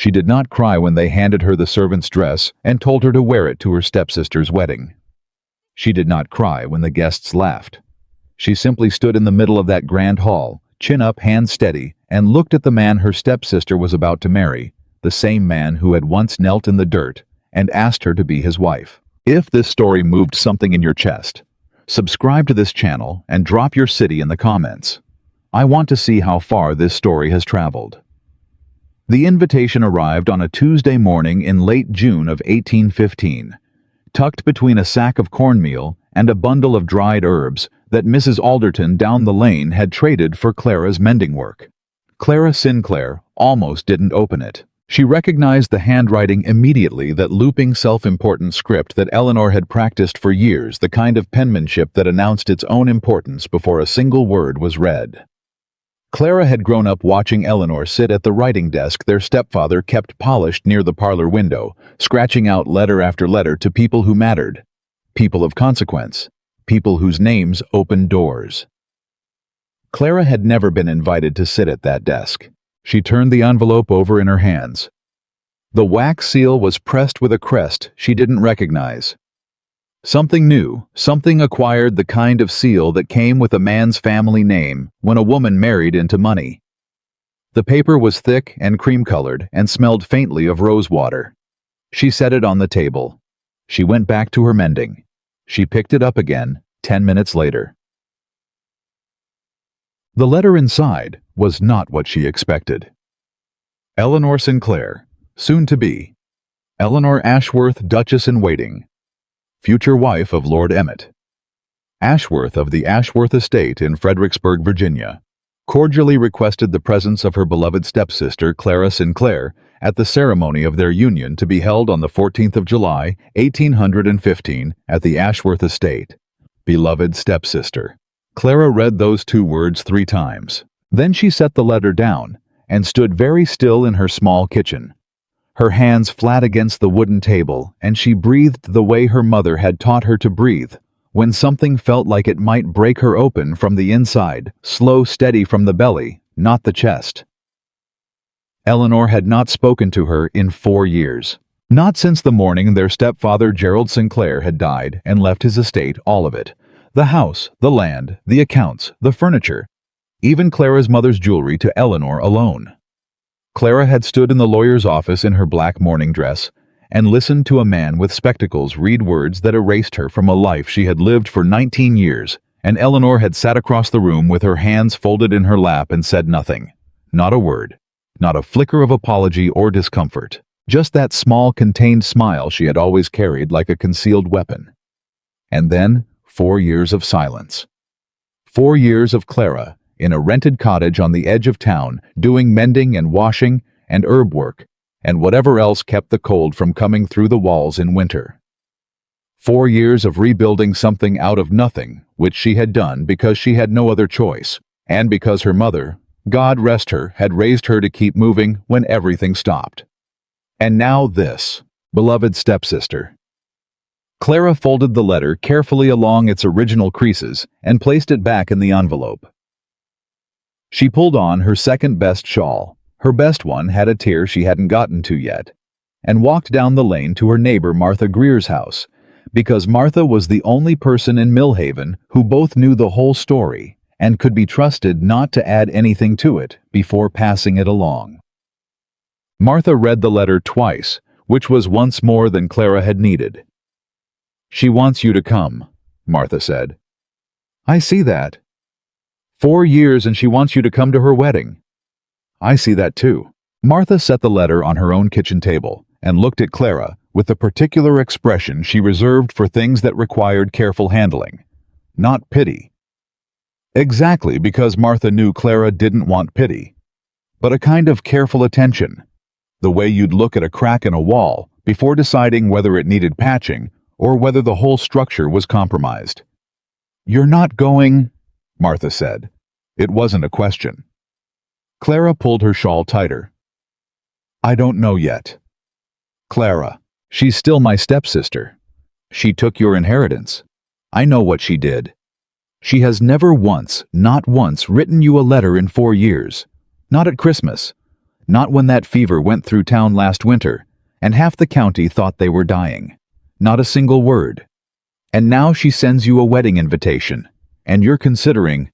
She did not cry when they handed her the servant's dress and told her to wear it to her stepsister's wedding. She did not cry when the guests laughed. She simply stood in the middle of that grand hall, chin up, hand steady, and looked at the man her stepsister was about to marry, the same man who had once knelt in the dirt and asked her to be his wife. If this story moved something in your chest, subscribe to this channel and drop your city in the comments. I want to see how far this story has traveled. The invitation arrived on a Tuesday morning in late June of 1815, tucked between a sack of cornmeal and a bundle of dried herbs that Mrs. Alderton down the lane had traded for Clara's mending work. Clara Sinclair almost didn't open it. She recognized the handwriting immediately, that looping, self-important script that Eleanor had practiced for years, the kind of penmanship that announced its own importance before a single word was read. Clara had grown up watching Eleanor sit at the writing desk their stepfather kept polished near the parlor window, scratching out letter after letter to people who mattered, people of consequence, people whose names opened doors. Clara had never been invited to sit at that desk. She turned the envelope over in her hands. The wax seal was pressed with a crest she didn't recognize. Something new, something acquired, the kind of seal that came with a man's family name when a woman married into money. The paper was thick and cream-colored and smelled faintly of rosewater. She set it on the table. She went back to her mending. She picked it up again 10 minutes later. The letter inside was not what she expected. Eleanor Sinclair, soon to be. Eleanor Ashworth, Duchess-in-Waiting, future wife of Lord Emmett. Ashworth of the Ashworth Estate in Fredericksburg, Virginia, cordially requested the presence of her beloved stepsister, Clara Sinclair, at the ceremony of their union to be held on the 14th of July, 1815, at the Ashworth Estate. Beloved stepsister. Clara read those 2 words 3 times. Then she set the letter down and stood very still in her small kitchen, her hands flat against the wooden table, and she breathed the way her mother had taught her to breathe, when something felt like it might break her open from the inside, slow, steady from the belly, not the chest. Eleanor had not spoken to her in 4 years. Not since the morning their stepfather Gerald Sinclair had died and left his estate, all of it. The house, the land, the accounts, the furniture, even Clara's mother's jewelry, to Eleanor alone. Clara had stood in the lawyer's office in her black morning dress and listened to a man with spectacles read words that erased her from a life she had lived for 19 years, and Eleanor had sat across the room with her hands folded in her lap and said nothing. Not a word. Not a flicker of apology or discomfort. Just that small, contained smile she had always carried like a concealed weapon. And then 4 years of silence. 4 years of Clara in a rented cottage on the edge of town, doing mending and washing and herb work and whatever else kept the cold from coming through the walls in winter. 4 years of rebuilding something out of nothing, which she had done because she had no other choice, and because her mother, God rest her, had raised her to keep moving when everything stopped. And now this, beloved stepsister. Clara folded the letter carefully along its original creases and placed it back in the envelope. She pulled on her second-best shawl, her best one had a tier she hadn't gotten to yet, and walked down the lane to her neighbor Martha Greer's house, because Martha was the only person in Millhaven who both knew the whole story and could be trusted not to add anything to it before passing it along. Martha read the letter twice, which was once more than Clara had needed. "She wants you to come," Martha said. "I see that. 4 years and she wants you to come to her wedding." "I see that too." Martha set the letter on her own kitchen table and looked at Clara with the particular expression she reserved for things that required careful handling. Not pity. Exactly, because Martha knew Clara didn't want pity, but a kind of careful attention, the way you'd look at a crack in a wall before deciding whether it needed patching or whether the whole structure was compromised. "You're not going," Martha said. It wasn't a question. Clara pulled her shawl tighter. "I don't know yet." "Clara, she's still my stepsister. She took your inheritance. I know what she did. She has never once, not once, written you a letter in 4 years. Not at Christmas. Not when that fever went through town last winter, and half the county thought they were dying. Not a single word. And now she sends you a wedding invitation, and you're considering—"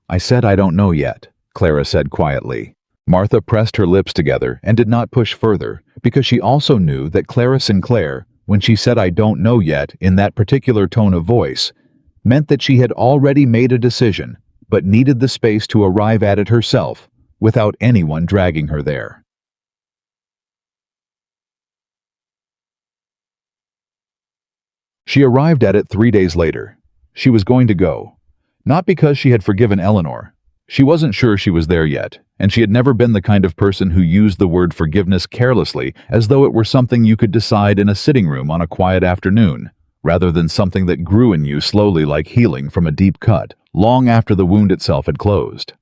"I said I don't know yet," Clara said quietly. Martha pressed her lips together and did not push further, because she also knew that Clara Sinclair, when she said "I don't know yet" in that particular tone of voice, meant that she had already made a decision, but needed the space to arrive at it herself, without anyone dragging her there. She arrived at it 3 days later. She was going to go. Not because she had forgiven Eleanor. She wasn't sure she was there yet, and she had never been the kind of person who used the word forgiveness carelessly as though it were something you could decide in a sitting room on a quiet afternoon, rather than something that grew in you slowly like healing from a deep cut, long after the wound itself had closed.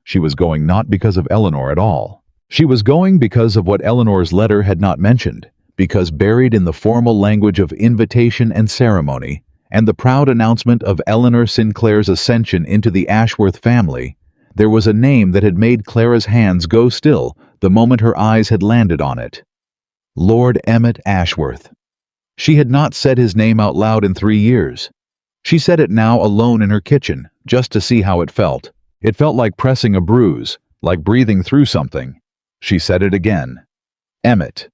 She was going not because of Eleanor at all. She was going because of what Eleanor's letter had not mentioned, because buried in the formal language of invitation and ceremony, and the proud announcement of Eleanor Sinclair's ascension into the Ashworth family, there was a name that had made Clara's hands go still the moment her eyes had landed on it. Lord Emmett Ashworth. She had not said his name out loud in 3 years. She said it now alone in her kitchen, just to see how it felt. It felt like pressing a bruise, like breathing through something. She said it again. Emmett.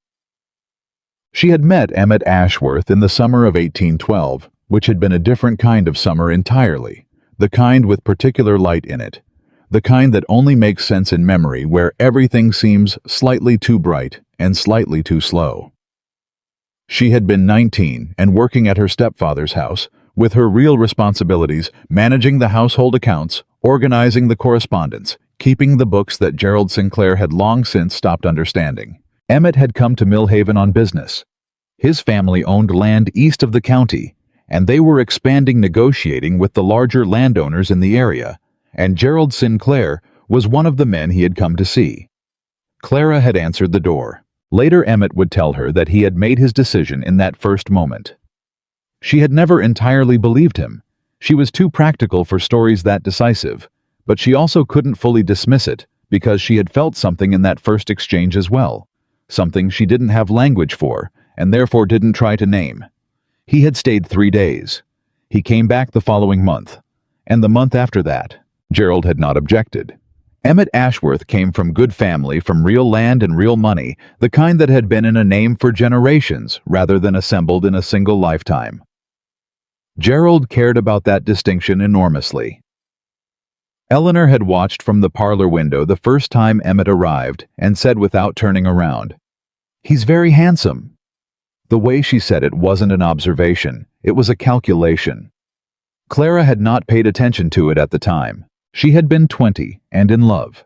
She had met Emmett Ashworth in the summer of 1812, which had been a different kind of summer entirely, the kind with particular light in it, the kind that only makes sense in memory, where everything seems slightly too bright and slightly too slow. She had been 19 and working at her stepfather's house, with her real responsibilities managing the household accounts, organizing the correspondence, keeping the books that Gerald Sinclair had long since stopped understanding. Emmett had come to Millhaven on business. His family owned land east of the county, and they were expanding, negotiating with the larger landowners in the area, and Gerald Sinclair was one of the men he had come to see. Clara had answered the door. Later Emmett would tell her that he had made his decision in that first moment. She had never entirely believed him. She was too practical for stories that decisive, but she also couldn't fully dismiss it because she had felt something in that first exchange as well, something she didn't have language for and therefore didn't try to name. He had stayed 3 days. He came back the following month, and the month after that. Gerald had not objected. Emmett Ashworth came from good family, from real land and real money, the kind that had been in a name for generations rather than assembled in a single lifetime. Gerald cared about that distinction enormously. Eleanor had watched from the parlor window the first time Emmett arrived and said without turning around, "He's very handsome." The way she said it wasn't an observation, it was a calculation. Clara had not paid attention to it at the time. She had been 20 and in love.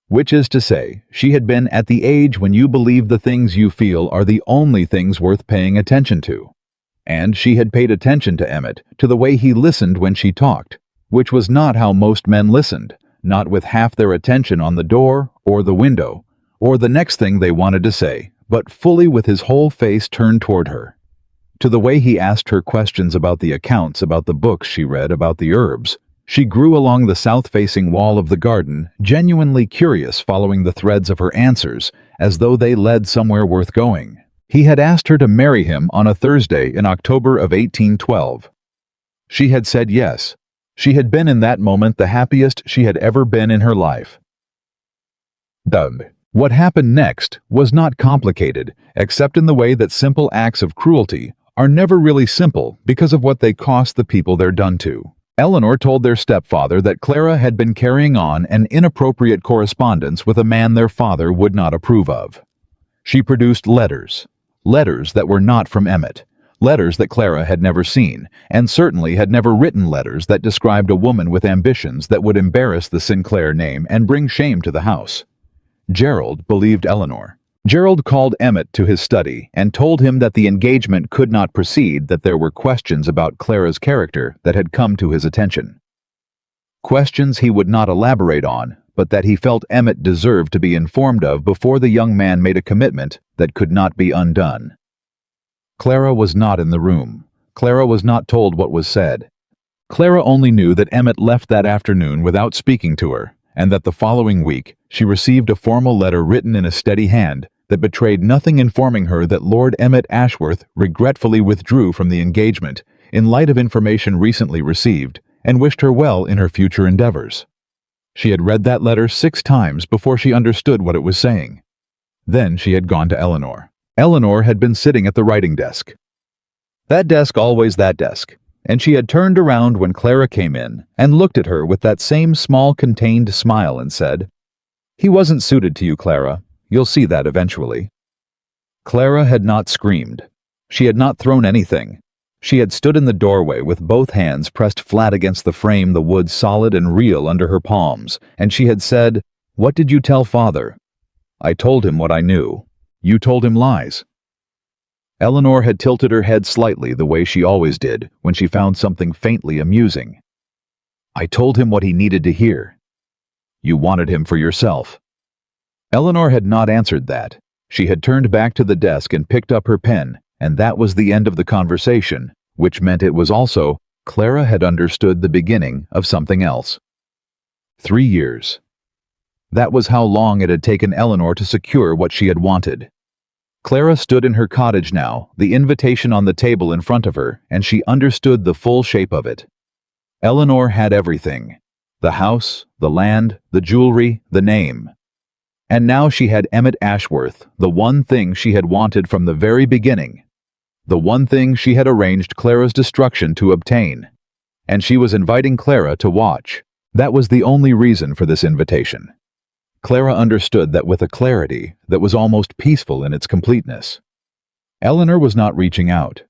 Which is to say, she had been at the age when you believe the things you feel are the only things worth paying attention to. And she had paid attention to Emmett, to the way he listened when she talked, which was not how most men listened, not with half their attention on the door or the window, or the next thing they wanted to say, but fully with his whole face turned toward her. To the way he asked her questions about the accounts, about the books she read, about the herbs. She grew along the south-facing wall of the garden, genuinely curious, following the threads of her answers, as though they led somewhere worth going. He had asked her to marry him on a Thursday in October of 1812. She had said yes. She had been in that moment the happiest she had ever been in her life. What happened next was not complicated, except in the way that simple acts of cruelty are never really simple because of what they cost the people they're done to. Eleanor told their stepfather that Clara had been carrying on an inappropriate correspondence with a man their father would not approve of. She produced letters that were not from Emmett, letters that Clara had never seen, and certainly had never written letters that described a woman with ambitions that would embarrass the Sinclair name and bring shame to the house. Gerald believed Eleanor. Gerald called Emmett to his study and told him that the engagement could not proceed, that there were questions about Clara's character that had come to his attention. Questions he would not elaborate on, but that he felt Emmett deserved to be informed of before the young man made a commitment that could not be undone. Clara was not in the room. Clara was not told what was said. Clara only knew that Emmett left that afternoon without speaking to her, and that the following week she received a formal letter written in a steady hand that betrayed nothing, informing her that Lord Emmett Ashworth regretfully withdrew from the engagement in light of information recently received and wished her well in her future endeavors. She had read that letter 6 times before she understood what it was saying. Then she had gone to Eleanor. Eleanor had been sitting at the writing desk. That desk, always that desk, and she had turned around when Clara came in and looked at her with that same small contained smile and said, "He wasn't suited to you, Clara. You'll see that eventually." Clara had not screamed. She had not thrown anything. She had stood in the doorway with both hands pressed flat against the frame, the wood solid and real under her palms, and she had said, "What did you tell Father?" "I told him what I knew." "You told him lies." Eleanor had tilted her head slightly the way she always did when she found something faintly amusing. "I told him what he needed to hear." "You wanted him for yourself." Eleanor had not answered that. She had turned back to the desk and picked up her pen, and that was the end of the conversation, which meant it was also, Clara had understood the beginning of something else. 3 years. That was how long it had taken Eleanor to secure what she had wanted. Clara stood in her cottage now, the invitation on the table in front of her, and she understood the full shape of it. Eleanor had everything: the house, the land, the jewelry, the name. And now she had Emmett Ashworth, the one thing she had wanted from the very beginning. The one thing she had arranged Clara's destruction to obtain. And she was inviting Clara to watch. That was the only reason for this invitation. Clara understood that with a clarity that was almost peaceful in its completeness. Eleanor was not reaching out.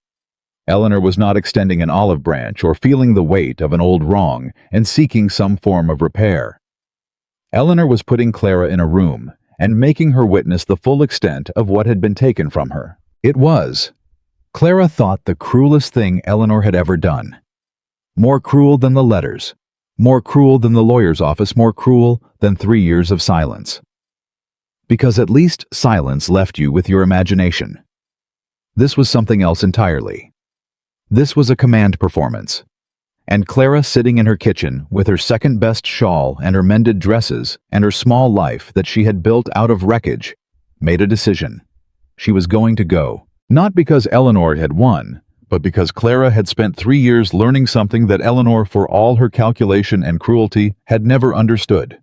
Eleanor was not extending an olive branch or feeling the weight of an old wrong and seeking some form of repair. Eleanor was putting Clara in a room and making her witness the full extent of what had been taken from her. It was, Clara thought, the cruelest thing Eleanor had ever done. More cruel than the letters. More cruel than the lawyer's office. More cruel than 3 years of silence. Because at least silence left you with your imagination. This was something else entirely. This was a command performance. And Clara, sitting in her kitchen with her second-best shawl and her mended dresses and her small life that she had built out of wreckage, made a decision. She was going to go. Not because Eleanor had won, but because Clara had spent 3 years learning something that Eleanor, for all her calculation and cruelty, had never understood.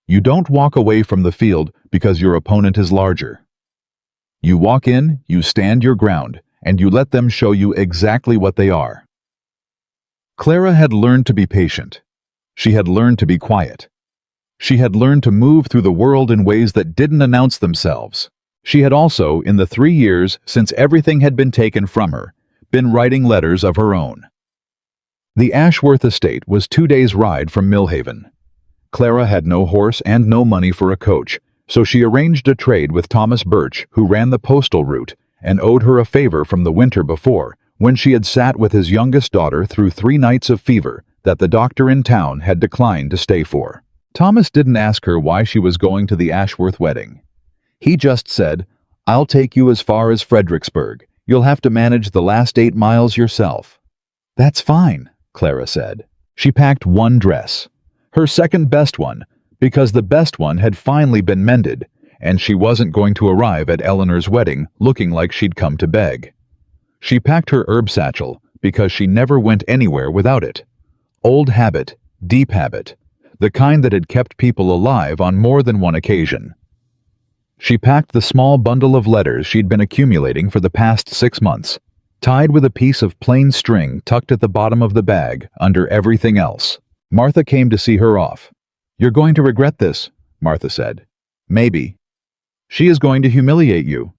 You don't walk away from the field because your opponent is larger. You walk in, you stand your ground, and you let them show you exactly what they are. Clara had learned to be patient. She had learned to be quiet. She had learned to move through the world in ways that didn't announce themselves. She had also, in the 3 years since everything had been taken from her, been writing letters of her own. The Ashworth estate was 2 days' ride from Millhaven. Clara had no horse and no money for a coach, so she arranged a trade with Thomas Birch, who ran the postal route, and owed her a favor from the winter before, when she had sat with his youngest daughter through 3 nights of fever that the doctor in town had declined to stay for. Thomas didn't ask her why she was going to the Ashworth wedding. He just said, "I'll take you as far as Fredericksburg. You'll have to manage the last 8 miles yourself." "That's fine," Clara said. She packed one dress, her second best one, because the best one had finally been mended, and she wasn't going to arrive at Eleanor's wedding looking like she'd come to beg. She packed her herb satchel because she never went anywhere without it. Old habit, deep habit, the kind that had kept people alive on more than one occasion. She packed the small bundle of letters she'd been accumulating for the past 6 months, tied with a piece of plain string tucked at the bottom of the bag under everything else. Martha came to see her off. "You're going to regret this," Martha said. "Maybe. She is going to humiliate you.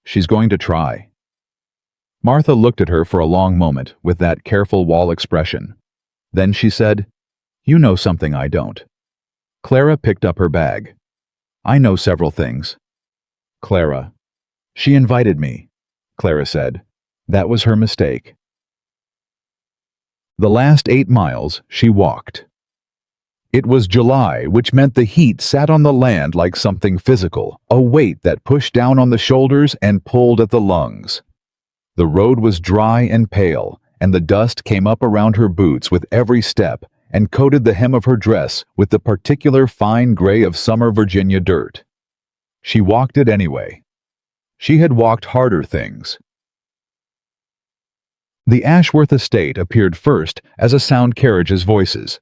She's going to try." Martha looked at her for a long moment with that careful wall expression. Then she said, "You know something I don't." Clara picked up her bag. "I know several things." Clara. "She invited me," Clara said. That was her mistake. The last 8 miles she walked. It was July, which meant the heat sat on the land like something physical, a weight that pushed down on the shoulders and pulled at the lungs. The road was dry and pale, and the dust came up around her boots with every step, and coated the hem of her dress with the particular fine gray of summer Virginia dirt. She walked it anyway. She had walked harder things. The Ashworth estate appeared first as a sound carriage's voices.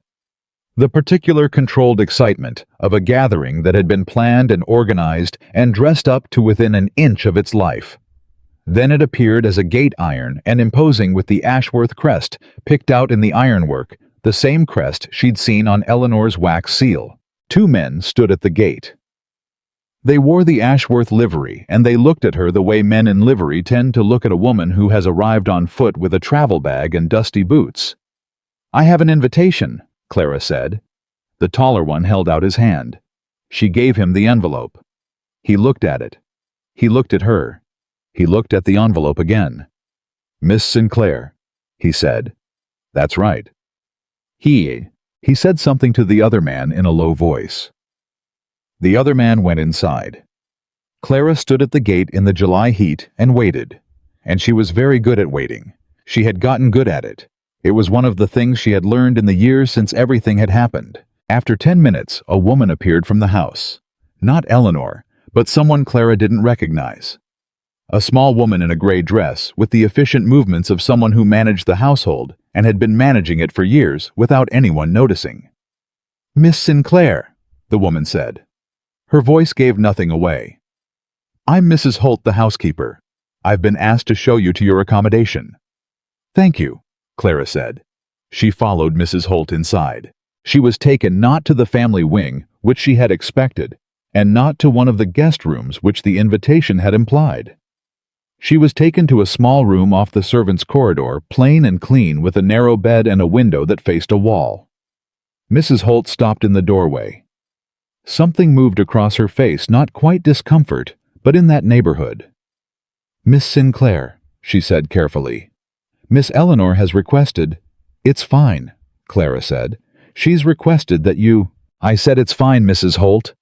The particular controlled excitement of a gathering that had been planned and organized and dressed up to within an inch of its life. Then it appeared as a gate iron and imposing with the Ashworth crest picked out in the ironwork, the same crest she'd seen on Eleanor's wax seal. 2 men stood at the gate. They wore the Ashworth livery, and they looked at her the way men in livery tend to look at a woman who has arrived on foot with a travel bag and dusty boots. "I have an invitation," Clara said. The taller one held out his hand. She gave him the envelope. He looked at it. He looked at her. He looked at the envelope again. "Miss Sinclair," he said. "That's right." He said something to the other man in a low voice. The other man went inside. Clara stood at the gate in the July heat and waited. And she was very good at waiting. She had gotten good at it. It was one of the things she had learned in the years since everything had happened. After 10 minutes, a woman appeared from the house. Not Eleanor, but someone Clara didn't recognize. A small woman in a gray dress, with the efficient movements of someone who managed the household and had been managing it for years without anyone noticing. "Miss Sinclair," the woman said. Her voice gave nothing away. "I'm Mrs. Holt, the housekeeper. I've been asked to show you to your accommodation." "Thank you," Clara said. She followed Mrs. Holt inside. She was taken not to the family wing, which she had expected, and not to one of the guest rooms which the invitation had implied. She was taken to a small room off the servants' corridor, plain and clean, with a narrow bed and a window that faced a wall. Mrs. Holt stopped in the doorway. Something moved across her face, not quite discomfort, but in that neighborhood. "Miss Sinclair," she said carefully. "Miss Eleanor has requested—" "It's fine," Clara said. "She's requested that you—" "I said it's fine, Mrs. Holt."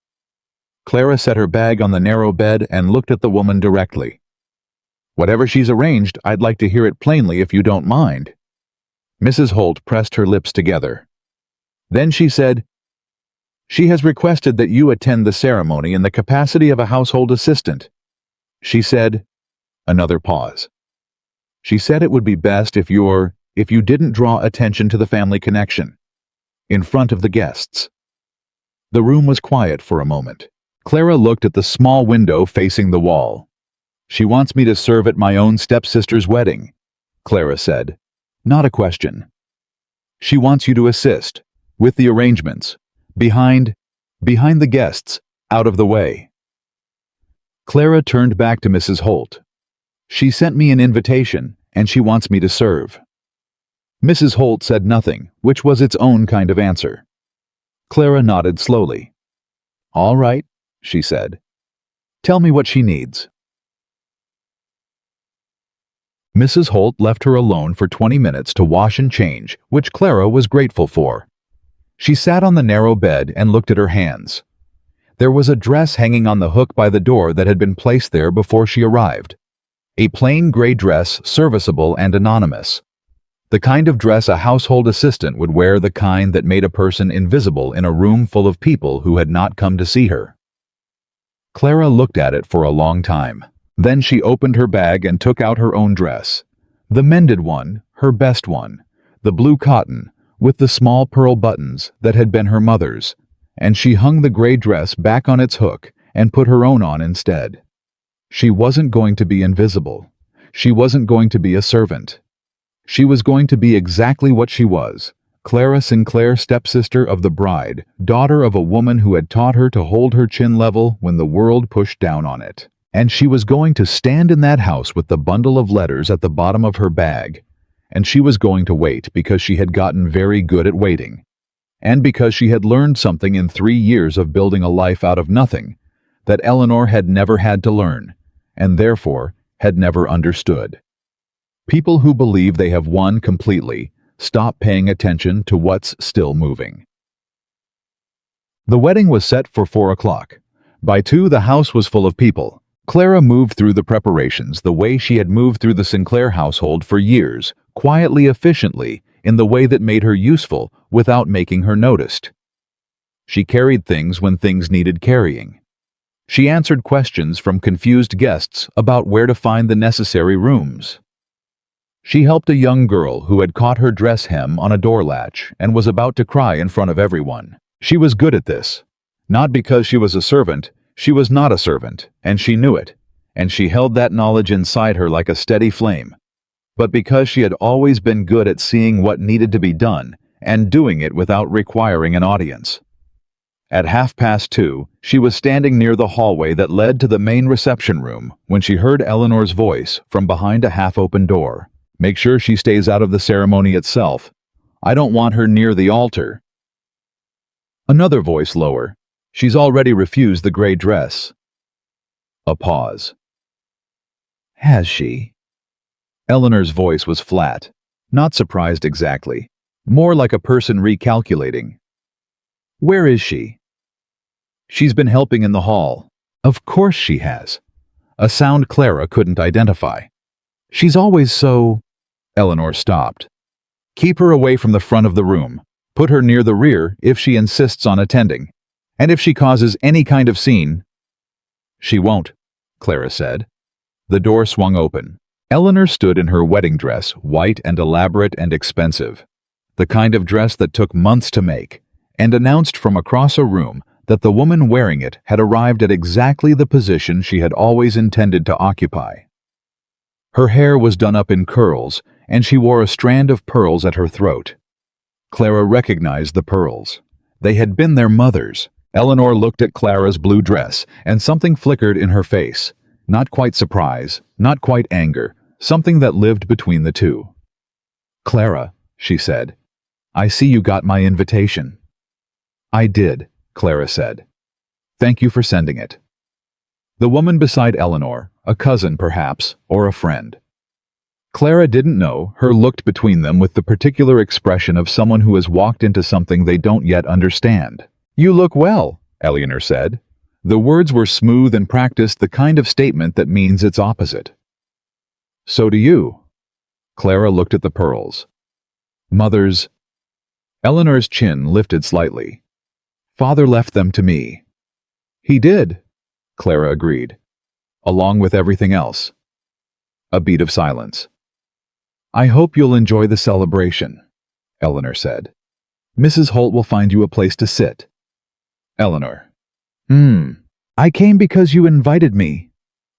Clara set her bag on the narrow bed and looked at the woman directly. "Whatever she's arranged, I'd like to hear it plainly if you don't mind." Mrs. Holt pressed her lips together. Then she said, "She has requested that you attend the ceremony in the capacity of a household assistant." She said, another pause. "She said it would be best if you didn't draw attention to the family connection. In front of the guests." The room was quiet for a moment. Clara looked at the small window facing the wall. "She wants me to serve at my own stepsister's wedding," Clara said. "Not a question. She wants you to assist, with the arrangements, behind the guests, out of the way." Clara turned back to Mrs. Holt. "She sent me an invitation, and she wants me to serve." Mrs. Holt said nothing, which was its own kind of answer. Clara nodded slowly. "All right," she said. "Tell me what she needs." Mrs. Holt left her alone for 20 minutes to wash and change, which Clara was grateful for. She sat on the narrow bed and looked at her hands. There was a dress hanging on the hook by the door that had been placed there before she arrived. A plain gray dress, serviceable and anonymous. The kind of dress a household assistant would wear, the kind that made a person invisible in a room full of people who had not come to see her. Clara looked at it for a long time. Then she opened her bag and took out her own dress. The mended one, her best one, the blue cotton, with the small pearl buttons that had been her mother's, and she hung the gray dress back on its hook and put her own on instead. She wasn't going to be invisible. She wasn't going to be a servant. She was going to be exactly what she was, Clara Sinclair, stepsister of the bride, daughter of a woman who had taught her to hold her chin level when the world pushed down on it. And she was going to stand in that house with the bundle of letters at the bottom of her bag. And she was going to wait because she had gotten very good at waiting. And because she had learned something in 3 years of building a life out of nothing that Eleanor had never had to learn, and therefore had never understood. People who believe they have won completely stop paying attention to what's still moving. The wedding was set for 4 o'clock. By 2, the house was full of people. Clara moved through the preparations the way she had moved through the Sinclair household for years, quietly, efficiently, in the way that made her useful without making her noticed. She carried things when things needed carrying. She answered questions from confused guests about where to find the necessary rooms. She helped a young girl who had caught her dress hem on a door latch and was about to cry in front of everyone. She was good at this. Not because she was a servant, she was not a servant, and she knew it, and she held that knowledge inside her like a steady flame. But because she had always been good at seeing what needed to be done and doing it without requiring an audience. At 2:30, she was standing near the hallway that led to the main reception room when she heard Eleanor's voice from behind a half-open door. "Make sure she stays out of the ceremony itself. I don't want her near the altar." Another voice lower. "She's already refused the gray dress." A pause. "Has she?" Eleanor's voice was flat, not surprised exactly, more like a person recalculating. "Where is she?" "She's been helping in the hall." "Of course she has." A sound Clara couldn't identify. "She's always so—" Eleanor stopped. "Keep her away from the front of the room. Put her near the rear if she insists on attending. And if she causes any kind of scene—" "She won't," Clara said. The door swung open. Eleanor stood in her wedding dress, white and elaborate and expensive, the kind of dress that took months to make, and announced from across a room that the woman wearing it had arrived at exactly the position she had always intended to occupy. Her hair was done up in curls, and she wore a strand of pearls at her throat. Clara recognized the pearls. They had been their mother's. Eleanor looked at Clara's blue dress, and something flickered in her face. Not quite surprise, not quite anger, something that lived between the two. "Clara," she said, "I see you got my invitation." "I did," Clara said. "Thank you for sending it." The woman beside Eleanor, a cousin perhaps, or a friend. Clara didn't know, her looked between them with the particular expression of someone who has walked into something they don't yet understand. "You look well," Eleanor said. The words were smooth and practiced, the kind of statement that means its opposite. "So do you." Clara looked at the pearls. "Mother's—" Eleanor's chin lifted slightly. "Father left them to me." "He did," Clara agreed. "Along with everything else." A beat of silence. "I hope you'll enjoy the celebration," Eleanor said. "Mrs. Holt will find you a place to sit." Eleanor. I came because you invited me,"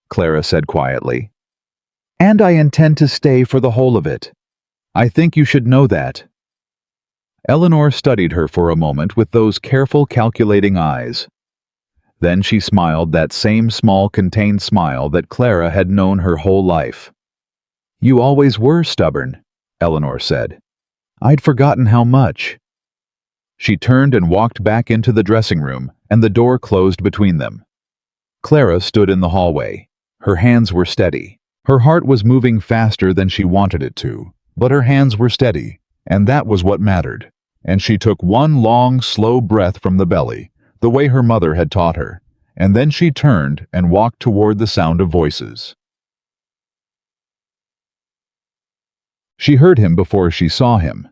Clara said quietly. "And I intend to stay for the whole of it. I think you should know that." Eleanor studied her for a moment with those careful, calculating eyes. Then she smiled, that same small, contained smile that Clara had known her whole life. "You always were stubborn," Eleanor said. "I'd forgotten how much." She turned and walked back into the dressing room, and the door closed between them. Clara stood in the hallway. Her hands were steady. Her heart was moving faster than she wanted it to, but her hands were steady, and that was what mattered. And she took one long, slow breath from the belly, the way her mother had taught her, and then she turned and walked toward the sound of voices. She heard him before she saw him.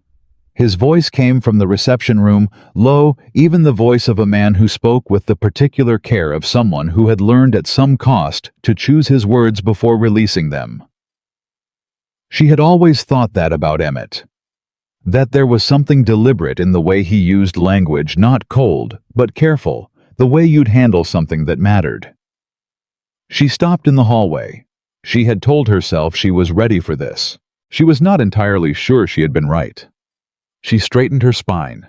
His voice came from the reception room, low, even the voice of a man who spoke with the particular care of someone who had learned at some cost to choose his words before releasing them. She had always thought that about Emmett. That there was something deliberate in the way he used language, not cold, but careful, the way you'd handle something that mattered. She stopped in the hallway. She had told herself she was ready for this. She was not entirely sure she had been right. She straightened her spine.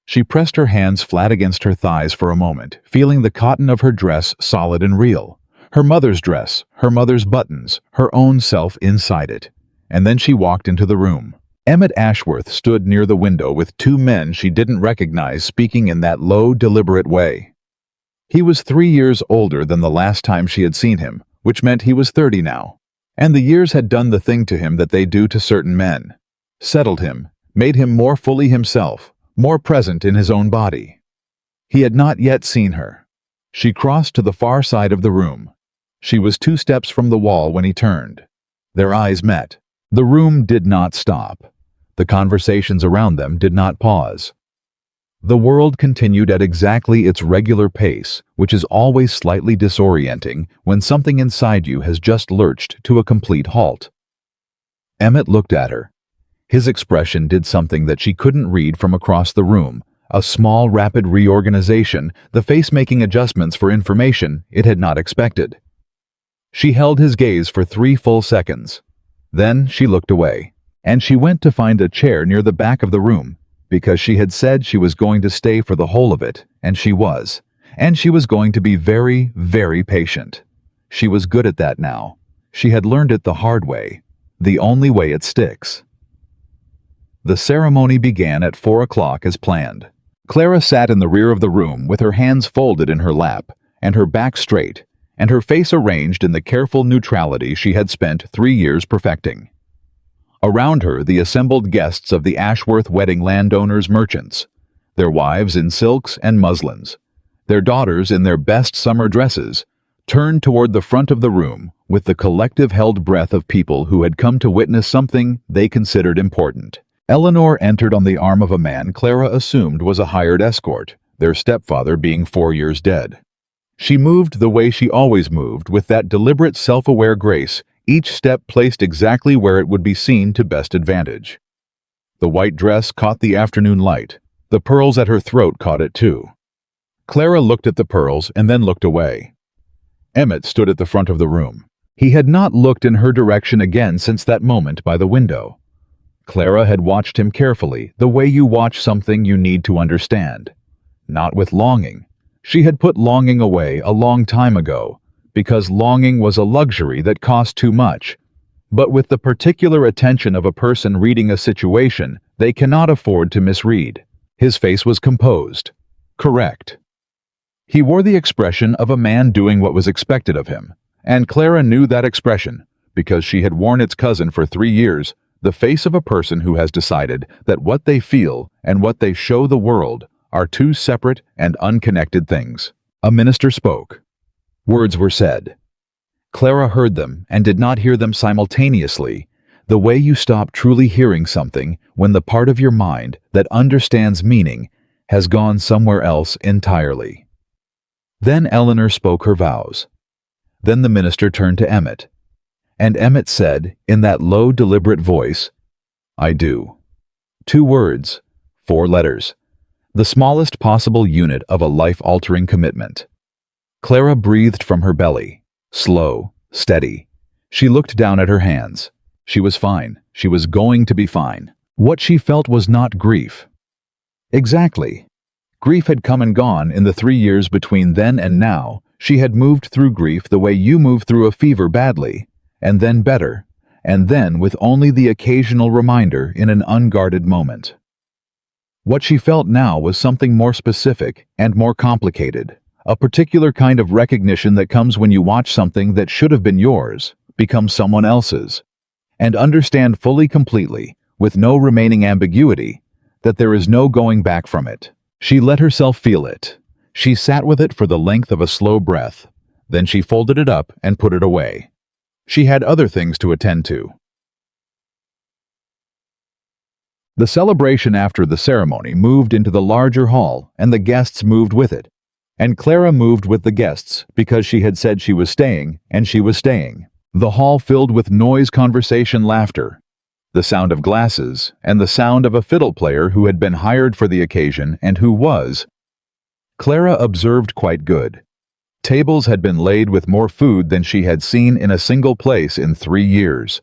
She pressed her hands flat against her thighs for a moment, feeling the cotton of her dress solid and real. Her mother's dress, her mother's buttons, her own self inside it. And then she walked into the room. Emmett Ashworth stood near the window with two men she didn't recognize speaking in that low, deliberate way. He was 3 years older than the last time she had seen him, which meant he was 30 now. And the years had done the thing to him that they do to certain men. Settled him, made him more fully himself, more present in his own body. He had not yet seen her. She crossed to the far side of the room. She was 2 steps from the wall when he turned. Their eyes met. The room did not stop. The conversations around them did not pause. The world continued at exactly its regular pace, which is always slightly disorienting when something inside you has just lurched to a complete halt. Emmett looked at her. His expression did something that she couldn't read from across the room, a small, rapid reorganization, the face making adjustments for information it had not expected. She held his gaze for 3 full seconds. Then she looked away, and she went to find a chair near the back of the room, because she had said she was going to stay for the whole of it, and she was. And she was going to be very, very patient. She was good at that now. She had learned it the hard way, the only way it sticks. The ceremony began at 4 o'clock as planned. Clara sat in the rear of the room with her hands folded in her lap, and her back straight, and her face arranged in the careful neutrality she had spent 3 years perfecting. Around her, the assembled guests of the Ashworth wedding landowners' merchants, their wives in silks and muslins, their daughters in their best summer dresses, turned toward the front of the room with the collective held breath of people who had come to witness something they considered important. Eleanor entered on the arm of a man Clara assumed was a hired escort, their stepfather being 4 years dead. She moved the way she always moved, with that deliberate self-aware grace, each step placed exactly where it would be seen to best advantage. The white dress caught the afternoon light. The pearls at her throat caught it too. Clara looked at the pearls and then looked away. Emmett stood at the front of the room. He had not looked in her direction again since that moment by the window. Clara had watched him carefully, the way you watch something you need to understand. Not with longing. She had put longing away a long time ago, because longing was a luxury that cost too much. But with the particular attention of a person reading a situation they cannot afford to misread. His face was composed. Correct. He wore the expression of a man doing what was expected of him, and Clara knew that expression, because she had worn its cousin for 3 years, the face of a person who has decided that what they feel and what they show the world are 2 separate and unconnected things. A minister spoke. Words were said. Clara heard them and did not hear them simultaneously, the way you stop truly hearing something when the part of your mind that understands meaning has gone somewhere else entirely. Then Eleanor spoke her vows. Then the minister turned to Emmett, and Emmett said, in that low, deliberate voice, "I do." 2 words, 4 letters, the smallest possible unit of a life-altering commitment. Clara breathed from her belly, slow, steady. She looked down at her hands. She was fine. She was going to be fine. What she felt was not grief. Exactly. Grief had come and gone in the 3 years between then and now. She had moved through grief the way you move through a fever badly, and then better, and then with only the occasional reminder in an unguarded moment. What she felt now was something more specific and more complicated. A particular kind of recognition that comes when you watch something that should have been yours become someone else's, and understand fully, completely, with no remaining ambiguity, that there is no going back from it. She let herself feel it. She sat with it for the length of a slow breath. Then she folded it up and put it away. She had other things to attend to. The celebration after the ceremony moved into the larger hall, and the guests moved with it. And Clara moved with the guests because she had said she was staying, and she was staying. The hall filled with noise, conversation, laughter, the sound of glasses, and the sound of a fiddle player who had been hired for the occasion and who was. Clara observed quite good. Tables had been laid with more food than she had seen in a single place in 3 years.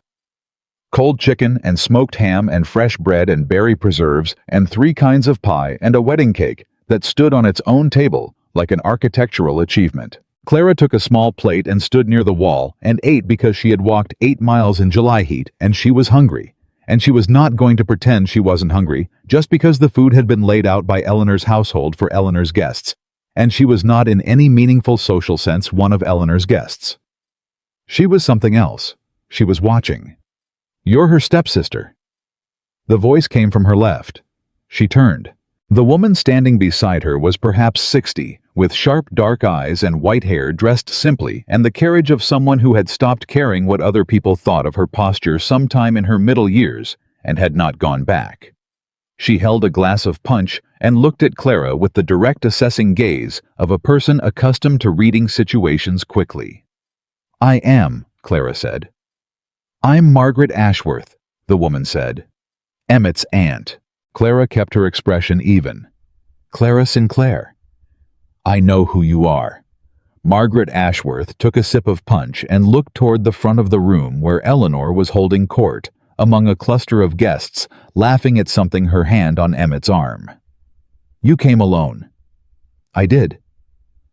Cold chicken and smoked ham and fresh bread and berry preserves and 3 kinds of pie and a wedding cake that stood on its own table like an architectural achievement. Clara took a small plate and stood near the wall and ate because she had walked 8 miles in July heat and she was hungry. And she was not going to pretend she wasn't hungry just because the food had been laid out by Eleanor's household for Eleanor's guests, and she was not in any meaningful social sense one of Eleanor's guests. She was something else. She was watching. "You're her stepsister." The voice came from her left. She turned. The woman standing beside her was perhaps 60, with sharp dark eyes and white hair, dressed simply, and the carriage of someone who had stopped caring what other people thought of her posture sometime in her middle years and had not gone back. She held a glass of punch and looked at Clara with the direct assessing gaze of a person accustomed to reading situations quickly. "I am," Clara said. "I'm Margaret Ashworth," the woman said. "Emmett's aunt." Clara kept her expression even. "Clara Sinclair." "I know who you are." Margaret Ashworth took a sip of punch and looked toward the front of the room where Eleanor was holding court, among a cluster of guests, laughing at something her hand on Emmett's arm. "You came alone." "I did."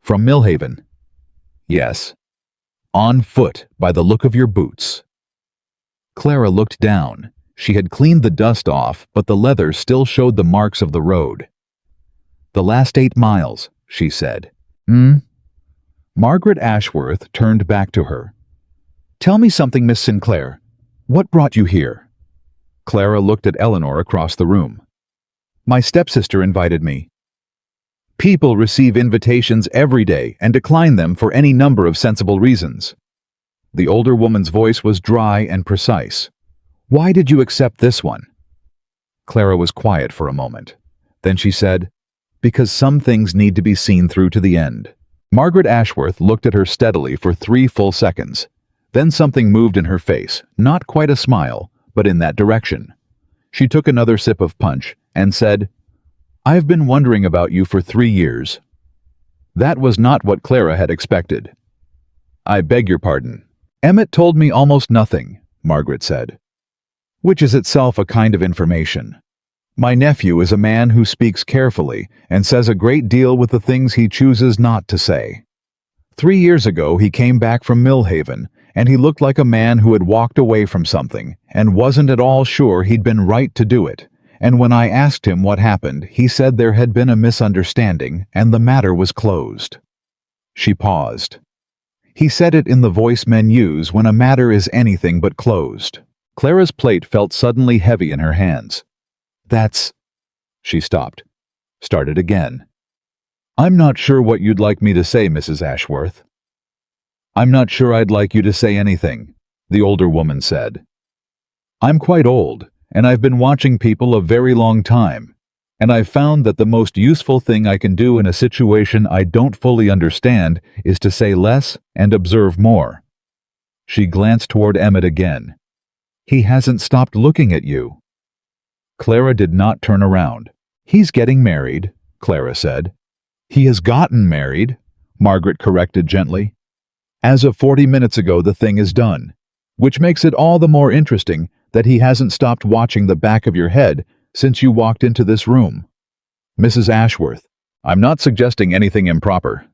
"From Millhaven?" "Yes." "On foot, by the look of your boots." Clara looked down. She had cleaned the dust off, but the leather still showed the marks of the road. "The last 8 miles," she said. Margaret Ashworth turned back to her. "Tell me something, Miss Sinclair. What brought you here?" Clara looked at Eleanor across the room. "My stepsister invited me." "People receive invitations every day and decline them for any number of sensible reasons." The older woman's voice was dry and precise. "Why did you accept this one?" Clara was quiet for a moment. Then she said, "Because some things need to be seen through to the end." Margaret Ashworth looked at her steadily for 3 full seconds. Then something moved in her face, not quite a smile, but in that direction. She took another sip of punch and said, "I've been wondering about you for 3 years." That was not what Clara had expected. "I beg your pardon." "Emmett told me almost nothing," Margaret said. "Which is itself a kind of information. My nephew is a man who speaks carefully and says a great deal with the things he chooses not to say. 3 years ago he came back from Millhaven, and he looked like a man who had walked away from something and wasn't at all sure he'd been right to do it, and when I asked him what happened, he said there had been a misunderstanding and the matter was closed." She paused. "He said it in the voice men use when a matter is anything but closed." Clara's plate felt suddenly heavy in her hands. "That's—" She stopped. Started again. "I'm not sure what you'd like me to say, Mrs. Ashworth." "I'm not sure I'd like you to say anything," the older woman said. "I'm quite old, and I've been watching people a very long time, and I've found that the most useful thing I can do in a situation I don't fully understand is to say less and observe more." She glanced toward Emmett again. "He hasn't stopped looking at you." Clara did not turn around. "He's getting married," Clara said. "He has gotten married," Margaret corrected gently. "As of 40 minutes ago the thing is done, which makes it all the more interesting that he hasn't stopped watching the back of your head since you walked into this room." "Mrs. Ashworth, I'm not suggesting anything improper,"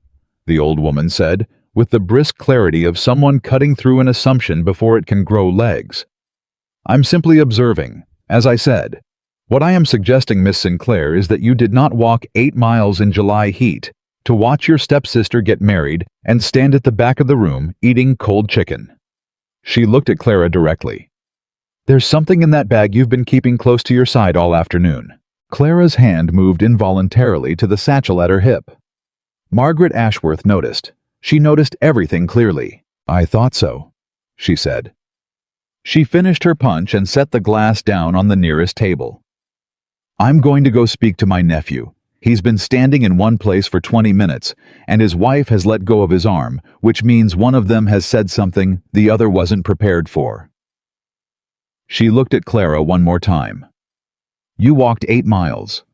the old woman said, with the brisk clarity of someone cutting through an assumption before it can grow legs. "I'm simply observing, as I said. What I am suggesting, Miss Sinclair, is that you did not walk 8 miles in July heat to watch your stepsister get married and stand at the back of the room eating cold chicken." She looked at Clara directly. "There's something in that bag you've been keeping close to your side all afternoon." Clara's hand moved involuntarily to the satchel at her hip. Margaret Ashworth noticed. She noticed everything clearly. "I thought so," she said. She finished her punch and set the glass down on the nearest table. "I'm going to go speak to my nephew. He's been standing in one place for 20 minutes, and his wife has let go of his arm, which means one of them has said something the other wasn't prepared for." She looked at Clara one more time. "You walked 8 miles.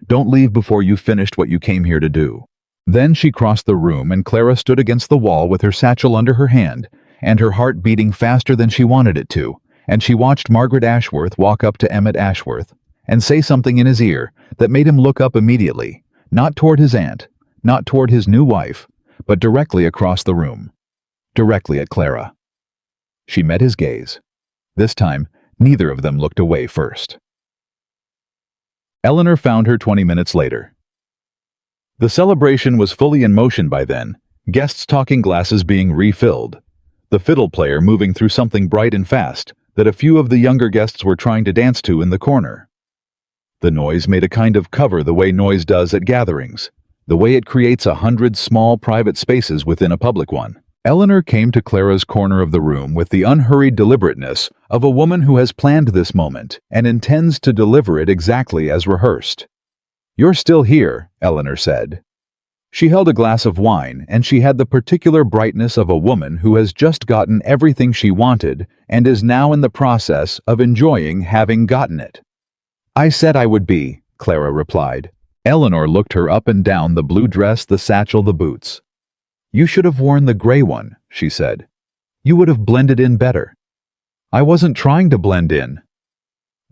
Don't leave before you've finished what you came here to do." Then she crossed the room and Clara stood against the wall with her satchel under her hand and her heart beating faster than she wanted it to, and she watched Margaret Ashworth walk up to Emmett Ashworth and say something in his ear that made him look up immediately, not toward his aunt, not toward his new wife, but directly across the room, directly at Clara. She met his gaze. This time, neither of them looked away first. Eleanor found her 20 minutes later. The celebration was fully in motion by then, guests talking, glasses being refilled, the fiddle player moving through something bright and fast that a few of the younger guests were trying to dance to in the corner. The noise made a kind of cover the way noise does at gatherings, the way it creates 100 small private spaces within a public one. Eleanor came to Clara's corner of the room with the unhurried deliberateness of a woman who has planned this moment and intends to deliver it exactly as rehearsed. "You're still here," Eleanor said. She held a glass of wine, and she had the particular brightness of a woman who has just gotten everything she wanted and is now in the process of enjoying having gotten it. "I said I would be," Clara replied. Eleanor looked her up and down, the blue dress, the satchel, the boots. "You should have worn the gray one," she said. "You would have blended in better." "I wasn't trying to blend in."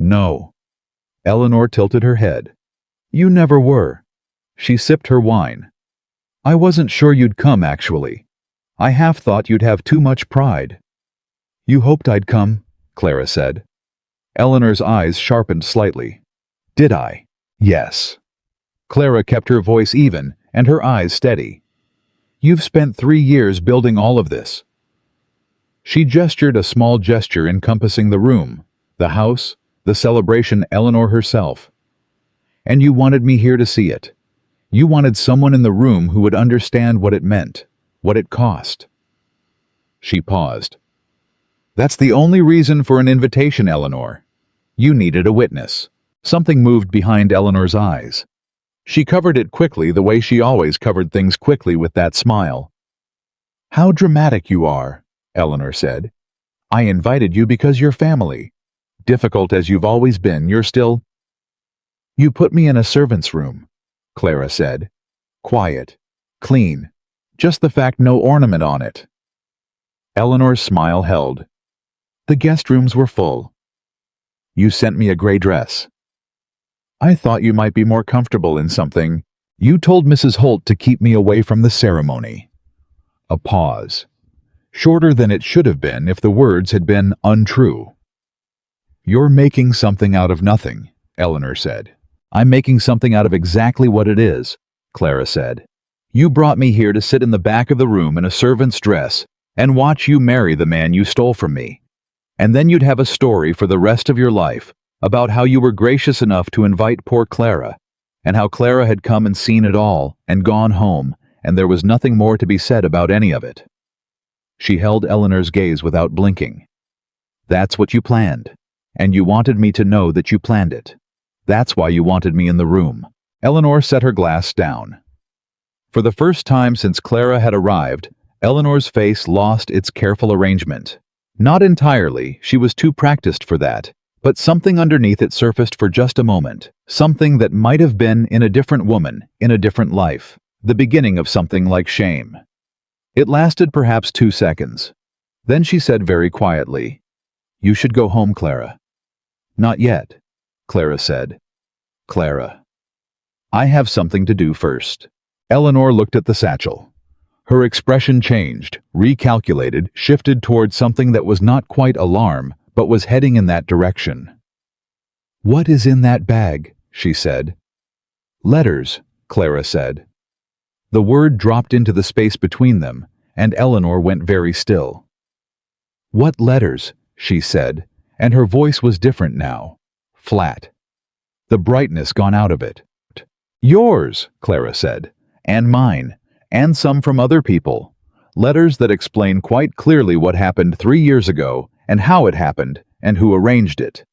"No." Eleanor tilted her head. "You never were." She sipped her wine. "I wasn't sure you'd come, actually. I half thought you'd have too much pride." "You hoped I'd come," Clara said. Eleanor's eyes sharpened slightly. "Did I?" "Yes." Clara kept her voice even and her eyes steady. "You've spent 3 years building all of this." She gestured a small gesture encompassing the room, the house, the celebration, Eleanor herself. "And you wanted me here to see it. You wanted someone in the room who would understand what it meant, what it cost." She paused. "That's the only reason for an invitation, Eleanor. You needed a witness." Something moved behind Eleanor's eyes. She covered it quickly, the way she always covered things quickly, with that smile. "How dramatic you are," Eleanor said. "I invited you because you're family. Difficult as you've always been, you're still—" "You put me in a servant's room," Clara said. "Quiet, clean, just the fact, no ornament on it." Eleanor's smile held. "The guest rooms were full. You sent me a gray dress. I thought you might be more comfortable in something. You told Mrs. Holt to keep me away from the ceremony." A pause, shorter than it should have been if the words had been untrue. "You're making something out of nothing," Eleanor said. "I'm making something out of exactly what it is," Clara said. "You brought me here to sit in the back of the room in a servant's dress and watch you marry the man you stole from me. And then you'd have a story for the rest of your life about how you were gracious enough to invite poor Clara, and how Clara had come and seen it all and gone home, and there was nothing more to be said about any of it." She held Eleanor's gaze without blinking. "That's what you planned, and you wanted me to know that you planned it. That's why you wanted me in the room." Eleanor set her glass down. For the first time since Clara had arrived, Eleanor's face lost its careful arrangement. Not entirely, she was too practiced for that, but something underneath it surfaced for just a moment, something that might have been in a different woman, in a different life, the beginning of something like shame. It lasted perhaps 2 seconds. Then she said very quietly, "You should go home, Clara." "Not yet," Clara said. "Clara, I have something to do first." Eleanor looked at the satchel. Her expression changed, recalculated, shifted toward something that was not quite alarm, but was heading in that direction. "What is in that bag?" she said. "Letters," Clara said. The word dropped into the space between them, and Eleanor went very still. "What letters?" she said, and her voice was different now, flat. The brightness gone out of it. "Yours," Clara said, "and mine, and some from other people. Letters that explain quite clearly what happened 3 years ago, and how it happened, and who arranged it."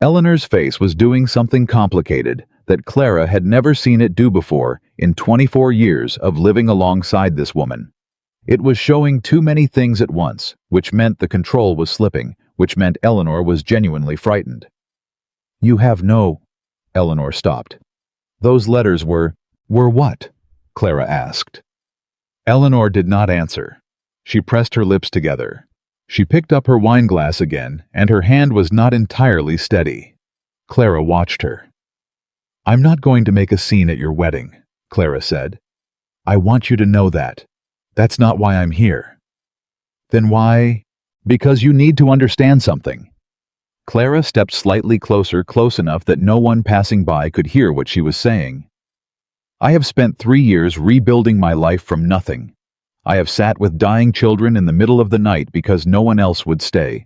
Eleanor's face was doing something complicated that Clara had never seen it do before in 24 years of living alongside this woman. It was showing too many things at once, which meant the control was slipping, which meant Eleanor was genuinely frightened. "You have no—" Eleanor stopped. "Those letters were what?" Clara asked. Eleanor did not answer. She pressed her lips together. She picked up her wineglass again, and her hand was not entirely steady. Clara watched her. "I'm not going to make a scene at your wedding," Clara said. "I want you to know that. That's not why I'm here." "Then why?" "Because you need to understand something." Clara stepped slightly closer, close enough that no one passing by could hear what she was saying. "I have spent 3 years rebuilding my life from nothing. I have sat with dying children in the middle of the night because no one else would stay.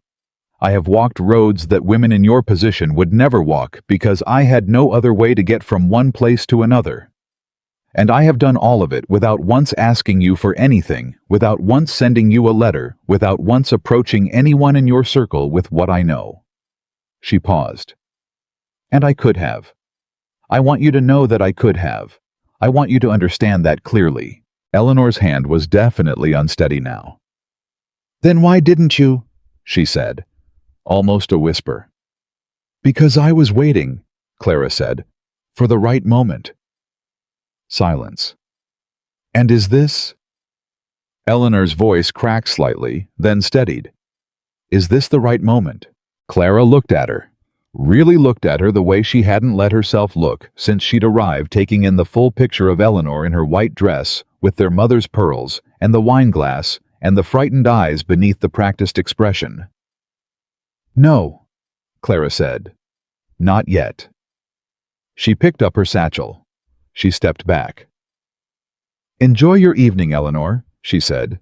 I have walked roads that women in your position would never walk because I had no other way to get from one place to another. And I have done all of it without once asking you for anything, without once sending you a letter, without once approaching anyone in your circle with what I know." She paused. "And I could have. I want you to know that I could have. I want you to understand that clearly." Eleanor's hand was definitely unsteady now. "Then why didn't you?" she said, almost a whisper. "Because I was waiting," Clara said, "for the right moment." Silence. "And is this?" Eleanor's voice cracked slightly, then steadied. "Is this the right moment?" Clara looked at her, really looked at her the way she hadn't let herself look since she'd arrived, taking in the full picture of Eleanor in her white dress with their mother's pearls and the wine glass and the frightened eyes beneath the practiced expression. "No," Clara said. "Not yet." She picked up her satchel. She stepped back. "Enjoy your evening, Eleanor," she said.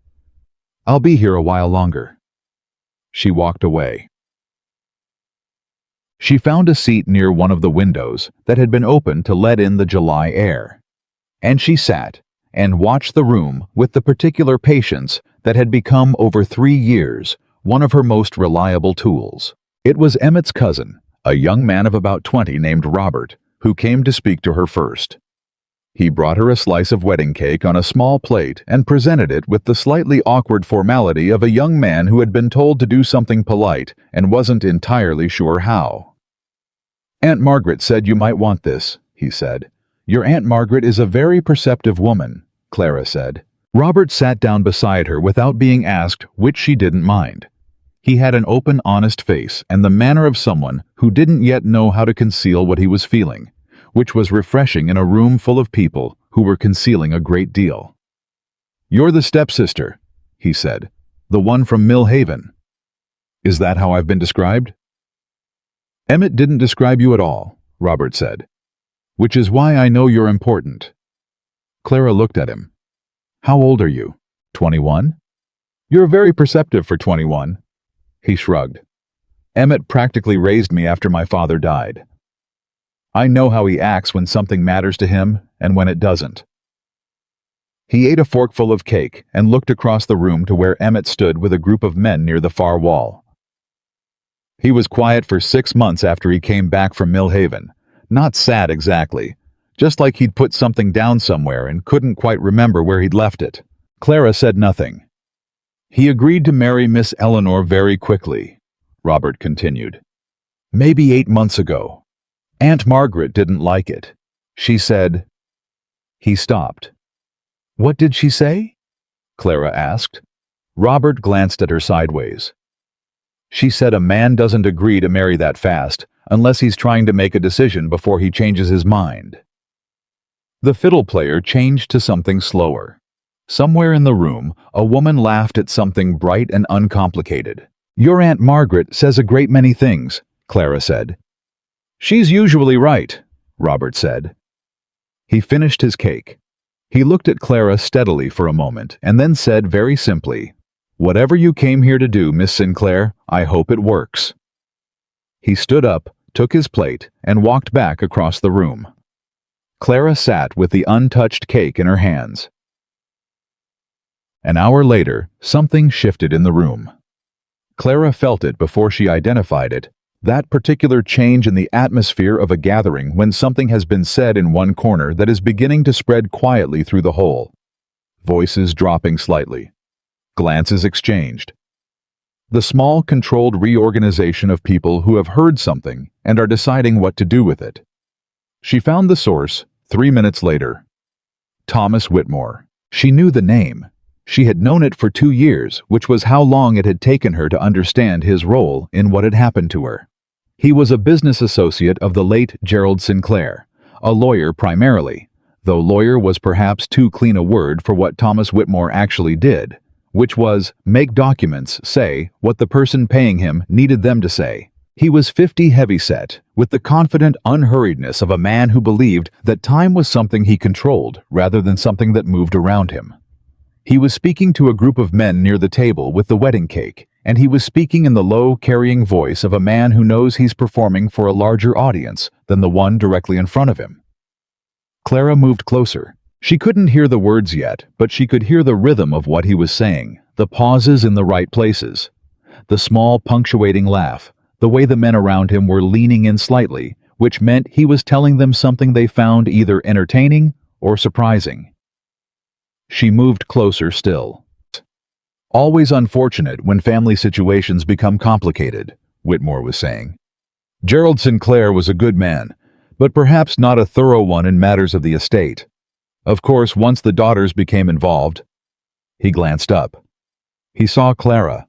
"I'll be here a while longer." She walked away. She found a seat near one of the windows that had been opened to let in the July air. And she sat and watched the room with the particular patience that had become over 3 years one of her most reliable tools. It was Emmett's cousin, a young man of about 20 named Robert, who came to speak to her first. He brought her a slice of wedding cake on a small plate and presented it with the slightly awkward formality of a young man who had been told to do something polite and wasn't entirely sure how. "Aunt Margaret said you might want this," he said. "Your Aunt Margaret is a very perceptive woman," Clara said. Robert sat down beside her without being asked, which she didn't mind. He had an open, honest face and the manner of someone who didn't yet know how to conceal what he was feeling, which was refreshing in a room full of people who were concealing a great deal. "You're the stepsister," he said, "the one from Mill Haven. Is that how I've been described?" "Emmett didn't describe you at all," Robert said, "which is why I know you're important." Clara looked at him. "How old are you? 21? You're very perceptive for 21. He shrugged. "Emmett practically raised me after my father died. I know how he acts when something matters to him and when it doesn't." He ate a forkful of cake and looked across the room to where Emmett stood with a group of men near the far wall. He was quiet for 6 months after he came back from Mill Haven. Not sad exactly, just like he'd put something down somewhere and couldn't quite remember where he'd left it. Clara said nothing. "He agreed to marry Miss Eleanor very quickly," Robert continued. "Maybe 8 months ago. Aunt Margaret didn't like it. She said—" He stopped. "What did she say?" Clara asked. Robert glanced at her sideways. "She said a man doesn't agree to marry that fast unless he's trying to make a decision before he changes his mind." The fiddle player changed to something slower. Somewhere in the room, a woman laughed at something bright and uncomplicated. "Your Aunt Margaret says a great many things," Clara said. "She's usually right," Robert said. He finished his cake. He looked at Clara steadily for a moment and then said very simply, "Whatever you came here to do, Miss Sinclair, I hope it works." He stood up, took his plate, and walked back across the room. Clara sat with the untouched cake in her hands. An hour later, something shifted in the room. Clara felt it before she identified it, that particular change in the atmosphere of a gathering when something has been said in one corner that is beginning to spread quietly through the whole. Voices dropping slightly. Glances exchanged. The small, controlled reorganization of people who have heard something and are deciding what to do with it. She found the source 3 minutes later. Thomas Whitmore. She knew the name. She had known it for 2 years, which was how long it had taken her to understand his role in what had happened to her. He was a business associate of the late Gerald Sinclair, a lawyer primarily, though lawyer was perhaps too clean a word for what Thomas Whitmore actually did, which was make documents say what the person paying him needed them to say. He was 50 heavyset, with the confident unhurriedness of a man who believed that time was something he controlled rather than something that moved around him. He was speaking to a group of men near the table with the wedding cake, and he was speaking in the low, carrying voice of a man who knows he's performing for a larger audience than the one directly in front of him. Clara moved closer, She couldn't hear the words yet, but she could hear the rhythm of what he was saying, the pauses in the right places, the small punctuating laugh, the way the men around him were leaning in slightly, which meant he was telling them something they found either entertaining or surprising. She moved closer still. Always unfortunate when family situations become complicated, Whitmore was saying. Gerald Sinclair was a good man, but perhaps not a thorough one in matters of the estate. Of course, once the daughters became involved, he glanced up. He saw Clara.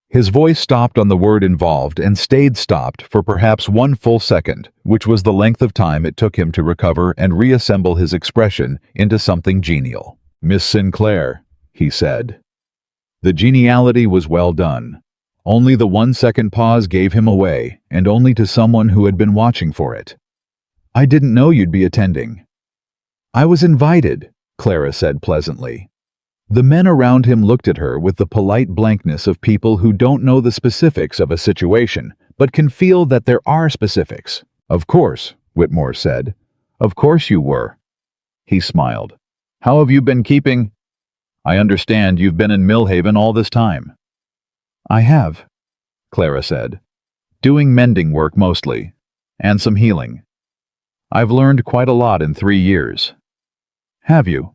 His voice stopped on the word involved and stayed stopped for perhaps 1 full second, which was the length of time it took him to recover and reassemble his expression into something genial. "Miss Sinclair," he said. The geniality was well done. Only the 1-second pause gave him away, and only to someone who had been watching for it. "I didn't know you'd be attending." "I was invited," Clara said pleasantly. The men around him looked at her with the polite blankness of people who don't know the specifics of a situation, but can feel that there are specifics. "Of course," Whitmore said. "Of course you were." He smiled. "How have you been keeping?" "I understand you've been in Millhaven all this time." "I have," Clara said. "Doing mending work mostly, and some healing. I've learned quite a lot in 3 years." "Have you?"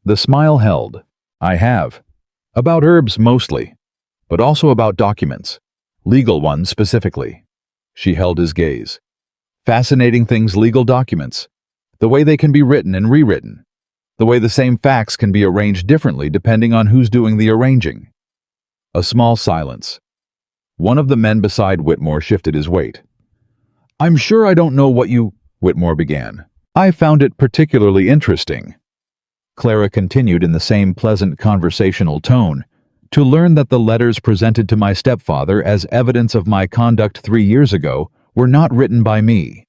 The smile held. "I have. About herbs mostly, but also about documents. Legal ones specifically." She held his gaze. "Fascinating things, legal documents. The way they can be written and rewritten. The way the same facts can be arranged differently depending on who's doing the arranging." A small silence. One of the men beside Whitmore shifted his weight. "I'm sure I don't know what you—" Whitmore began. "I found it particularly interesting," Clara continued in the same pleasant conversational tone, "to learn that the letters presented to my stepfather as evidence of my conduct 3 years ago were not written by me.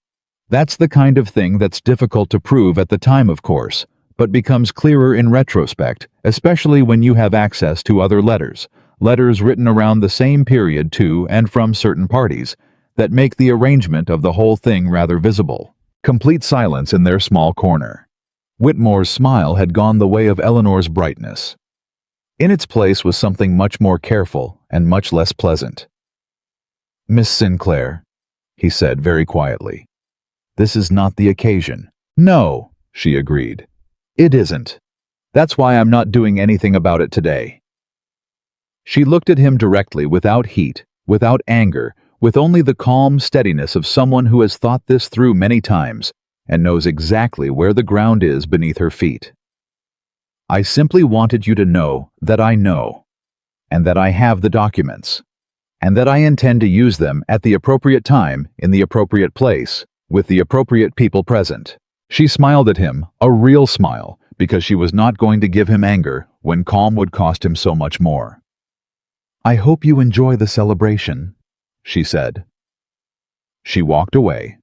That's the kind of thing that's difficult to prove at the time, of course, but becomes clearer in retrospect, especially when you have access to other letters written around the same period to and from certain parties, that make the arrangement of the whole thing rather visible." Complete silence in their small corner. Whitmore's smile had gone the way of Eleanor's brightness. In its place was something much more careful and much less pleasant. "Miss Sinclair," he said very quietly, "this is not the occasion." "No," she agreed. "It isn't. That's why I'm not doing anything about it today." She looked at him directly, without heat, without anger, with only the calm steadiness of someone who has thought this through many times and knows exactly where the ground is beneath her feet. "I simply wanted you to know that I know, and that I have the documents, and that I intend to use them at the appropriate time, in the appropriate place, with the appropriate people present." She smiled at him, a real smile, because she was not going to give him anger when calm would cost him so much more. "I hope you enjoy the celebration," she said. She walked away.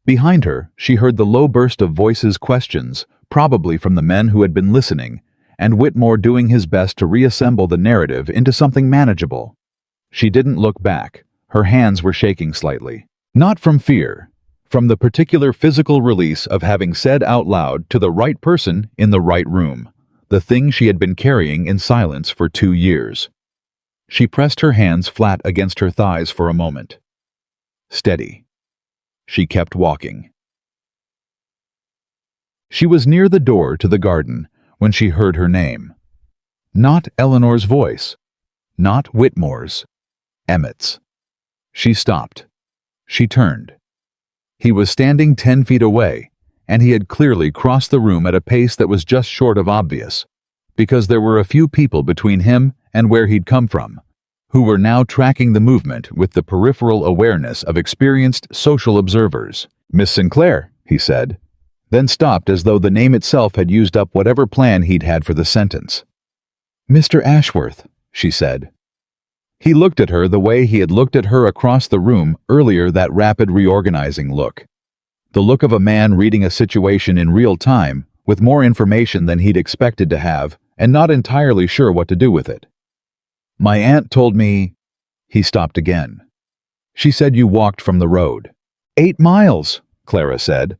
Behind her, she heard the low burst of voices, questions, probably from the men who had been listening, and Whitmore doing his best to reassemble the narrative into something manageable. She didn't look back. Her hands were shaking slightly. Not from fear, from the particular physical release of having said out loud to the right person in the right room, the thing she had been carrying in silence for 2 years. She pressed her hands flat against her thighs for a moment. Steady. She kept walking. She was near the door to the garden when she heard her name. Not Eleanor's voice. Not Whitmore's. Emmett's. She stopped. She turned. He was standing 10 feet away, and he had clearly crossed the room at a pace that was just short of obvious, because there were a few people between him and where he'd come from, who were now tracking the movement with the peripheral awareness of experienced social observers. "Miss Sinclair," he said, then stopped as though the name itself had used up whatever plan he'd had for the sentence. "Mr. Ashworth," she said. He looked at her the way he had looked at her across the room earlier, that rapid reorganizing look. The look of a man reading a situation in real time, with more information than he'd expected to have, and not entirely sure what to do with it. "My aunt told me—" He stopped again. "She said you walked from the road." 8 miles, Clara said.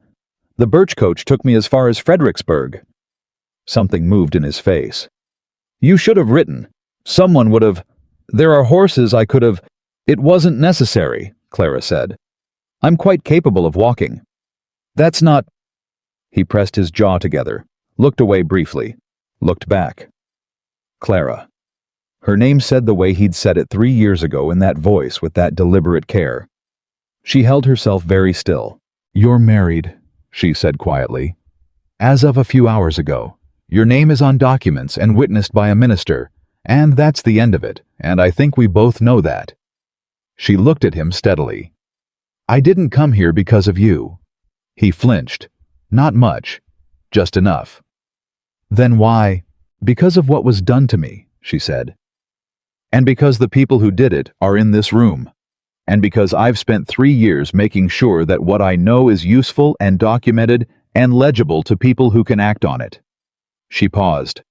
The birch coach took me as far as Fredericksburg." Something moved in his face. "You should have written. Someone would have. There are horses I could have." "It wasn't necessary," Clara said. "I'm quite capable of walking." "That's not—" He pressed his jaw together, looked away briefly, looked back. Clara. Her name said the way he'd said it 3 years ago in that voice with that deliberate care. She held herself very still. "You're married," she said quietly. "As of a few hours ago. Your name is on documents and witnessed by a minister, and that's the end of it, and I think we both know that." She looked at him steadily. "I didn't come here because of you." He flinched. "Not much. Just enough." "Then why?" "Because of what was done to me," she said. "And because the people who did it are in this room. And because I've spent 3 years making sure that what I know is useful and documented and legible to people who can act on it." She paused.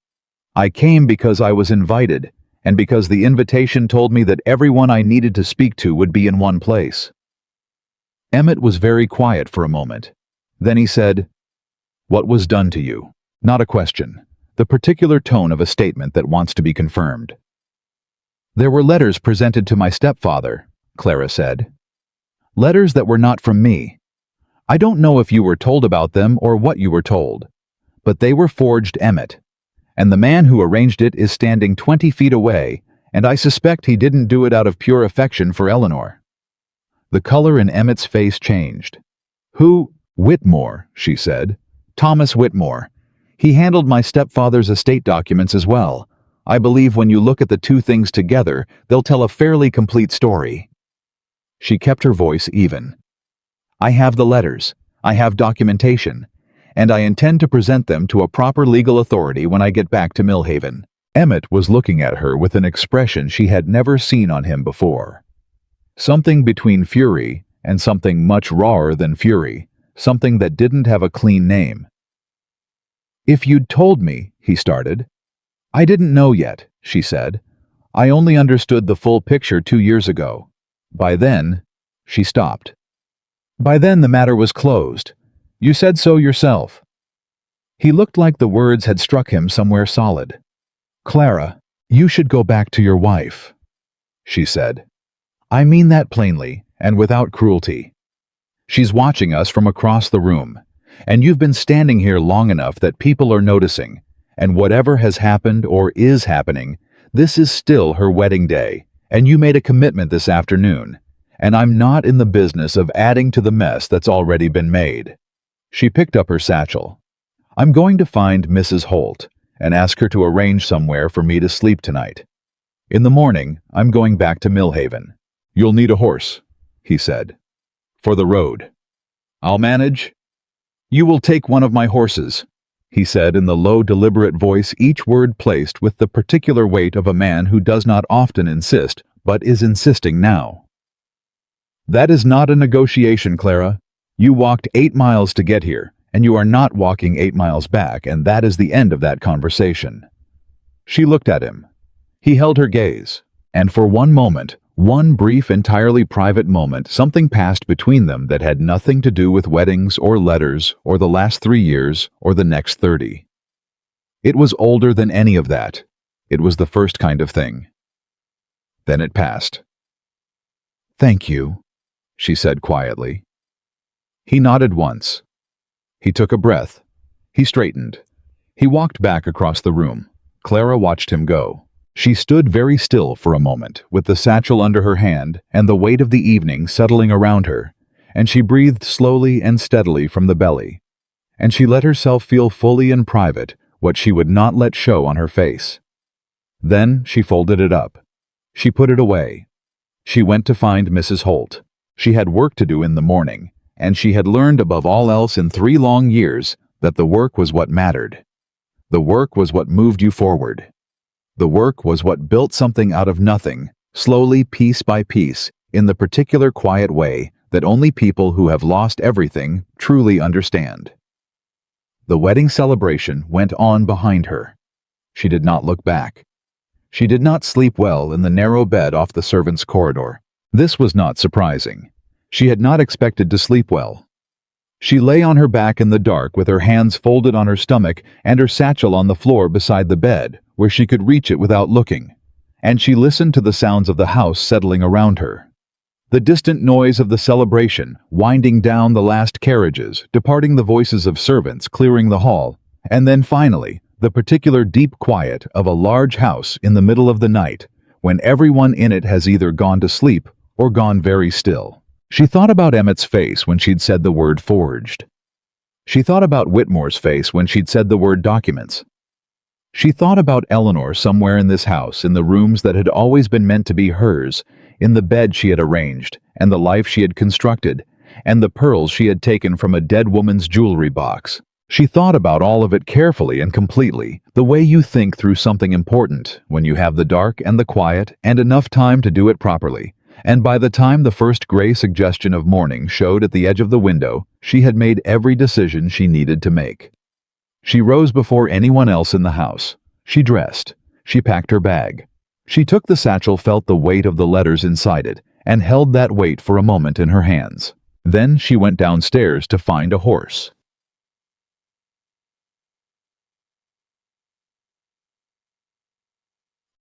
"I came because I was invited, and because the invitation told me that everyone I needed to speak to would be in one place." Emmett was very quiet for a moment. Then he said, "What was done to you?" Not a question, the particular tone of a statement that wants to be confirmed. "There were letters presented to my stepfather," Clara said. "Letters that were not from me. I don't know if you were told about them or what you were told, but they were forged Emmett, and the man who arranged it is standing 20 feet away, and I suspect he didn't do it out of pure affection for Eleanor." The color in Emmett's face changed. "Who?" "Whitmore," she said. "Thomas Whitmore. He handled my stepfather's estate documents as well. I believe when you look at the two things together, they'll tell a fairly complete story." She kept her voice even. "I have the letters. I have documentation. And I intend to present them to a proper legal authority when I get back to Millhaven." Emmett was looking at her with an expression she had never seen on him before. Something between fury and something much rawer than fury, something that didn't have a clean name. "If you'd told me," he started. "I didn't know yet," she said. "I only understood the full picture 2 years ago. By then—" She stopped. "By then the matter was closed. You said so yourself." He looked like the words had struck him somewhere solid. "Clara, you should go back to your wife," she said. "I mean that plainly and without cruelty. She's watching us from across the room, and you've been standing here long enough that people are noticing, and whatever has happened or is happening, this is still her wedding day, and you made a commitment this afternoon, and I'm not in the business of adding to the mess that's already been made." She picked up her satchel. "I'm going to find Mrs. Holt and ask her to arrange somewhere for me to sleep tonight. In the morning, I'm going back to Millhaven." "You'll need a horse," he said, "for the road." "I'll manage." "You will take one of my horses," he said in the low, deliberate voice, each word placed with the particular weight of a man who does not often insist, but is insisting now. "That is not a negotiation, Clara. You walked 8 miles to get here, and you are not walking 8 miles back, and that is the end of that conversation." She looked at him. He held her gaze, and for one moment, one brief, entirely private moment, something passed between them that had nothing to do with weddings or letters or the last 3 years or the next 30. It was older than any of that. It was the first kind of thing. Then it passed. "Thank you," she said quietly. He nodded once. He took a breath. He straightened. He walked back across the room. Clara watched him go. She stood very still for a moment, with the satchel under her hand and the weight of the evening settling around her, and she breathed slowly and steadily from the belly, and she let herself feel fully in private what she would not let show on her face. Then she folded it up. She put it away. She went to find Mrs. Holt. She had work to do in the morning, and she had learned above all else in 3 long years that the work was what mattered. The work was what moved you forward. The work was what built something out of nothing, slowly, piece by piece, in the particular quiet way that only people who have lost everything truly understand. The wedding celebration went on behind her. She did not look back. She did not sleep well in the narrow bed off the servants' corridor. This was not surprising. She had not expected to sleep well. She lay on her back in the dark with her hands folded on her stomach and her satchel on the floor beside the bed, where she could reach it without looking, and she listened to the sounds of the house settling around her. The distant noise of the celebration, winding down the last carriages, departing the voices of servants clearing the hall, and then finally, the particular deep quiet of a large house in the middle of the night, when everyone in it has either gone to sleep or gone very still. She thought about Emmett's face when she'd said the word forged. She thought about Whitmore's face when she'd said the word documents. She thought about Eleanor somewhere in this house, in the rooms that had always been meant to be hers, in the bed she had arranged, and the life she had constructed, and the pearls she had taken from a dead woman's jewelry box. She thought about all of it carefully and completely, the way you think through something important, when you have the dark and the quiet and enough time to do it properly. And by the time the first gray suggestion of morning showed at the edge of the window, she had made every decision she needed to make. She rose before anyone else in the house. She dressed. She packed her bag. She took the satchel, felt the weight of the letters inside it, and held that weight for a moment in her hands. Then she went downstairs to find a horse.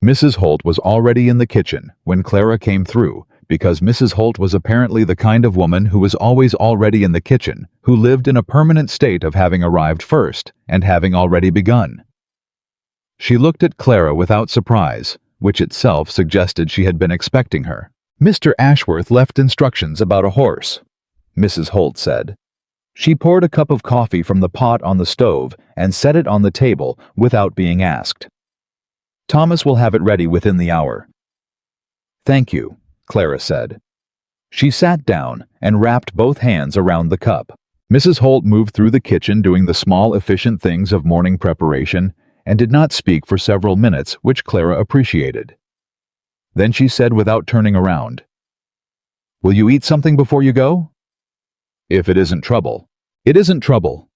Mrs. Holt was already in the kitchen when Clara came through, because Mrs. Holt was apparently the kind of woman who was always already in the kitchen, who lived in a permanent state of having arrived first and having already begun. She looked at Clara without surprise, which itself suggested she had been expecting her. "Mr. Ashworth left instructions about a horse," Mrs. Holt said. She poured a cup of coffee from the pot on the stove and set it on the table without being asked. "Thomas will have it ready within the hour." "Thank you," Clara said. She sat down and wrapped both hands around the cup. Mrs. Holt moved through the kitchen doing the small, efficient things of morning preparation and did not speak for several minutes, which Clara appreciated. Then she said without turning around, "Will you eat something before you go?" "If it isn't trouble." "It isn't trouble."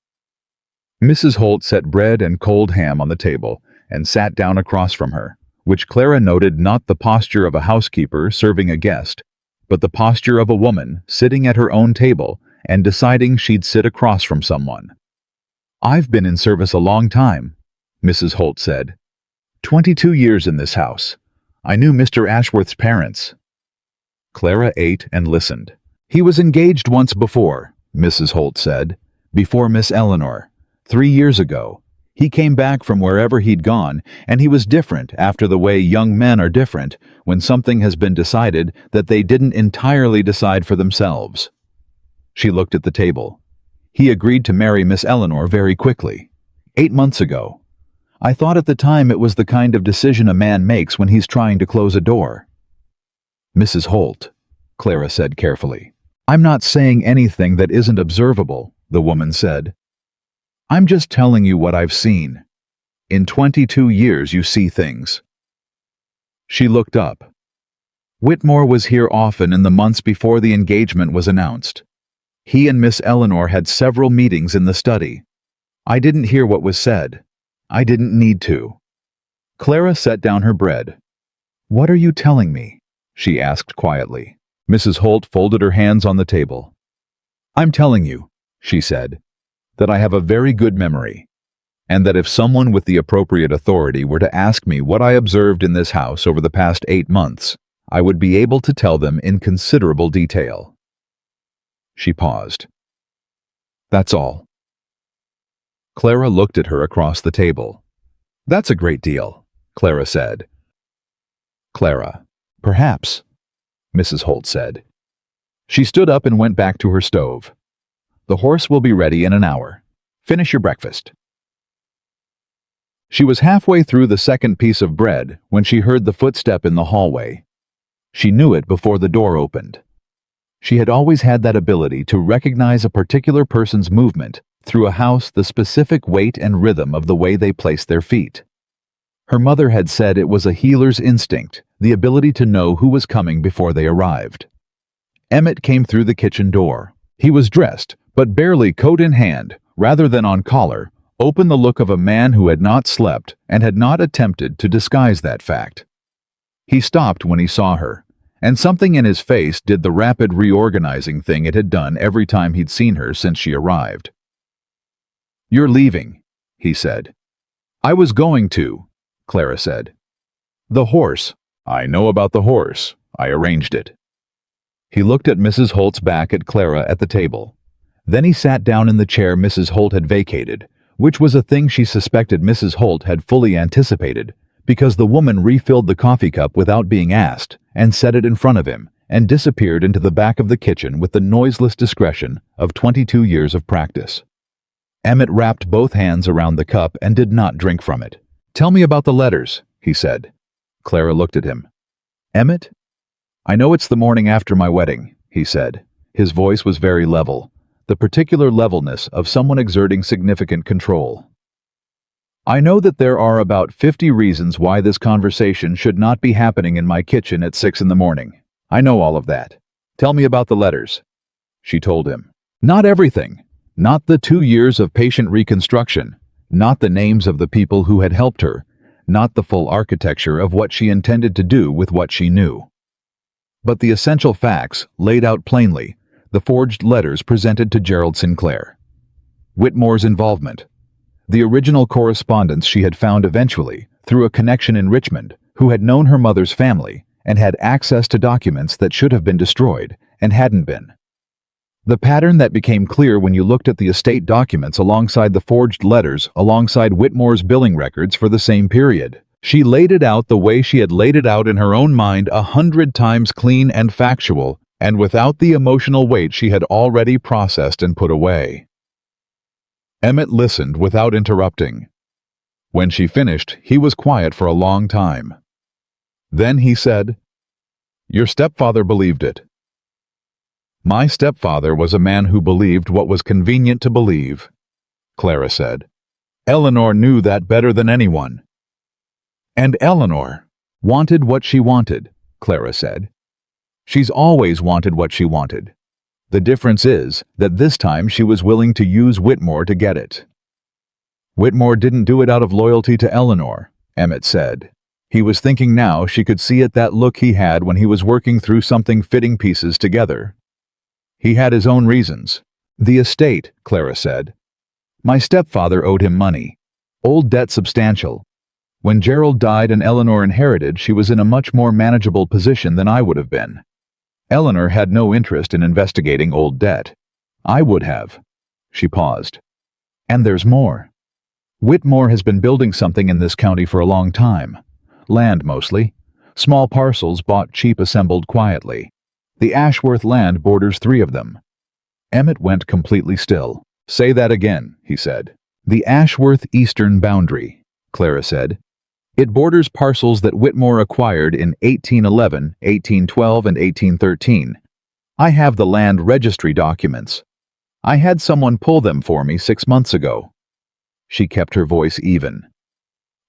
Mrs. Holt set bread and cold ham on the table and sat down across from her, which Clara noted not the posture of a housekeeper serving a guest, but the posture of a woman sitting at her own table and deciding she'd sit across from someone. "I've been in service a long time," Mrs. Holt said. 22 years in this house. I knew Mr. Ashworth's parents." Clara ate and listened. "He was engaged once before," Mrs. Holt said, "before Miss Eleanor, 3 years ago. He came back from wherever he'd gone, and he was different after the way young men are different when something has been decided that they didn't entirely decide for themselves." She looked at the table. "He agreed to marry Miss Eleanor very quickly. 8 months ago. I thought at the time it was the kind of decision a man makes when he's trying to close a door." "Mrs. Holt," Clara said carefully. "I'm not saying anything that isn't observable," the woman said. "I'm just telling you what I've seen. In 22 years you see things." She looked up. "Whitmore was here often in the months before the engagement was announced. He and Miss Eleanor had several meetings in the study. I didn't hear what was said. I didn't need to." Clara set down her bread. "What are you telling me?" she asked quietly. Mrs. Holt folded her hands on the table. "I'm telling you," she said, "that I have a very good memory, and that if someone with the appropriate authority were to ask me what I observed in this house over the past 8 months, I would be able to tell them in considerable detail." She paused. "That's all." Clara looked at her across the table. "That's a great deal," Clara said. "Clara, perhaps," Mrs. Holt said. She stood up and went back to her stove. "The horse will be ready in an hour. Finish your breakfast." She was halfway through the second piece of bread when she heard the footstep in the hallway. She knew it before the door opened. She had always had that ability to recognize a particular person's movement through a house, the specific weight and rhythm of the way they placed their feet. Her mother had said it was a healer's instinct, the ability to know who was coming before they arrived. Emmett came through the kitchen door. He was dressed, but barely coat in hand, rather than on collar, open the look of a man who had not slept and had not attempted to disguise that fact. He stopped when he saw her, and something in his face did the rapid reorganizing thing it had done every time he'd seen her since she arrived. "You're leaving," he said. "I was going to," Clara said. "The horse. I know about the horse. I arranged it." He looked at Mrs. Holt's back at Clara at the table. Then he sat down in the chair Mrs. Holt had vacated, which was a thing she suspected Mrs. Holt had fully anticipated, because the woman refilled the coffee cup without being asked and set it in front of him and disappeared into the back of the kitchen with the noiseless discretion of 22 years of practice. Emmett wrapped both hands around the cup and did not drink from it. "Tell me about the letters," he said. Clara looked at him. "Emmett? I know it's the morning after my wedding," he said. His voice was very level, the particular levelness of someone exerting significant control. "I know that there are about 50 reasons why this conversation should not be happening in my kitchen at 6 in the morning. I know all of that. Tell me about the letters." She told him. Not everything. Not the 2 years of patient reconstruction. Not the names of the people who had helped her. Not the full architecture of what she intended to do with what she knew. But the essential facts, laid out plainly, the forged letters presented to Gerald Sinclair. Whitmore's involvement. The original correspondence she had found eventually, through a connection in Richmond, who had known her mother's family and had access to documents that should have been destroyed and hadn't been. The pattern that became clear when you looked at the estate documents alongside the forged letters alongside Whitmore's billing records for the same period. She laid it out the way she had laid it out in her own mind 100 times clean and factual, and without the emotional weight she had already processed and put away. Emmett listened without interrupting. When she finished, he was quiet for a long time. Then he said, "Your stepfather believed it." "My stepfather was a man who believed what was convenient to believe," Clara said. "Eleanor knew that better than anyone." "And Eleanor wanted what she wanted," Clara said. "She's always wanted what she wanted. The difference is that this time she was willing to use Whitmore to get it." "Whitmore didn't do it out of loyalty to Eleanor," Emmett said. He was thinking now she could see it, that look he had when he was working through something, fitting pieces together. "He had his own reasons." "The estate," Clara said. "My stepfather owed him money. Old debt substantial. When Gerald died and Eleanor inherited, she was in a much more manageable position than I would have been. Eleanor had no interest in investigating old debt. I would have." She paused. "And there's more. Whitmore has been building something in this county for a long time. Land mostly. Small parcels bought cheap, assembled quietly. The Ashworth land borders 3 of them." Emmett went completely still. "Say that again," he said. "The Ashworth eastern boundary," Clara said. "It borders parcels that Whitmore acquired in 1811, 1812, and 1813. I have the land registry documents. I had someone pull them for me 6 months ago." She kept her voice even.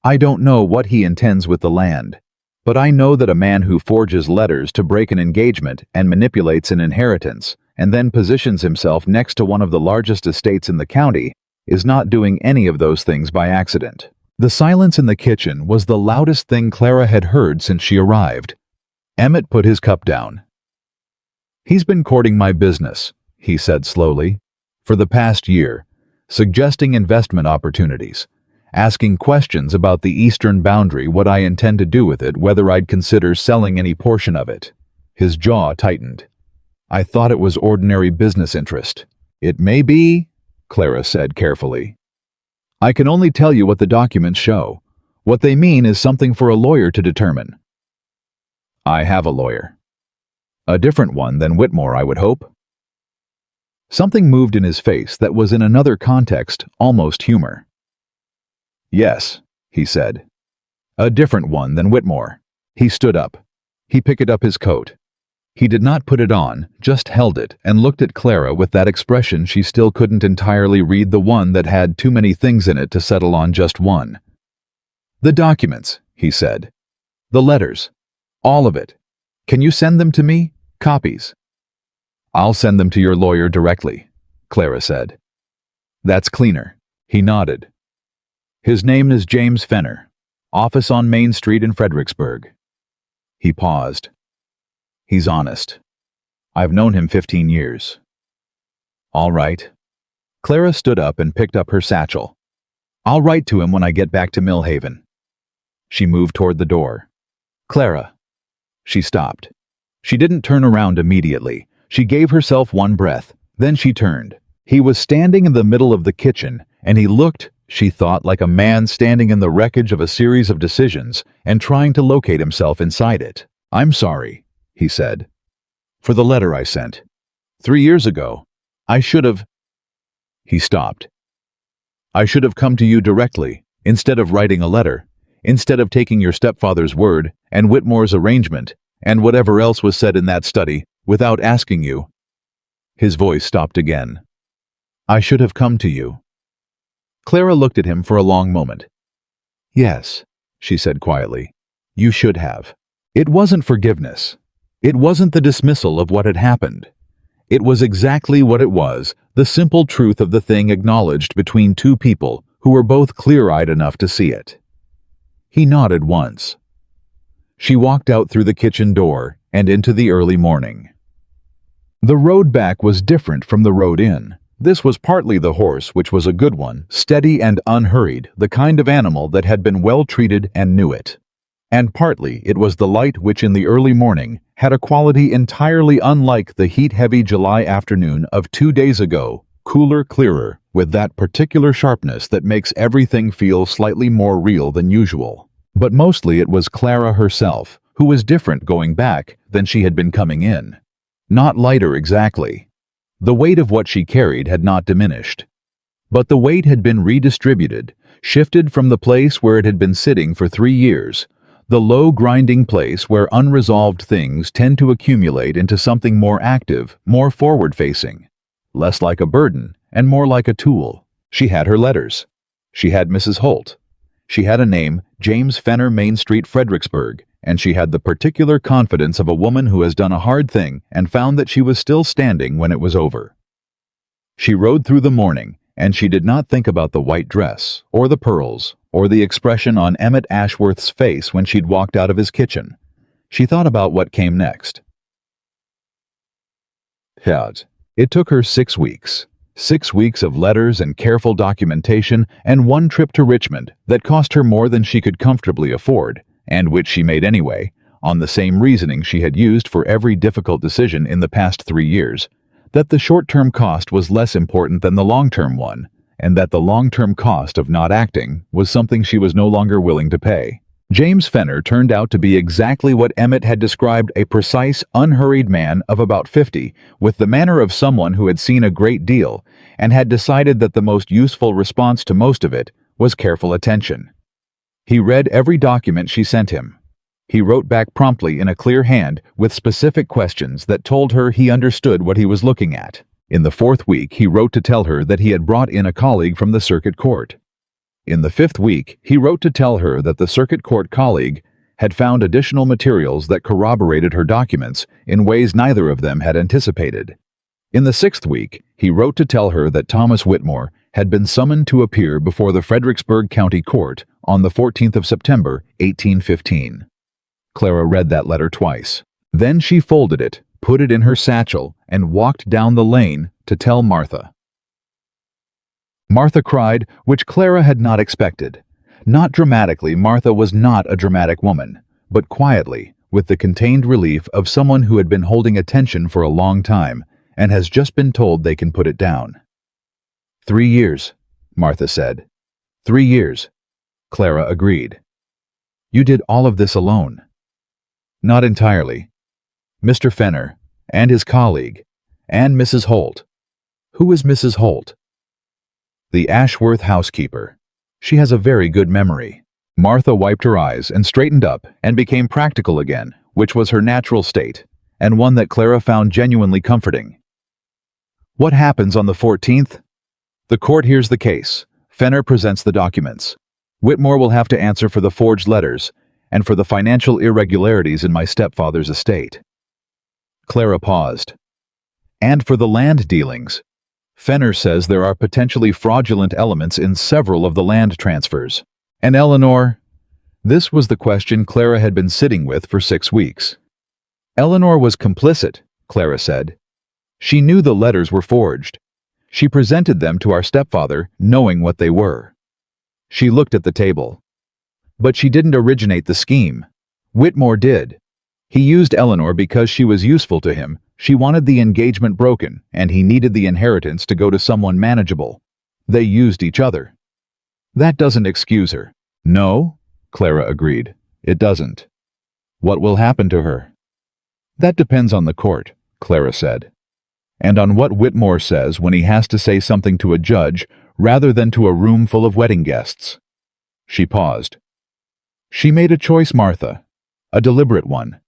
"I don't know what he intends with the land, but I know that a man who forges letters to break an engagement and manipulates an inheritance and then positions himself next to one of the largest estates in the county is not doing any of those things by accident." The silence in the kitchen was the loudest thing Clara had heard since she arrived. Emmett put his cup down. "He's been courting my business," he said slowly, "for the past year, suggesting investment opportunities, asking questions about the eastern boundary, what I intend to do with it, whether I'd consider selling any portion of it." His jaw tightened. "I thought it was ordinary business interest." "It may be," Clara said carefully. "I can only tell you what the documents show. What they mean is something for a lawyer to determine." "I have a lawyer. A different one than Whitmore, I would hope." Something moved in his face that was in another context almost humor. "Yes," he said. "A different one than Whitmore." He stood up. He picked up his coat. He did not put it on, just held it and looked at Clara with that expression she still couldn't entirely read, the one that had too many things in it to settle on just one. "The documents," he said. "The letters. All of it. Can you send them to me? Copies?" "I'll send them to your lawyer directly," Clara said. "That's cleaner." He nodded. "His name is James Fenner. Office on Main Street in Fredericksburg." He paused. He's honest. I've known him 15 years. All right. Clara stood up and picked up her satchel. I'll write to him when I get back to Millhaven. She moved toward the door. Clara. She stopped. She didn't turn around immediately. She gave herself one breath. Then she turned. He was standing in the middle of the kitchen, and he looked, she thought, like a man standing in the wreckage of a series of decisions and trying to locate himself inside it. I'm sorry, he said, for the letter I sent. 3 years ago. I should have... He stopped. I should have come to you directly, instead of writing a letter, instead of taking your stepfather's word and Whitmore's arrangement and whatever else was said in that study without asking you. His voice stopped again. I should have come to you. Clara looked at him for a long moment. Yes, she said quietly, you should have. It wasn't forgiveness. It wasn't the dismissal of what had happened. It was exactly what it was, the simple truth of the thing acknowledged between two people who were both clear-eyed enough to see it. He nodded once. She walked out through the kitchen door and into the early morning. The road back was different from the road in. This was partly the horse, which was a good one, steady and unhurried, the kind of animal that had been well treated and knew it. And partly it was the light which in the early morning had a quality entirely unlike the heat-heavy July afternoon of 2 days ago, cooler, clearer, with that particular sharpness that makes everything feel slightly more real than usual. But mostly it was Clara herself, who was different going back than she had been coming in. Not lighter exactly. The weight of what she carried had not diminished. But the weight had been redistributed, shifted from the place where it had been sitting for 3 years, the low grinding place where unresolved things tend to accumulate into something more active, more forward-facing, less like a burden and more like a tool. She had her letters. She had Mrs. Holt. She had a name, James Fenner, Main Street, Fredericksburg, and she had the particular confidence of a woman who has done a hard thing and found that she was still standing when it was over. She rode through the morning, and she did not think about the white dress, or the pearls, or the expression on Emmett Ashworth's face when she'd walked out of his kitchen. She thought about what came next. It took her 6 weeks. 6 weeks of letters and careful documentation and one trip to Richmond that cost her more than she could comfortably afford, and which she made anyway, on the same reasoning she had used for every difficult decision in the past 3 years, that the short-term cost was less important than the long-term one, and that the long-term cost of not acting was something she was no longer willing to pay. James Fenner turned out to be exactly what Emmett had described, a precise, unhurried man of about 50, with the manner of someone who had seen a great deal and had decided that the most useful response to most of it was careful attention. He read every document she sent him. He wrote back promptly in a clear hand with specific questions that told her he understood what he was looking at. In the 4th week, he wrote to tell her that he had brought in a colleague from the circuit court. In the 5th week, he wrote to tell her that the circuit court colleague had found additional materials that corroborated her documents in ways neither of them had anticipated. In the 6th week, he wrote to tell her that Thomas Whitmore had been summoned to appear before the Fredericksburg County Court on the 14th of September, 1815. Clara read that letter twice. Then she folded it, put it in her satchel, and walked down the lane to tell Martha. Martha cried, which Clara had not expected. Not dramatically, Martha was not a dramatic woman, but quietly, with the contained relief of someone who had been holding attention for a long time and has just been told they can put it down. 3 years, Martha said. 3 years, Clara agreed. You did all of this alone. Not entirely. Mr. Fenner, and his colleague, and Mrs. Holt. Who is Mrs. Holt? The Ashworth housekeeper. She has a very good memory. Martha wiped her eyes and straightened up and became practical again, which was her natural state, and one that Clara found genuinely comforting. What happens on the 14th? The court hears the case. Fenner presents the documents. Whitmore will have to answer for the forged letters and for the financial irregularities in my stepfather's estate. Clara paused. And for the land dealings. Fenner says there are potentially fraudulent elements in several of the land transfers. And Eleanor? This was the question Clara had been sitting with for 6 weeks. Eleanor was complicit, Clara said. She knew the letters were forged. She presented them to our stepfather, knowing what they were. She looked at the table. But she didn't originate the scheme. Whitmore did. He used Eleanor because she was useful to him. She wanted the engagement broken, and he needed the inheritance to go to someone manageable. They used each other. That doesn't excuse her. No, Clara agreed. It doesn't. What will happen to her? That depends on the court, Clara said. And on what Whitmore says when he has to say something to a judge rather than to a room full of wedding guests. She paused. She made a choice, Martha. A deliberate one.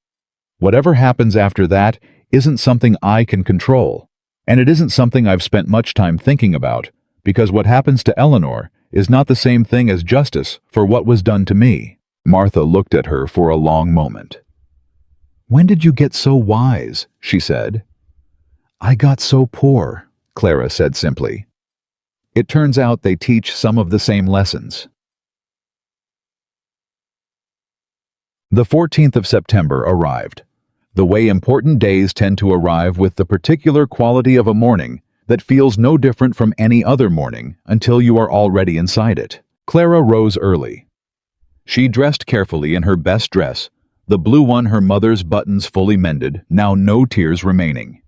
Whatever happens after that isn't something I can control, and it isn't something I've spent much time thinking about, because what happens to Eleanor is not the same thing as justice for what was done to me. Martha looked at her for a long moment. When did you get so wise? She said. I got so poor, Clara said simply. It turns out they teach some of the same lessons. The 14th of September arrived, the way important days tend to arrive, with the particular quality of a morning that feels no different from any other morning until you are already inside it. Clara rose early. She dressed carefully in her best dress, the blue one, her mother's buttons fully mended, now no tears remaining.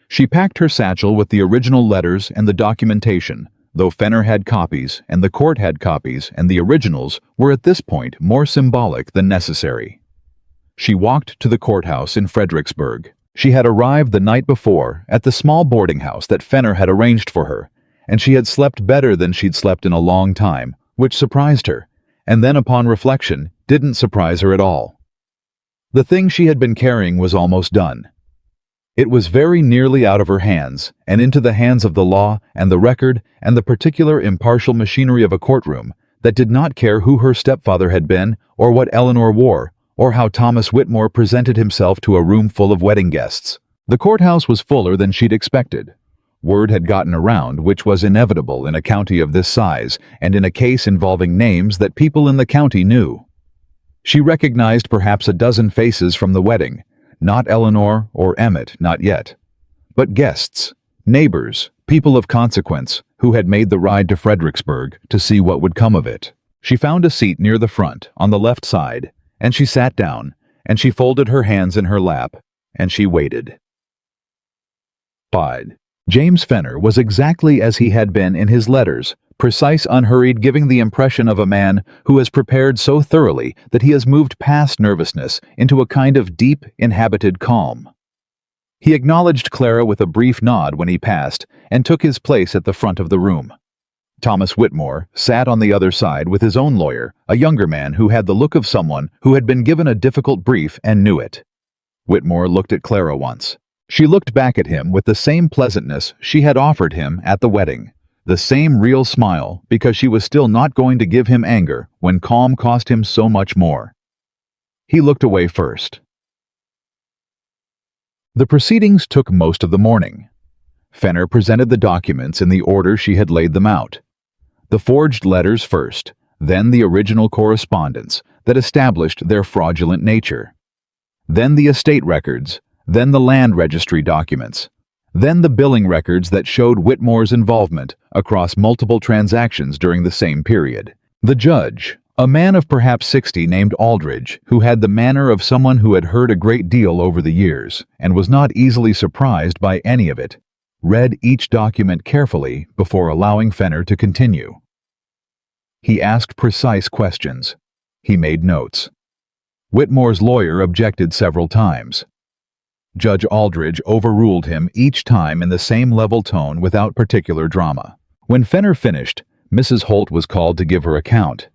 She packed her satchel with the original letters and the documentation, though Fenner had copies and the court had copies, and the originals were at this point more symbolic than necessary. She walked to the courthouse in Fredericksburg. She had arrived the night before at the small boarding house that Fenner had arranged for her, and she had slept better than she'd slept in a long time, which surprised her, and then upon reflection didn't surprise her at all. The thing she had been carrying was almost done. It was very nearly out of her hands and into the hands of the law and the record and the particular impartial machinery of a courtroom that did not care who her stepfather had been or what Eleanor wore or how Thomas Whitmore presented himself to a room full of wedding guests. The courthouse was fuller than she'd expected. Word had gotten around, which was inevitable in a county of this size and in a case involving names that people in the county knew. She recognized perhaps a dozen faces from the wedding, not Eleanor or Emmett, not yet, but guests, neighbors, people of consequence who had made the ride to Fredericksburg to see what would come of it. She found a seat near the front, on the left side, and she sat down, and she folded her hands in her lap, and she waited. James Fenner was exactly as he had been in his letters, precise, unhurried, giving the impression of a man who has prepared so thoroughly that he has moved past nervousness into a kind of deep, inhabited calm. He acknowledged Clara with a brief nod when he passed and took his place at the front of the room. Thomas Whitmore sat on the other side with his own lawyer, a younger man who had the look of someone who had been given a difficult brief and knew it. Whitmore looked at Clara once. She looked back at him with the same pleasantness she had offered him at the wedding, the same real smile, because she was still not going to give him anger when calm cost him so much more. He looked away first. The proceedings took most of the morning. Fenner presented the documents in the order she had laid them out. The forged letters first, then the original correspondence that established their fraudulent nature. Then the estate records, then the land registry documents, then the billing records that showed Whitmore's involvement across multiple transactions during the same period. The judge, a man of perhaps 60 named Aldridge, who had the manner of someone who had heard a great deal over the years and was not easily surprised by any of it, read each document carefully before allowing Fenner to continue. He asked precise questions. He made notes. Whitmore's lawyer objected several times. Judge Aldridge overruled him each time in the same level tone without particular drama. When Fenner finished, Mrs. Holt was called to give her account.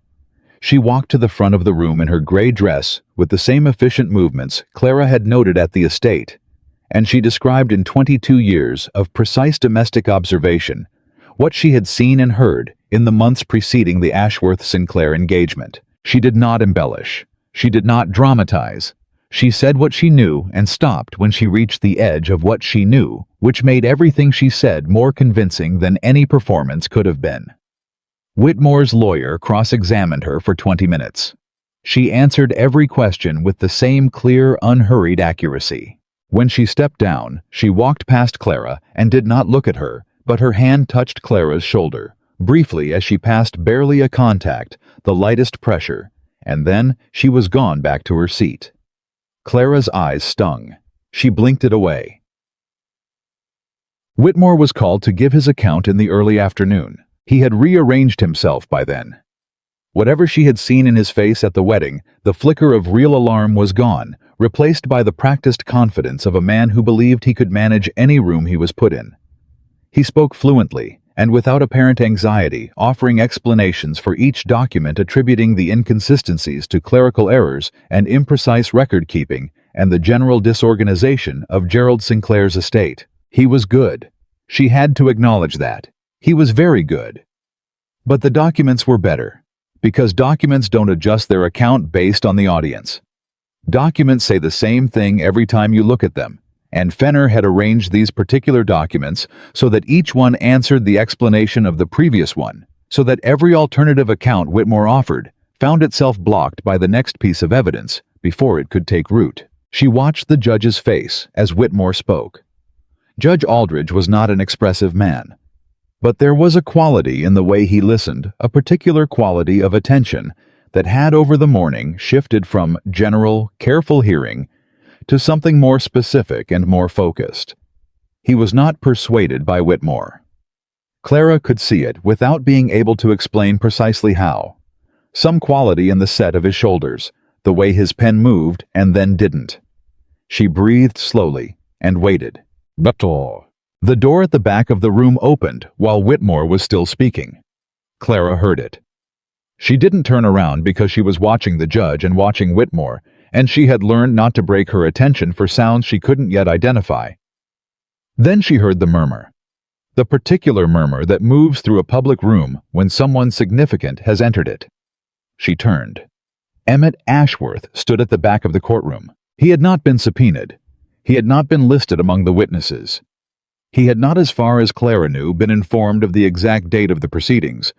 She walked to the front of the room in her gray dress with the same efficient movements Clara had noted at the estate, and she described in 22 years of precise domestic observation what she had seen and heard in the months preceding the Ashworth-Sinclair engagement. She did not embellish. She did not dramatize. She said what she knew and stopped when she reached the edge of what she knew, which made everything she said more convincing than any performance could have been. Whitmore's lawyer cross-examined her for 20 minutes. She answered every question with the same clear, unhurried accuracy. When she stepped down, she walked past Clara and did not look at her, but her hand touched Clara's shoulder, briefly as she passed barely a contact, the lightest pressure, and then she was gone back to her seat. Clara's eyes stung. She blinked it away. Whitmore was called to give his account in the early afternoon. He had rearranged himself by then. Whatever she had seen in his face at the wedding, the flicker of real alarm was gone, replaced by the practiced confidence of a man who believed he could manage any room he was put in. He spoke fluently, and without apparent anxiety, offering explanations for each document, attributing the inconsistencies to clerical errors and imprecise record-keeping and the general disorganization of Gerald Sinclair's estate. He was good. She had to acknowledge that. He was very good. But the documents were better, because documents don't adjust their account based on the audience. Documents say the same thing every time you look at them, and Fenner had arranged these particular documents so that each one answered the explanation of the previous one, so that every alternative account Whitmore offered found itself blocked by the next piece of evidence before it could take root. She watched the judge's face as Whitmore spoke. Judge Aldridge was not an expressive man, but there was a quality in the way he listened, a particular quality of attention that had over the morning shifted from general, careful hearing to something more specific and more focused. He was not persuaded by Whitmore. Clara could see it without being able to explain precisely how. Some quality in the set of his shoulders, the way his pen moved and then didn't. She breathed slowly and waited. Betrayal. The door at the back of the room opened while Whitmore was still speaking. Clara heard it. She didn't turn around because she was watching the judge and watching Whitmore, and she had learned not to break her attention for sounds she couldn't yet identify. Then she heard the murmur. The particular murmur that moves through a public room when someone significant has entered it. She turned. Emmett Ashworth stood at the back of the courtroom. He had not been subpoenaed. He had not been listed among the witnesses. He had not, as far as Clara knew, been informed of the exact date of the proceedings,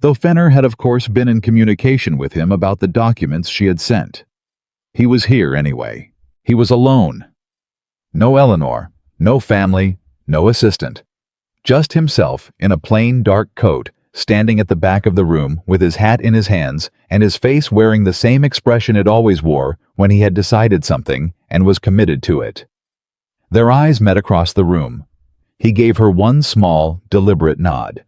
though Fenner had of course been in communication with him about the documents she had sent. He was here anyway. He was alone. No Eleanor, no family, no assistant. Just himself in a plain dark coat, standing at the back of the room with his hat in his hands and his face wearing the same expression it always wore when he had decided something and was committed to it. Their eyes met across the room. He gave her one small, deliberate nod.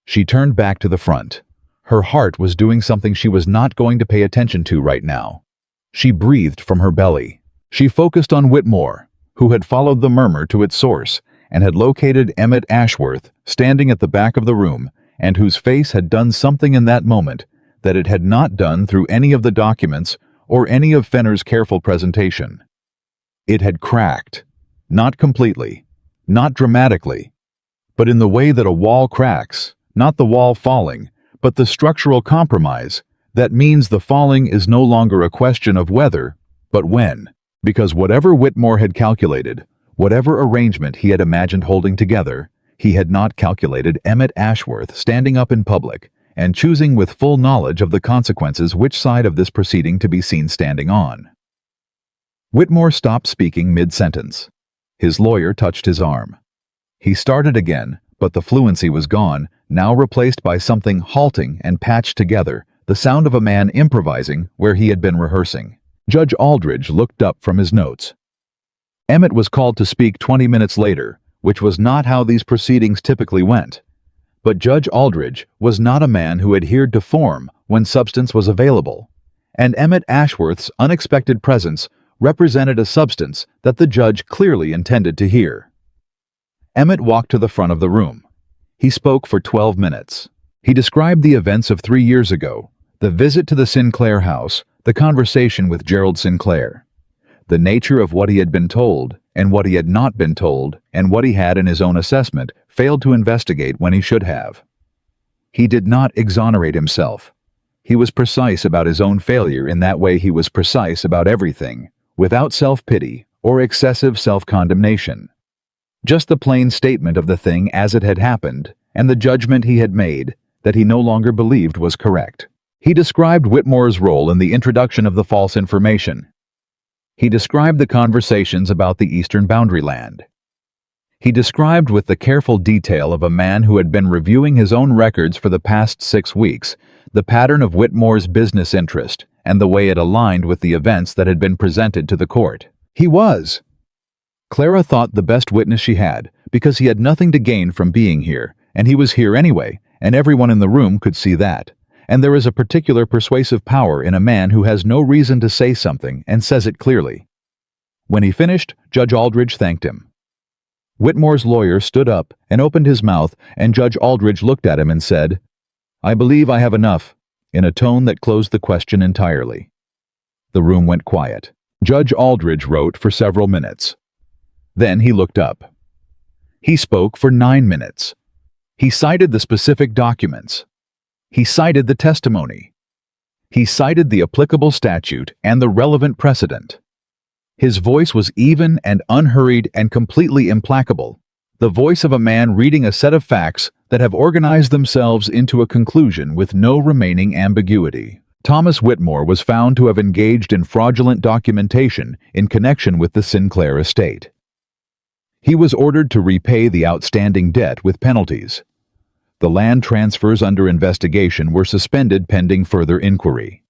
She turned back to the front. Her heart was doing something she was not going to pay attention to right now. She breathed from her belly. She focused on Whitmore, who had followed the murmur to its source and had located Emmett Ashworth standing at the back of the room and whose face had done something in that moment that it had not done through any of the documents or any of Fenner's careful presentation. It had cracked. Not completely, not dramatically, but in the way that a wall cracks, not the wall falling, but the structural compromise. That means the falling is no longer a question of whether, but when, because whatever Whitmore had calculated, whatever arrangement he had imagined holding together, he had not calculated Emmett Ashworth standing up in public and choosing with full knowledge of the consequences which side of this proceeding to be seen standing on. Whitmore stopped speaking mid-sentence. His lawyer touched his arm. He started again, but the fluency was gone, now replaced by something halting and patched together, the sound of a man improvising where he had been rehearsing. Judge Aldridge looked up from his notes. Emmett was called to speak 20 minutes later, which was not how these proceedings typically went. But Judge Aldridge was not a man who adhered to form when substance was available, and Emmett Ashworth's unexpected presence represented a substance that the judge clearly intended to hear. Emmett walked to the front of the room. He spoke for 12 minutes. He described the events of 3 years ago, the visit to the Sinclair house, the conversation with Gerald Sinclair, the nature of what he had been told and what he had not been told and what he had in his own assessment failed to investigate when he should have. He did not exonerate himself. He was precise about his own failure in that way he was precise about everything, without self-pity or excessive self-condemnation. Just the plain statement of the thing as it had happened and the judgment he had made that he no longer believed was correct. He described Whitmore's role in the introduction of the false information. He described the conversations about the Eastern Boundary Land. He described with the careful detail of a man who had been reviewing his own records for the past 6 weeks the pattern of Whitmore's business interest and the way it aligned with the events that had been presented to the court. He was. Clara thought the best witness she had, because he had nothing to gain from being here, and he was here anyway, and everyone in the room could see that. And there is a particular persuasive power in a man who has no reason to say something and says it clearly. When he finished, Judge Aldridge thanked him. Whitmore's lawyer stood up and opened his mouth, and Judge Aldridge looked at him and said, "I believe I have enough," in a tone that closed the question entirely. The room went quiet. Judge Aldridge wrote for several minutes. Then he looked up. He spoke for 9 minutes. He cited the specific documents. He cited the testimony. He cited the applicable statute and the relevant precedent. His voice was even and unhurried and completely implacable, the voice of a man reading a set of facts that have organized themselves into a conclusion with no remaining ambiguity. Thomas Whitmore was found to have engaged in fraudulent documentation in connection with the Sinclair estate. He was ordered to repay the outstanding debt with penalties. The land transfers under investigation were suspended pending further inquiry.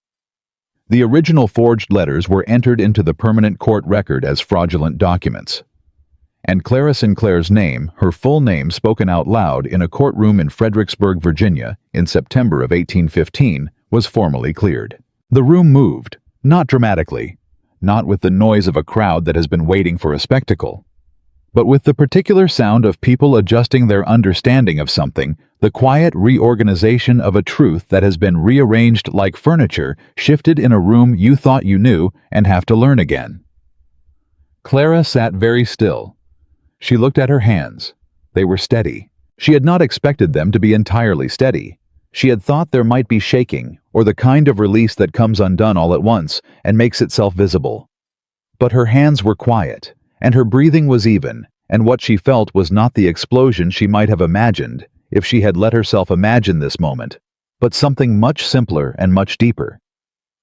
The original forged letters were entered into the permanent court record as fraudulent documents. And Clara Sinclair's name, her full name spoken out loud in a courtroom in Fredericksburg, Virginia, in September of 1815, was formally cleared. The room moved, not dramatically, not with the noise of a crowd that has been waiting for a spectacle, but with the particular sound of people adjusting their understanding of something, the quiet reorganization of a truth that has been rearranged like furniture shifted in a room you thought you knew and have to learn again. Clara sat very still. She looked at her hands. They were steady. She had not expected them to be entirely steady. She had thought there might be shaking, or the kind of release that comes undone all at once and makes itself visible. But her hands were quiet, and her breathing was even, and what she felt was not the explosion she might have imagined if she had let herself imagine this moment, but something much simpler and much deeper.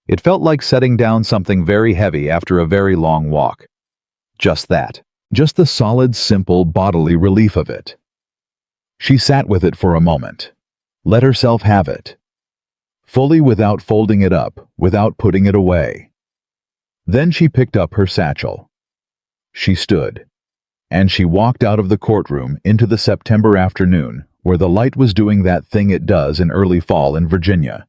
It felt like setting down something very heavy after a very long walk. Just that. Just the solid, simple, bodily relief of it. She sat with it for a moment. Let herself have it. Fully, without folding it up, without putting it away. Then she picked up her satchel. She stood, and she walked out of the courtroom into the September afternoon where the light was doing that thing it does in early fall in Virginia.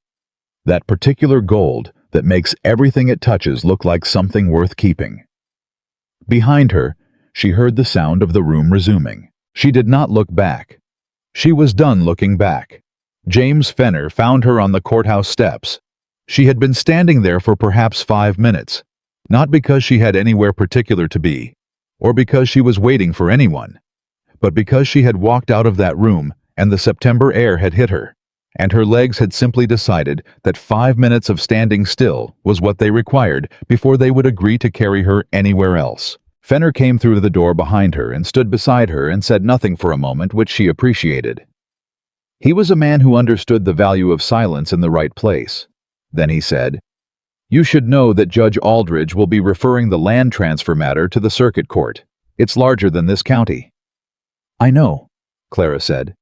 That particular gold that makes everything it touches look like something worth keeping. Behind her, she heard the sound of the room resuming. She did not look back. She was done looking back. James Fenner found her on the courthouse steps. She had been standing there for perhaps 5 minutes, not because she had anywhere particular to be, or because she was waiting for anyone, but because she had walked out of that room and the September air had hit her, and her legs had simply decided that 5 minutes of standing still was what they required before they would agree to carry her anywhere else. Fenner came through the door behind her and stood beside her and said nothing for a moment, which she appreciated. He was a man who understood the value of silence in the right place. Then he said, "You should know that Judge Aldridge will be referring the land transfer matter to the circuit court. It's larger than this county." "I know," Clara said.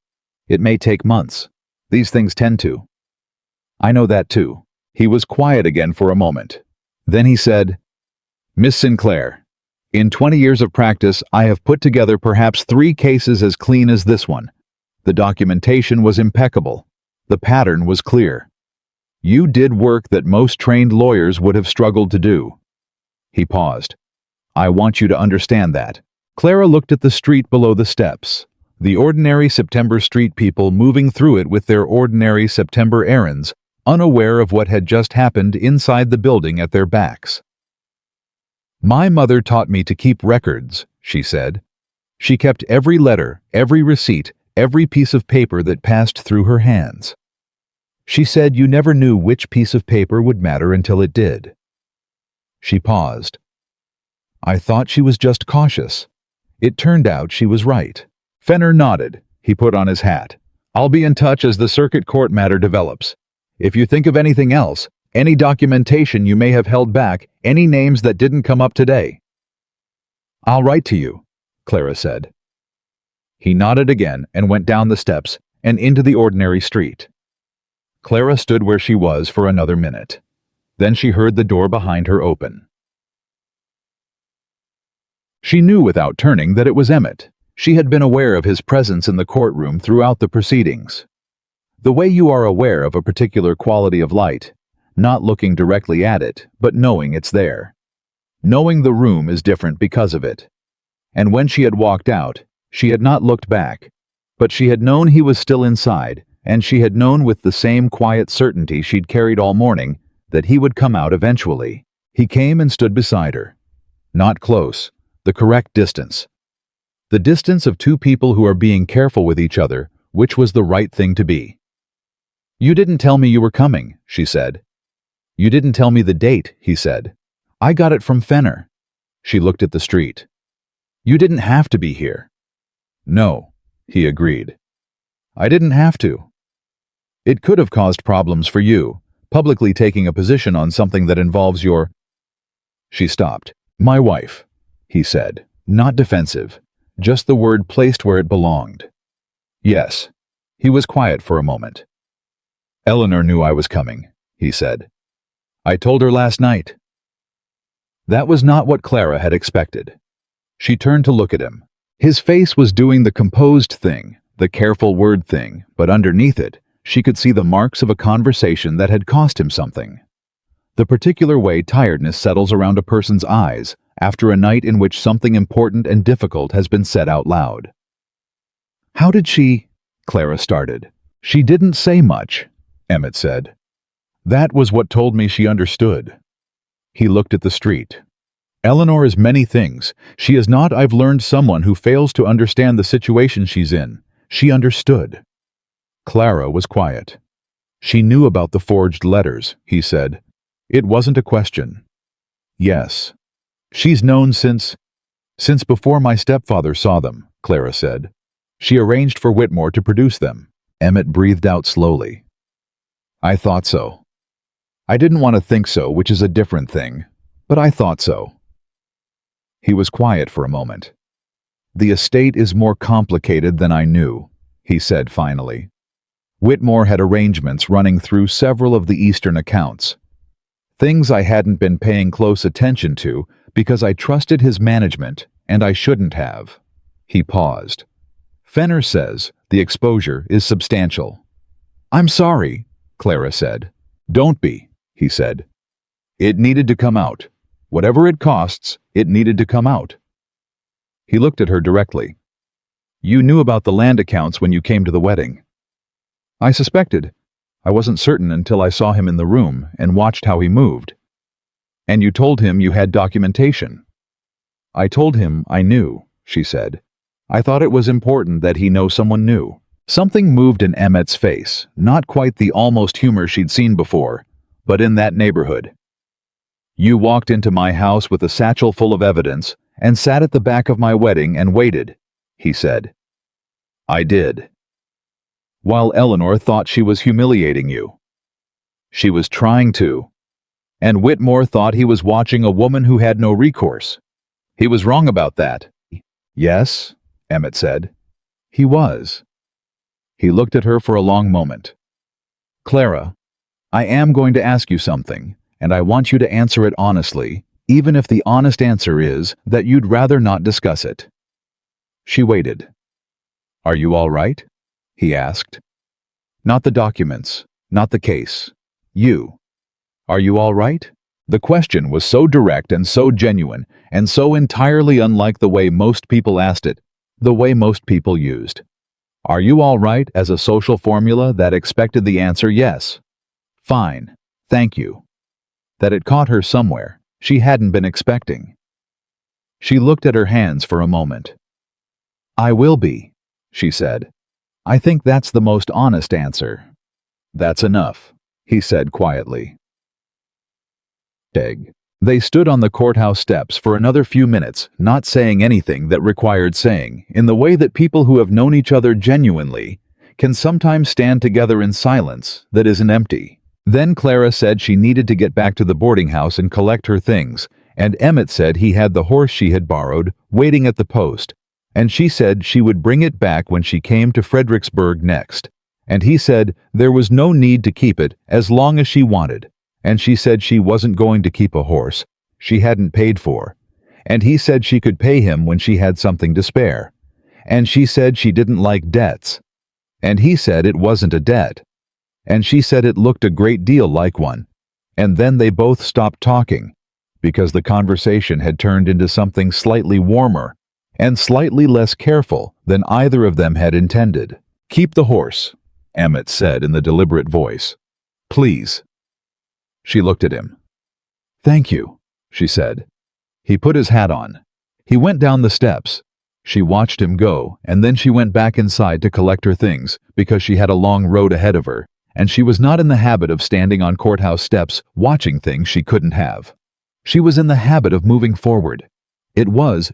"It may take months. These things tend to." "I know that too." He was quiet again for a moment. Then he said, "Miss Sinclair, in 20 years of practice, I have put together perhaps 3 cases as clean as this one. The documentation was impeccable. The pattern was clear. You did work that most trained lawyers would have struggled to do." He paused. "I want you to understand that." Clara looked at the street below the steps, the ordinary September street people moving through it with their ordinary September errands, unaware of what had just happened inside the building at their backs. "My mother taught me to keep records," she said. She kept every letter, every receipt, every piece of paper that passed through her hands. She said you never knew which piece of paper would matter until it did. She paused. I thought she was just cautious. It turned out she was right. Fenner nodded. He put on his hat. "I'll be in touch as the circuit court matter develops. If you think of anything else, any documentation you may have held back, any names that didn't come up today." "I'll write to you," Clara said. He nodded again and went down the steps and into the ordinary street. Clara stood where she was for another minute. Then she heard the door behind her open. She knew without turning that it was Emmett. She had been aware of his presence in the courtroom throughout the proceedings. The way you are aware of a particular quality of light, not looking directly at it, but knowing it's there. Knowing the room is different because of it. And when she had walked out, she had not looked back, but she had known he was still inside, and she had known with the same quiet certainty she'd carried all morning that he would come out eventually. He came and stood beside her. Not close, the correct distance. The distance of two people who are being careful with each other, which was the right thing to be. "You didn't tell me you were coming," she said. "You didn't tell me the date," he said. "I got it from Fenner." She looked at the street. "You didn't have to be here." "No," he agreed. "I didn't have to. It could have caused problems for you, publicly taking a position on something that involves your—" She stopped. "My wife," he said, not defensive, just the word placed where it belonged. "Yes." He was quiet for a moment. "Eleanor knew I was coming," he said. "I told her last night." That was not what Clara had expected. She turned to look at him. His face was doing the composed thing, the careful word thing, but underneath it, she could see the marks of a conversation that had cost him something. The particular way tiredness settles around a person's eyes after a night in which something important and difficult has been said out loud. "How did she—" Clara started. "She didn't say much," Emmett said. "That was what told me she understood." He looked at the street. "Eleanor is many things. She is not, I've learned, someone who fails to understand the situation she's in. She understood." Clara was quiet. "She knew about the forged letters," he said. "It wasn't a question." "Yes. She's known since before my stepfather saw them," Clara said. "She arranged for Whitmore to produce them." Emmett breathed out slowly. "I thought so. I didn't want to think so, which is a different thing, but I thought so." He was quiet for a moment. "The estate is more complicated than I knew," he said finally. "Whitmore had arrangements running through several of the Eastern accounts. Things I hadn't been paying close attention to because I trusted his management, and I shouldn't have." He paused. "Fenner says the exposure is substantial." "I'm sorry," Clara said. "Don't be," he said. "It needed to come out. Whatever it costs, it needed to come out." He looked at her directly. "You knew about the land accounts when you came to the wedding." "I suspected. I wasn't certain until I saw him in the room and watched how he moved." "And you told him you had documentation." "I told him I knew," she said. "I thought it was important that he know someone knew." Something moved in Emmett's face, not quite the almost humor she'd seen before, but in that neighborhood. "You walked into my house with a satchel full of evidence and sat at the back of my wedding and waited," he said. "I did. While Eleanor thought she was humiliating you. She was trying to. And Whitmore thought he was watching a woman who had no recourse. He was wrong about that." "Yes," Emmett said. "He was." He looked at her for a long moment. "Clara, I am going to ask you something, and I want you to answer it honestly, even if the honest answer is that you'd rather not discuss it." She waited. "Are you all right?" he asked. "Not the documents, not the case. You. Are you all right?" The question was so direct and so genuine, and so entirely unlike the way most people asked it, the way most people used. "Are you all right" as a social formula that expected the answer yes. "Fine, thank you." That it caught her somewhere she hadn't been expecting. She looked at her hands for a moment. "I will be," she said. "I think that's the most honest answer." "That's enough," he said quietly. They stood on the courthouse steps for another few minutes, not saying anything that required saying, in the way that people who have known each other genuinely can sometimes stand together in silence that isn't empty. Then Clara said she needed to get back to the boarding house and collect her things, and Emmett said he had the horse she had borrowed waiting at the post, and she said she would bring it back when she came to Fredericksburg next, and he said there was no need to keep it as long as she wanted, and she said she wasn't going to keep a horse she hadn't paid for, and he said she could pay him when she had something to spare, and she said she didn't like debts, and he said it wasn't a debt, and she said it looked a great deal like one, and then they both stopped talking, because the conversation had turned into something slightly warmer and slightly less careful than either of them had intended. "Keep the horse," Emmett said in the deliberate voice. "Please." She looked at him. "Thank you," she said. He put his hat on. He went down the steps. She watched him go, and then she went back inside to collect her things because she had a long road ahead of her, and she was not in the habit of standing on courthouse steps watching things she couldn't have. She was in the habit of moving forward.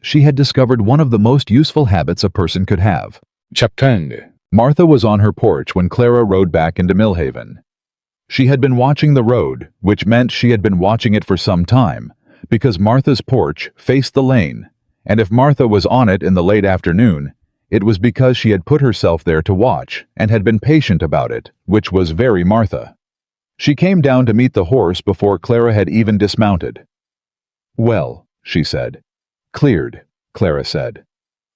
She had discovered one of the most useful habits a person could have. Chapter. Martha was on her porch when Clara rode back into Millhaven. She had been watching the road, which meant she had been watching it for some time, because Martha's porch faced the lane, and if Martha was on it in the late afternoon, it was because she had put herself there to watch and had been patient about it, which was very Martha. She came down to meet the horse before Clara had even dismounted. "Well," she said. "Cleared," Clara said.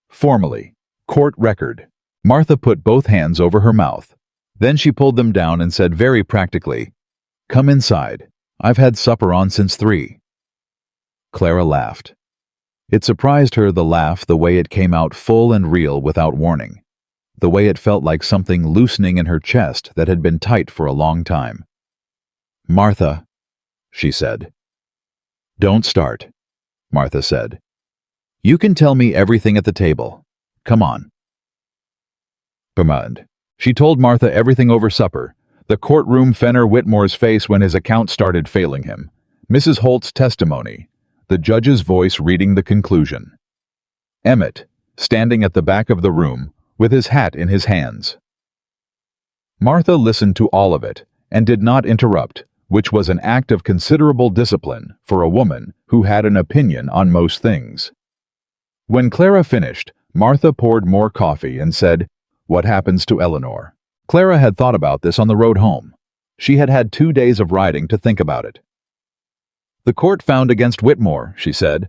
"Formally. Court record." Martha put both hands over her mouth. Then she pulled them down and said very practically, "Come inside. I've had supper on since 3. Clara laughed. It surprised her, the laugh, the way it came out full and real without warning. The way it felt like something loosening in her chest that had been tight for a long time. "Martha," she said. "Don't start," Martha said. "You can tell me everything at the table. Come on." Bemund. She told Martha everything over supper. The courtroom, Fenner Whitmore's face when his account started failing him. Mrs. Holt's testimony. The judge's voice reading the conclusion. Emmett, standing at the back of the room, with his hat in his hands. Martha listened to all of it, and did not interrupt, which was an act of considerable discipline for a woman who had an opinion on most things. When Clara finished, Martha poured more coffee and said, "What happens to Eleanor?" Clara had thought about this on the road home. She had had 2 days of riding to think about it. "The court found against Whitmore," she said.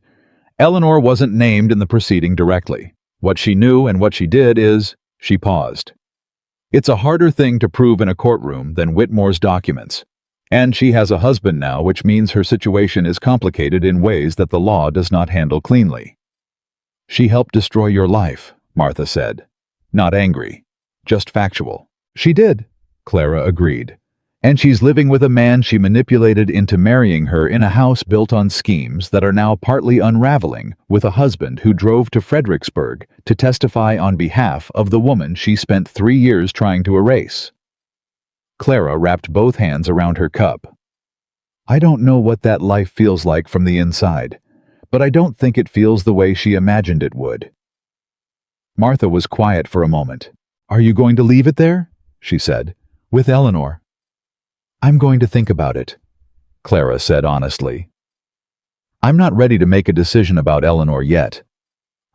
"Eleanor wasn't named in the proceeding directly. What she knew and what she did is—" She paused. "It's a harder thing to prove in a courtroom than Whitmore's documents. And she has a husband now, which means her situation is complicated in ways that the law does not handle cleanly." "She helped destroy your life," Martha said. Not angry, just factual. "She did," Clara agreed. "And she's living with a man she manipulated into marrying her in a house built on schemes that are now partly unraveling, with a husband who drove to Fredericksburg to testify on behalf of the woman she spent 3 years trying to erase." Clara wrapped both hands around her cup. "I don't know what that life feels like from the inside, but I don't think it feels the way she imagined it would." Martha was quiet for a moment. "Are you going to leave it there?" she said. "With Eleanor?" "I'm going to think about it," Clara said honestly. "I'm not ready to make a decision about Eleanor yet.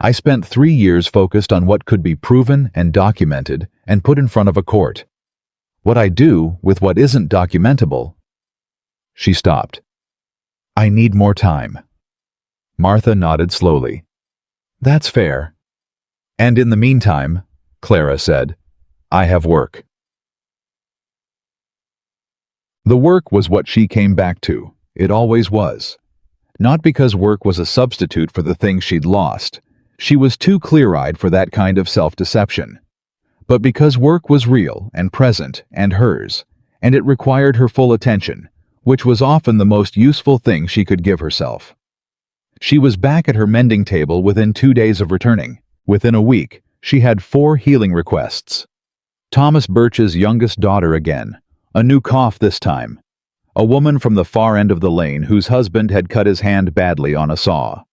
I spent 3 years focused on what could be proven and documented and put in front of a court. What I do with what isn't documentable—" She stopped. "I need more time." Martha nodded slowly. "That's fair. And in the meantime," Clara said, "I have work." The work was what she came back to. It always was. Not because work was a substitute for the things she'd lost. She was too clear-eyed for that kind of self-deception. But because work was real and present and hers, and it required her full attention, which was often the most useful thing she could give herself. She was back at her mending table within 2 days of returning. Within a week, she had 4 healing requests. Thomas Birch's youngest daughter again, a new cough this time. A woman from the far end of the lane whose husband had cut his hand badly on a saw.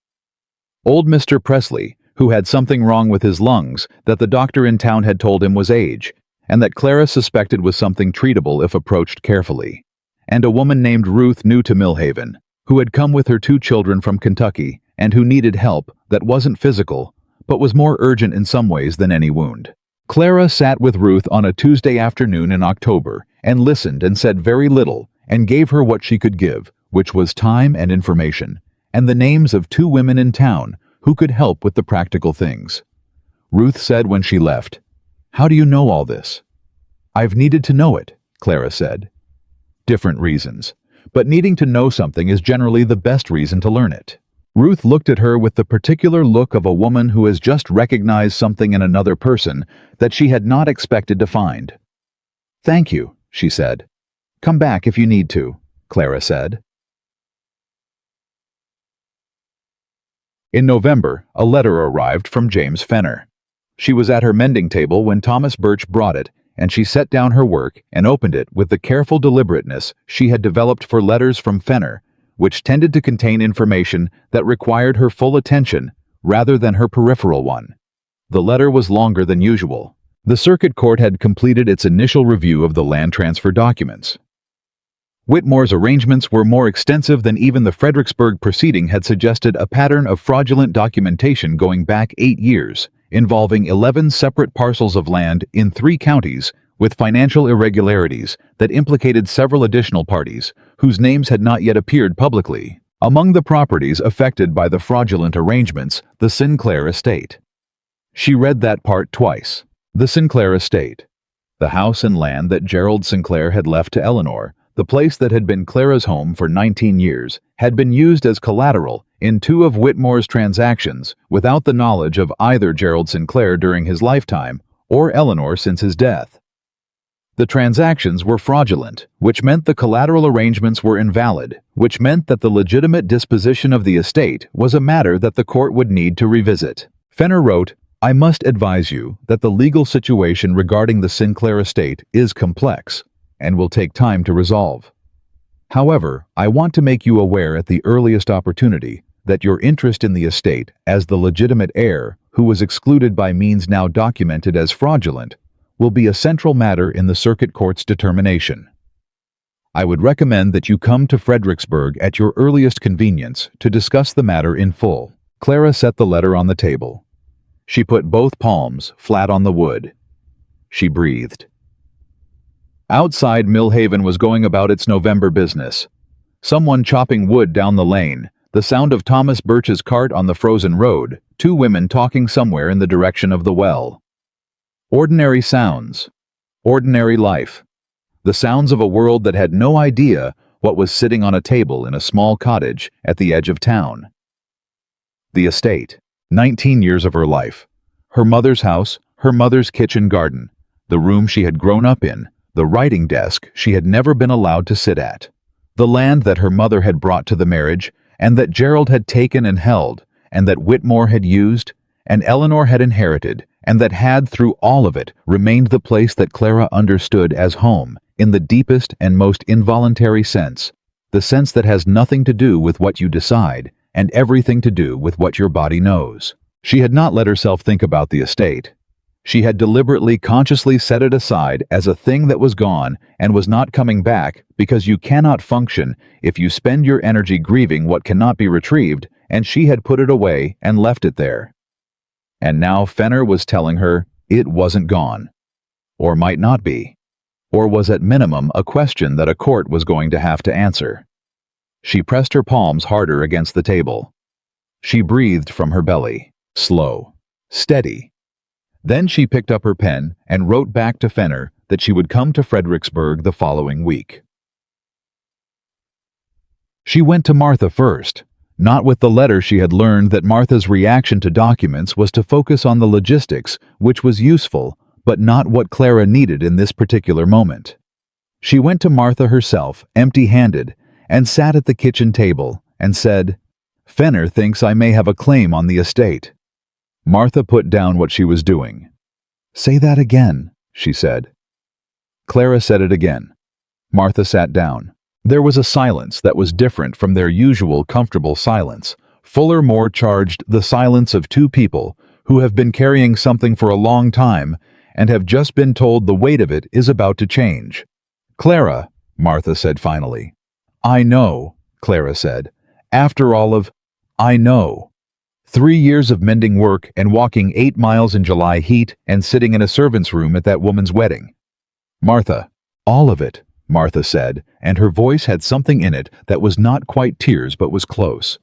Old Mr. Presley, who had something wrong with his lungs that the doctor in town had told him was age, and that Clara suspected was something treatable if approached carefully. and a woman named Ruth new to Millhaven, who had come with her 2 children from Kentucky and who needed help that wasn't physical, but was more urgent in some ways than any wound. Clara sat with Ruth on a Tuesday afternoon in October and listened and said very little and gave her what she could give, which was time and information, and the names of 2 women in town who could help with the practical things. Ruth said when she left, "How do you know all this?" "I've needed to know it," Clara said. Different reasons, but needing to know something is generally the best reason to learn it. Ruth looked at her with the particular look of a woman who has just recognized something in another person that she had not expected to find. "Thank you," she said. "Come back if you need to," Clara said. In November, a letter arrived from James Fenner. She was at her mending table when Thomas Birch brought it, and she set down her work and opened it with the careful deliberateness she had developed for letters from Fenner, which tended to contain information that required her full attention rather than her peripheral one. The letter was longer than usual. The circuit court had completed its initial review of the land transfer documents. Whitmore's arrangements were more extensive than even the Fredericksburg proceeding had suggested, a pattern of fraudulent documentation going back 8 years, involving 11 separate parcels of land in 3 counties with financial irregularities that implicated several additional parties whose names had not yet appeared publicly. Among the properties affected by the fraudulent arrangements, the Sinclair estate. She read that part twice. The Sinclair estate. The house and land that Gerald Sinclair had left to Eleanor, the place that had been Clara's home for 19 years, had been used as collateral in 2 of Whitmore's transactions without the knowledge of either Gerald Sinclair during his lifetime or Eleanor since his death. The transactions were fraudulent, which meant the collateral arrangements were invalid, which meant that the legitimate disposition of the estate was a matter that the court would need to revisit. Fenner wrote, "I must advise you that the legal situation regarding the Sinclair estate is complex and will take time to resolve. However, I want to make you aware at the earliest opportunity that your interest in the estate as the legitimate heir who was excluded by means now documented as fraudulent will be a central matter in the circuit court's determination. I would recommend that you come to Fredericksburg at your earliest convenience to discuss the matter in full." Clara set the letter on the table. She put both palms flat on the wood. She breathed. Outside, Millhaven was going about its November business. Someone chopping wood down the lane, the sound of Thomas Birch's cart on the frozen road, 2 women talking somewhere in the direction of the well. Ordinary sounds. Ordinary life. The sounds of a world that had no idea what was sitting on a table in a small cottage at the edge of town. The estate. 19 years of her life. Her mother's house, her mother's kitchen garden, the room she had grown up in, the writing desk she had never been allowed to sit at. The land that her mother had brought to the marriage, and that Gerald had taken and held, and that Whitmore had used, and Eleanor had inherited, and that had, through all of it, remained the place that Clara understood as home, in the deepest and most involuntary sense, the sense that has nothing to do with what you decide, and everything to do with what your body knows. She had not let herself think about the estate. She had deliberately, consciously set it aside as a thing that was gone and was not coming back, because you cannot function if you spend your energy grieving what cannot be retrieved, and she had put it away and left it there. And now Fenner was telling her it wasn't gone, or might not be, or was at minimum a question that a court was going to have to answer. She pressed her palms harder against the table. She breathed from her belly, slow, steady. Then she picked up her pen and wrote back to Fenner that she would come to Fredericksburg the following week. She went to Martha first, not with the letter. She had learned that Martha's reaction to documents was to focus on the logistics, which was useful, but not what Clara needed in this particular moment. She went to Martha herself, empty-handed, and sat at the kitchen table and said, "Fenner thinks I may have a claim on the estate." Martha put down what she was doing. "Say that again," she said. Clara said it again. Martha sat down. There was a silence that was different from their usual comfortable silence, fuller, more charged, the silence of 2 people who have been carrying something for a long time and have just been told the weight of it is about to change. "Clara," Martha said finally. I know, Clara said. After all of, I know. 3 years of mending work and walking 8 miles in July heat and sitting in a servant's room at that woman's wedding. Martha, all of it, Martha said, and her voice had something in it that was not quite tears but was close.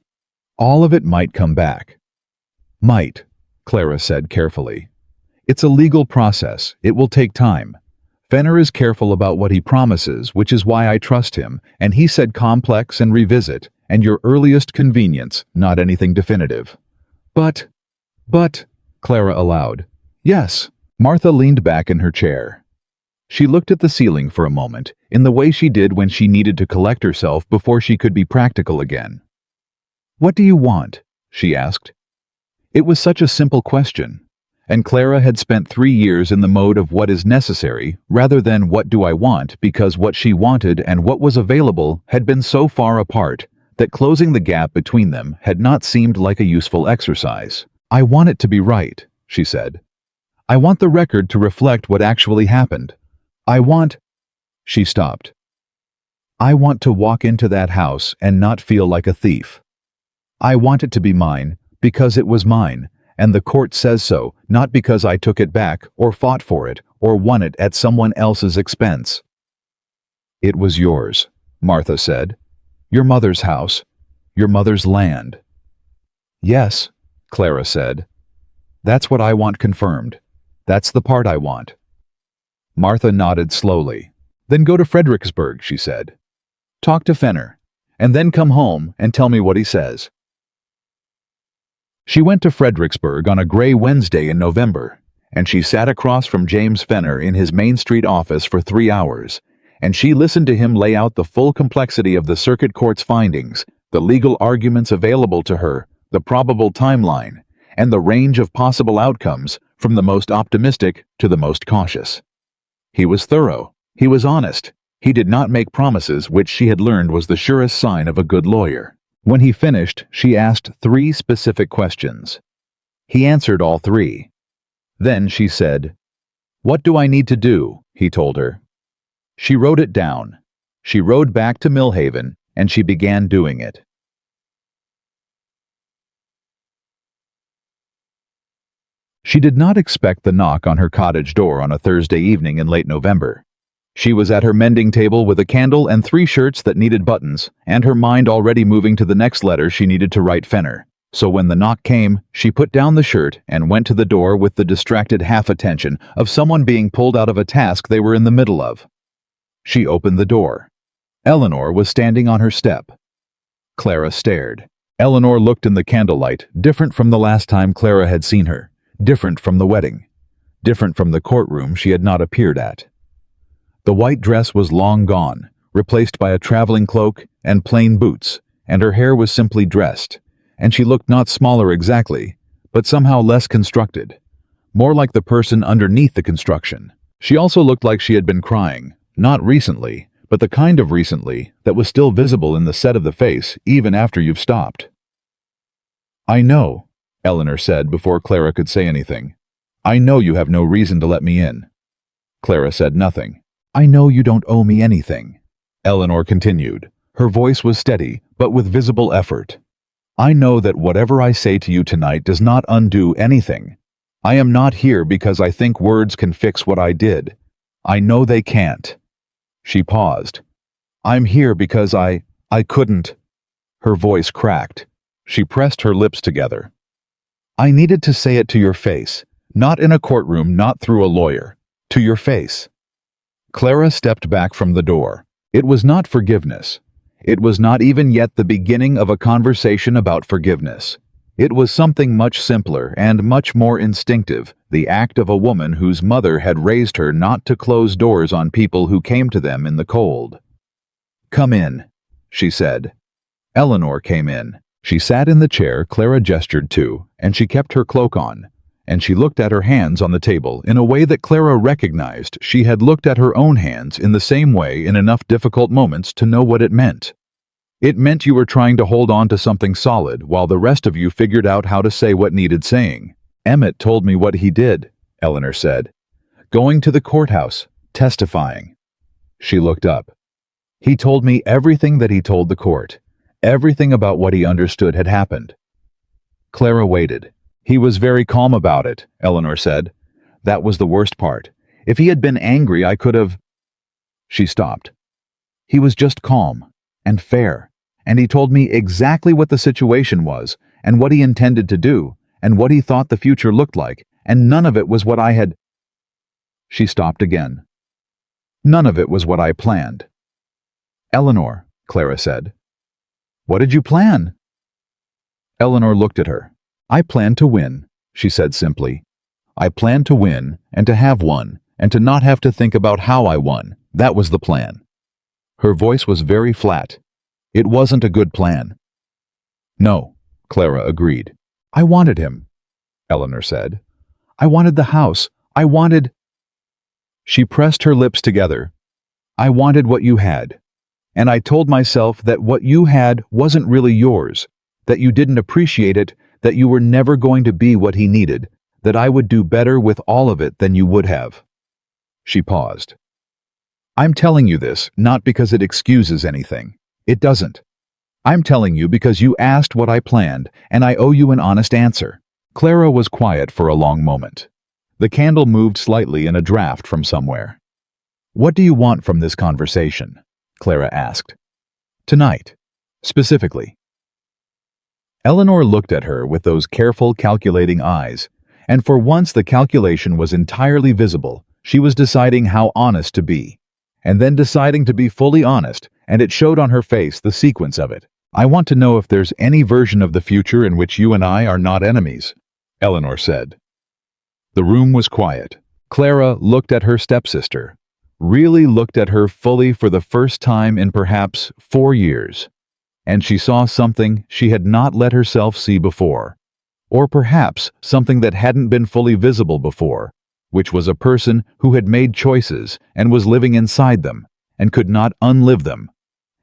All of it might come back. Might, Clara said carefully. It's a legal process. It will take time. Fenner is careful about what he promises, which is why I trust him, and he said complex and revisit, and your earliest convenience, not anything definitive. But, Clara allowed. Yes. Martha leaned back in her chair. She looked at the ceiling for a moment, in the way she did when she needed to collect herself before she could be practical again. What do you want? She asked. It was such a simple question, and Clara had spent 3 years in the mode of what is necessary rather than what do I want, because what she wanted and what was available had been so far apart that closing the gap between them had not seemed like a useful exercise. I want it to be right, she said. I want the record to reflect what actually happened. I want... She stopped. I want to walk into that house and not feel like a thief. I want it to be mine because it was mine, and the court says so, not because I took it back or fought for it or won it at someone else's expense. It was yours, Martha said. Your mother's house. Your mother's land. Yes, Clara said. That's what I want confirmed. That's the part I want. Martha nodded slowly. Then go to Fredericksburg, she said. Talk to Fenner, and then come home and tell me what he says. She went to Fredericksburg on a gray Wednesday in November, and she sat across from James Fenner in his Main Street office for 3 hours, and she listened to him lay out the full complexity of the circuit court's findings, the legal arguments available to her, the probable timeline, and the range of possible outcomes from the most optimistic to the most cautious. He was thorough. He was honest. He did not make promises, which she had learned was the surest sign of a good lawyer. When he finished, she asked 3 specific questions. He answered all 3. Then she said, "What do I need to do?" he told her. She wrote it down. She rode back to Millhaven, and she began doing it. She did not expect the knock on her cottage door on a Thursday evening in late November. She was at her mending table with a candle and 3 shirts that needed buttons, and her mind already moving to the next letter she needed to write Fenner. So when the knock came, she put down the shirt and went to the door with the distracted half-attention of someone being pulled out of a task they were in the middle of. She opened the door. Eleanor was standing on her step. Clara stared. Eleanor looked in the candlelight, different from the last time Clara had seen her, different from the wedding, different from the courtroom she had not appeared at. The white dress was long gone, replaced by a traveling cloak and plain boots, and her hair was simply dressed, and she looked not smaller exactly, but somehow less constructed, more like the person underneath the construction. She also looked like she had been crying, not recently, but the kind of recently that was still visible in the set of the face even after you've stopped. I know, Eleanor said before Clara could say anything. I know you have no reason to let me in. Clara said nothing. I know you don't owe me anything, Eleanor continued. Her voice was steady, but with visible effort. I know that whatever I say to you tonight does not undo anything. I am not here because I think words can fix what I did. I know they can't. She paused. I'm here because I couldn't. Her voice cracked. She pressed her lips together. I needed to say it to your face, not in a courtroom, not through a lawyer, to your face. Clara stepped back from the door. It was not forgiveness. It was not even yet the beginning of a conversation about forgiveness. It was something much simpler and much more instinctive, the act of a woman whose mother had raised her not to close doors on people who came to them in the cold. Come in, she said. Eleanor came in. She sat in the chair Clara gestured to, and she kept her cloak on, and she looked at her hands on the table in a way that Clara recognized she had looked at her own hands in the same way in enough difficult moments to know what it meant. It meant you were trying to hold on to something solid while the rest of you figured out how to say what needed saying. Emmett told me what he did, Eleanor said. Going to the courthouse, testifying. She looked up. He told me everything that he told the court. Everything about what he understood had happened. Clara waited. He was very calm about it, Eleanor said. That was the worst part. If he had been angry, I could have... She stopped. He was just calm and fair, and he told me exactly what the situation was, and what he intended to do, and what he thought the future looked like, and none of it was what I had... She stopped again. None of it was what I planned. Eleanor, Clara said. What did you plan? Eleanor looked at her. I planned to win, she said simply. I planned to win, and to have won, and to not have to think about how I won. That was the plan. Her voice was very flat. It wasn't a good plan. No, Clara agreed. I wanted him, Eleanor said. I wanted the house. I wanted... She pressed her lips together. I wanted what you had. And I told myself that what you had wasn't really yours, that you didn't appreciate it, that you were never going to be what he needed, that I would do better with all of it than you would have. She paused. I'm telling you this not because it excuses anything. It doesn't. I'm telling you because you asked what I planned, and I owe you an honest answer. Clara was quiet for a long moment. The candle moved slightly in a draft from somewhere. What do you want from this conversation? Clara asked. Tonight, specifically. Eleanor looked at her with those careful, calculating eyes, and for once the calculation was entirely visible. She was deciding how honest to be, and then deciding to be fully honest, and it showed on her face the sequence of it. I want to know if there's any version of the future in which you and I are not enemies, Eleanor said. The room was quiet. Clara looked at her stepsister, really looked at her fully for the first time in perhaps 4 years, and she saw something she had not let herself see before, or perhaps something that hadn't been fully visible before, which was a person who had made choices and was living inside them and could not unlive them,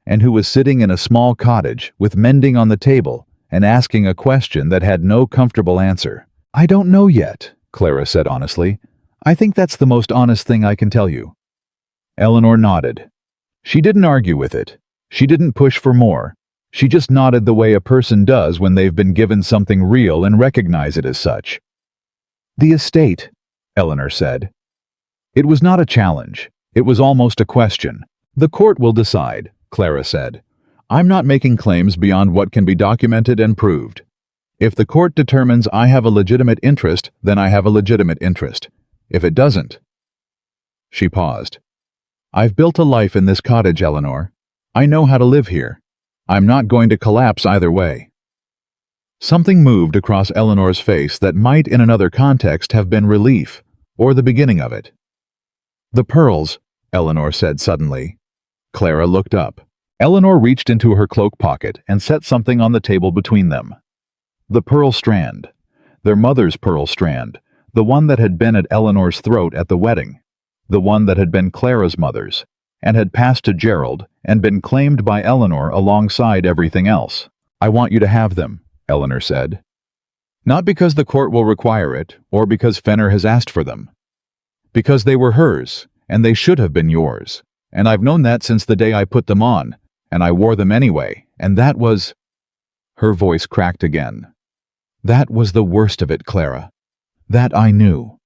and who was sitting in a small cottage with mending on the table and asking a question that had no comfortable answer. I don't know yet, Clara said honestly. I think that's the most honest thing I can tell you. Eleanor nodded. She didn't argue with it. She didn't push for more. She just nodded the way a person does when they've been given something real and recognize it as such. The estate, Eleanor said. It was not a challenge. It was almost a question. The court will decide, Clara said. I'm not making claims beyond what can be documented and proved. If the court determines I have a legitimate interest, then I have a legitimate interest. If it doesn't... She paused. I've built a life in this cottage, Eleanor. I know how to live here. I'm not going to collapse either way. Something moved across Eleanor's face that might in another context have been relief, or the beginning of it. The pearls, Eleanor said suddenly. Clara looked up. Eleanor reached into her cloak pocket and set something on the table between them. The pearl strand. Their mother's pearl strand, the one that had been at Eleanor's throat at the wedding, the one that had been Clara's mother's, and had passed to Gerald and been claimed by Eleanor alongside everything else. I want you to have them, Eleanor said. Not because the court will require it, or because Fenner has asked for them. Because they were hers, and they should have been yours. And I've known that since the day I put them on, and I wore them anyway, and that was... Her voice cracked again. That was the worst of it, Clara. That I knew.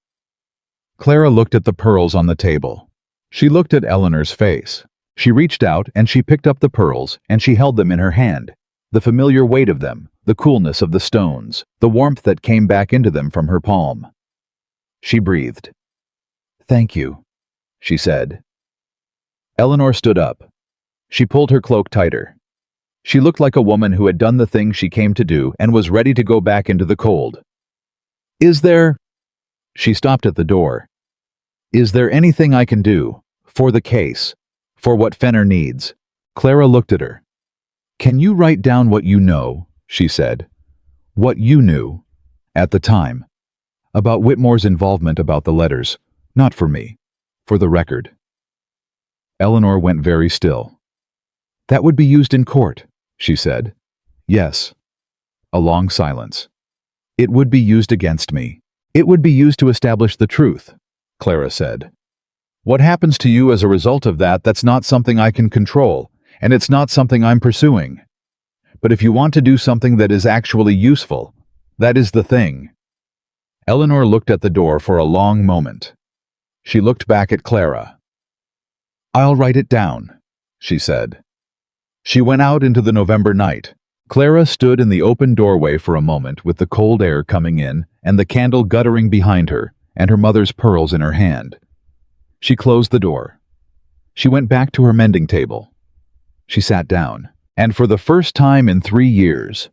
Clara looked at the pearls on the table. She looked at Eleanor's face. She reached out and she picked up the pearls and she held them in her hand. The familiar weight of them, the coolness of the stones, the warmth that came back into them from her palm. She breathed. Thank you, she said. Eleanor stood up. She pulled her cloak tighter. She looked like a woman who had done the thing she came to do and was ready to go back into the cold. Is there... She stopped at the door. Is there anything I can do? For the case? For what Fenner needs? Clara looked at her. Can you write down what you know, she said. What you knew, at the time. About Whitmore's involvement about the letters. Not for me. For the record. Eleanor went very still. That would be used in court, she said. Yes. A long silence. It would be used against me. It would be used to establish the truth, Clara said. What happens to you as a result of that, that's not something I can control, and it's not something I'm pursuing. But if you want to do something that is actually useful, that is the thing." Eleanor looked at the door for a long moment. She looked back at Clara. "I'll write it down," she said. She went out into the November night. Clara stood in the open doorway for a moment with the cold air coming in and the candle guttering behind her and her mother's pearls in her hand. She closed the door. She went back to her mending table. She sat down, and for the first time in 3 years,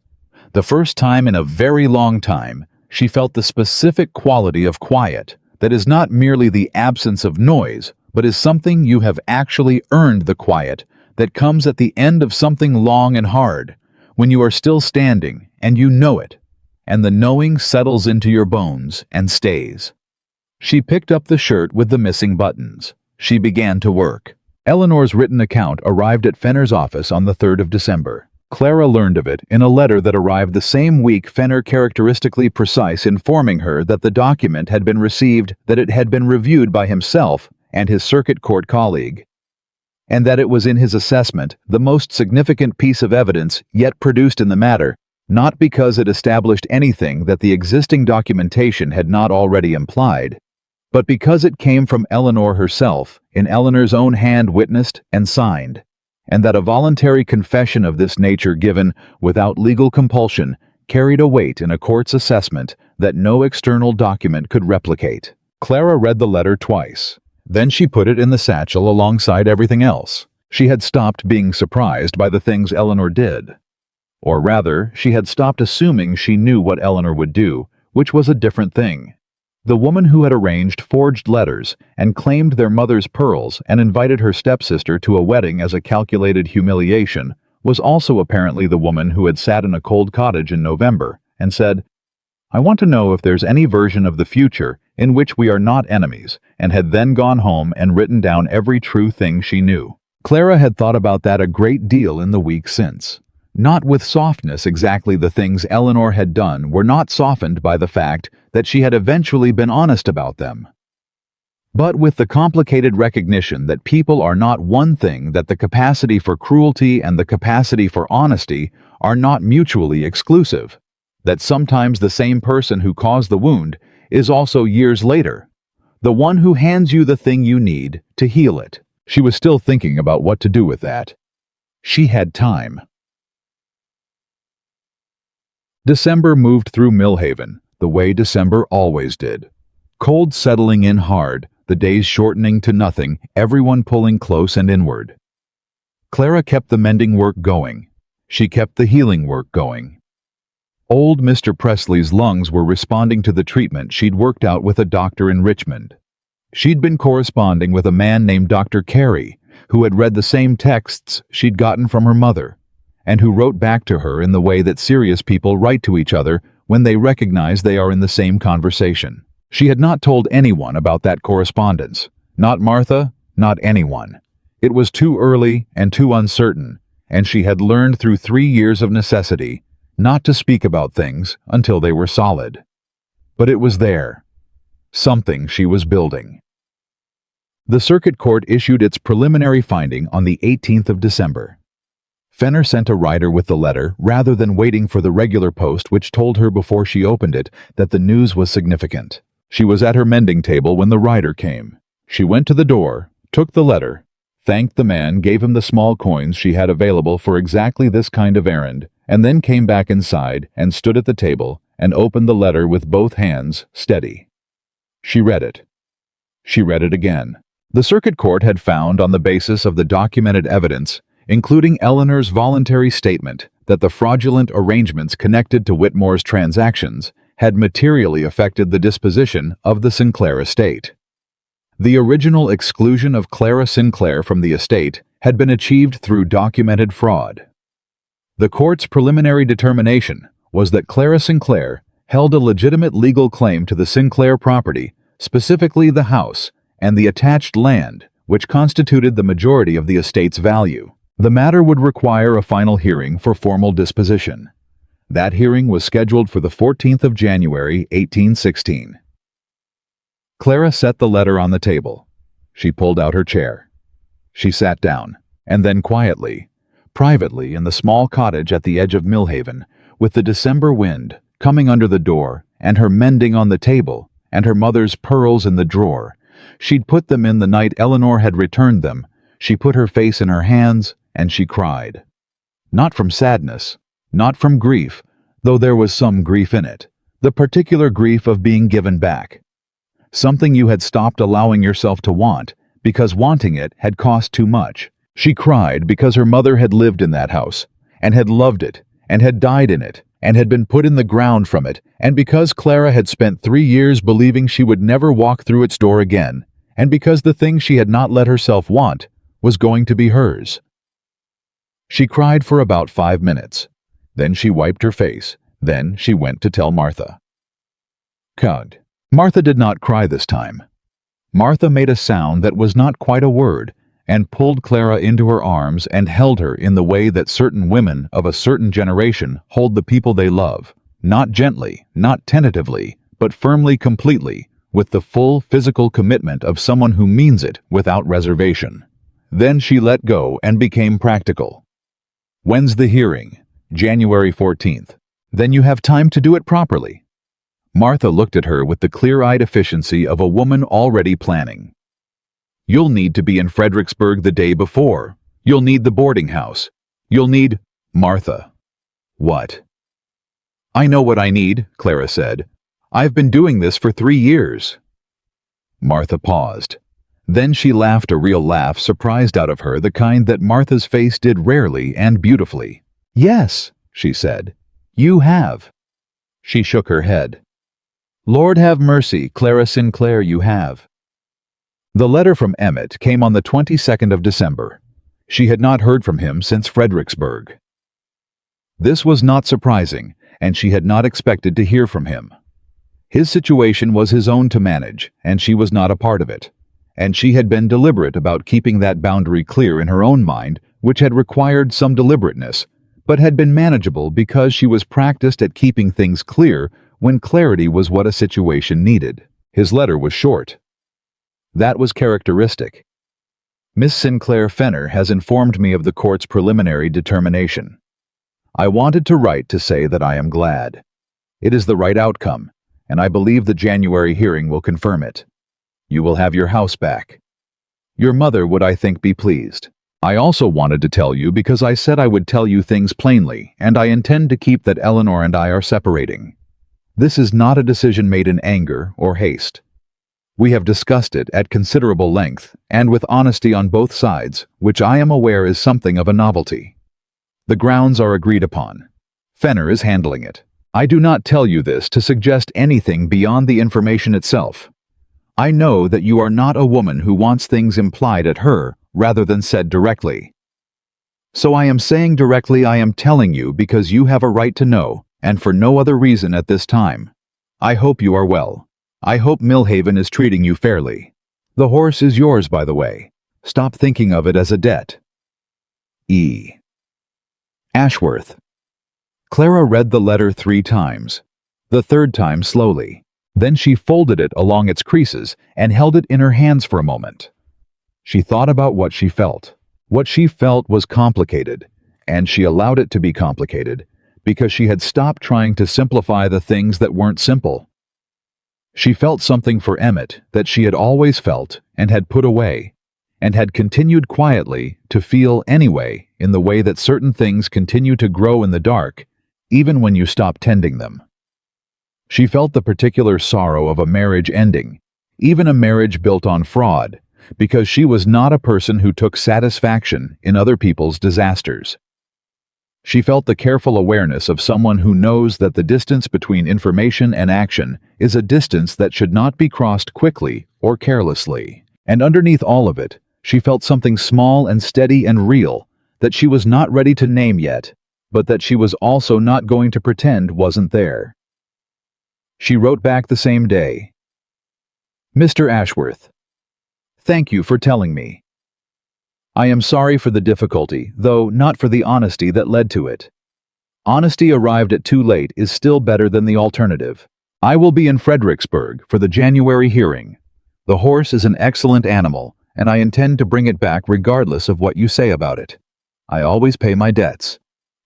the first time in a very long time, she felt the specific quality of quiet that is not merely the absence of noise, but is something you have actually earned, the quiet that comes at the end of something long and hard, when you are still standing and you know it, and the knowing settles into your bones and stays. She picked up the shirt with the missing buttons. She began to work. Eleanor's written account arrived at Fenner's office on the 3rd of December. Clara learned of it in a letter that arrived the same week, Fenner characteristically precise, informing her that the document had been received, that it had been reviewed by himself and his circuit court colleague, and that it was in his assessment the most significant piece of evidence yet produced in the matter, not because it established anything that the existing documentation had not already implied, but because it came from Eleanor herself, in Eleanor's own hand, witnessed and signed, and that a voluntary confession of this nature given without legal compulsion carried a weight in a court's assessment that no external document could replicate. Clara read the letter twice. Then she put it in the satchel alongside everything else. She had stopped being surprised by the things Eleanor did. Or rather, she had stopped assuming she knew what Eleanor would do, which was a different thing. The woman who had arranged forged letters and claimed their mother's pearls and invited her stepsister to a wedding as a calculated humiliation was also apparently the woman who had sat in a cold cottage in November and said, "I want to know if there's any version of the future in which we are not enemies," and had then gone home and written down every true thing she knew. Clara had thought about that a great deal in the week since. Not with softness exactly. The things Eleanor had done were not softened by the fact that she had eventually been honest about them, but with the complicated recognition that people are not one thing, that the capacity for cruelty and the capacity for honesty are not mutually exclusive, that sometimes the same person who caused the wound is also years later the one who hands you the thing you need to heal it. She was still thinking about what to do with that. She had time. December moved through Millhaven, the way December always did. Cold settling in hard, the days shortening to nothing, everyone pulling close and inward. Clara kept the mending work going. She kept the healing work going. Old Mr. Presley's lungs were responding to the treatment she'd worked out with a doctor in Richmond. She'd been corresponding with a man named Dr. Carey, who had read the same texts she'd gotten from her mother, and who wrote back to her in the way that serious people write to each other when they recognize they are in the same conversation. She had not told anyone about that correspondence. Not Martha, not anyone. It was too early and too uncertain, and she had learned through 3 years of necessity not to speak about things until they were solid. But it was there. Something she was building. The circuit court issued its preliminary finding on the 18th of December. Fenner sent a rider with the letter rather than waiting for the regular post, which told her before she opened it that the news was significant. She was at her mending table when the rider came. She went to the door, took the letter, thanked the man, gave him the small coins she had available for exactly this kind of errand, and then came back inside and stood at the table and opened the letter with both hands steady. She read it. She read it again. The circuit court had found, on the basis of the documented evidence, including Eleanor's voluntary statement, that the fraudulent arrangements connected to Whitmore's transactions had materially affected the disposition of the Sinclair estate. The original exclusion of Clara Sinclair from the estate had been achieved through documented fraud. The court's preliminary determination was that Clara Sinclair held a legitimate legal claim to the Sinclair property, specifically the house and the attached land, which constituted the majority of the estate's value. The matter would require a final hearing for formal disposition. That hearing was scheduled for the 14th of January, 1816. Clara set the letter on the table. She pulled out her chair. She sat down, and then quietly, privately in the small cottage at the edge of Millhaven, with the December wind coming under the door, and her mending on the table, and her mother's pearls in the drawer, she'd put them in the night Eleanor had returned them. She put her face in her hands, and she cried. Not from sadness, not from grief, though there was some grief in it, the particular grief of being given back. Something you had stopped allowing yourself to want, because wanting it had cost too much. She cried because her mother had lived in that house, and had loved it, and had died in it, and had been put in the ground from it, and because Clara had spent 3 years believing she would never walk through its door again, and because the thing she had not let herself want was going to be hers. She cried for about 5 minutes. Then she wiped her face. Then she went to tell Martha. Cud. Martha did not cry this time. Martha made a sound that was not quite a word, and pulled Clara into her arms and held her in the way that certain women of a certain generation hold the people they love, not gently, not tentatively, but firmly, completely, with the full physical commitment of someone who means it without reservation. Then she let go and became practical. When's the hearing? January 14th. Then you have time to do it properly. Martha looked at her with the clear-eyed efficiency of a woman already planning. You'll need to be in Fredericksburg the day before. You'll need the boarding house. You'll need... Martha. What? I know what I need, Clara said. I've been doing this for 3 years. Martha paused. Then she laughed a real laugh, surprised out of her, the kind that Martha's face did rarely and beautifully. Yes, she said. You have. She shook her head. Lord have mercy, Clara Sinclair, you have. The letter from Emmett came on the 22nd of December. She had not heard from him since Fredericksburg. This was not surprising, and she had not expected to hear from him. His situation was his own to manage, and she was not a part of it. And she had been deliberate about keeping that boundary clear in her own mind, which had required some deliberateness, but had been manageable because she was practiced at keeping things clear when clarity was what a situation needed. His letter was short. That was characteristic. Miss Sinclair Fenner has informed me of the court's preliminary determination. I wanted to write to say that I am glad. It is the right outcome, and I believe the January hearing will confirm it. You will have your house back. Your mother would, I think, be pleased. I also wanted to tell you because I said I would tell you things plainly, and I intend to keep that Eleanor and I are separating. This is not a decision made in anger or haste. We have discussed it at considerable length, and with honesty on both sides, which I am aware is something of a novelty. The grounds are agreed upon. Fenner is handling it. I do not tell you this to suggest anything beyond the information itself. I know that you are not a woman who wants things implied at her rather than said directly. So I am saying directly I am telling you because you have a right to know, and for no other reason at this time. I hope you are well. I hope Millhaven is treating you fairly. The horse is yours, by the way. Stop thinking of it as a debt. E. Ashworth. Clara read the letter 3 times, the third time slowly. Then she folded it along its creases and held it in her hands for a moment. She thought about what she felt. What she felt was complicated, and she allowed it to be complicated because she had stopped trying to simplify the things that weren't simple. She felt something for Emmett that she had always felt and had put away, and had continued quietly to feel anyway, in the way that certain things continue to grow in the dark, even when you stop tending them. She felt the particular sorrow of a marriage ending, even a marriage built on fraud, because she was not a person who took satisfaction in other people's disasters. She felt the careful awareness of someone who knows that the distance between information and action is a distance that should not be crossed quickly or carelessly. And underneath all of it, she felt something small and steady and real that she was not ready to name yet, but that she was also not going to pretend wasn't there. She wrote back the same day. Mr. Ashworth, thank you for telling me. I am sorry for the difficulty, though not for the honesty that led to it. Honesty arrived at too late is still better than the alternative. I will be in Fredericksburg for the January hearing. The horse is an excellent animal, and I intend to bring it back regardless of what you say about it. I always pay my debts.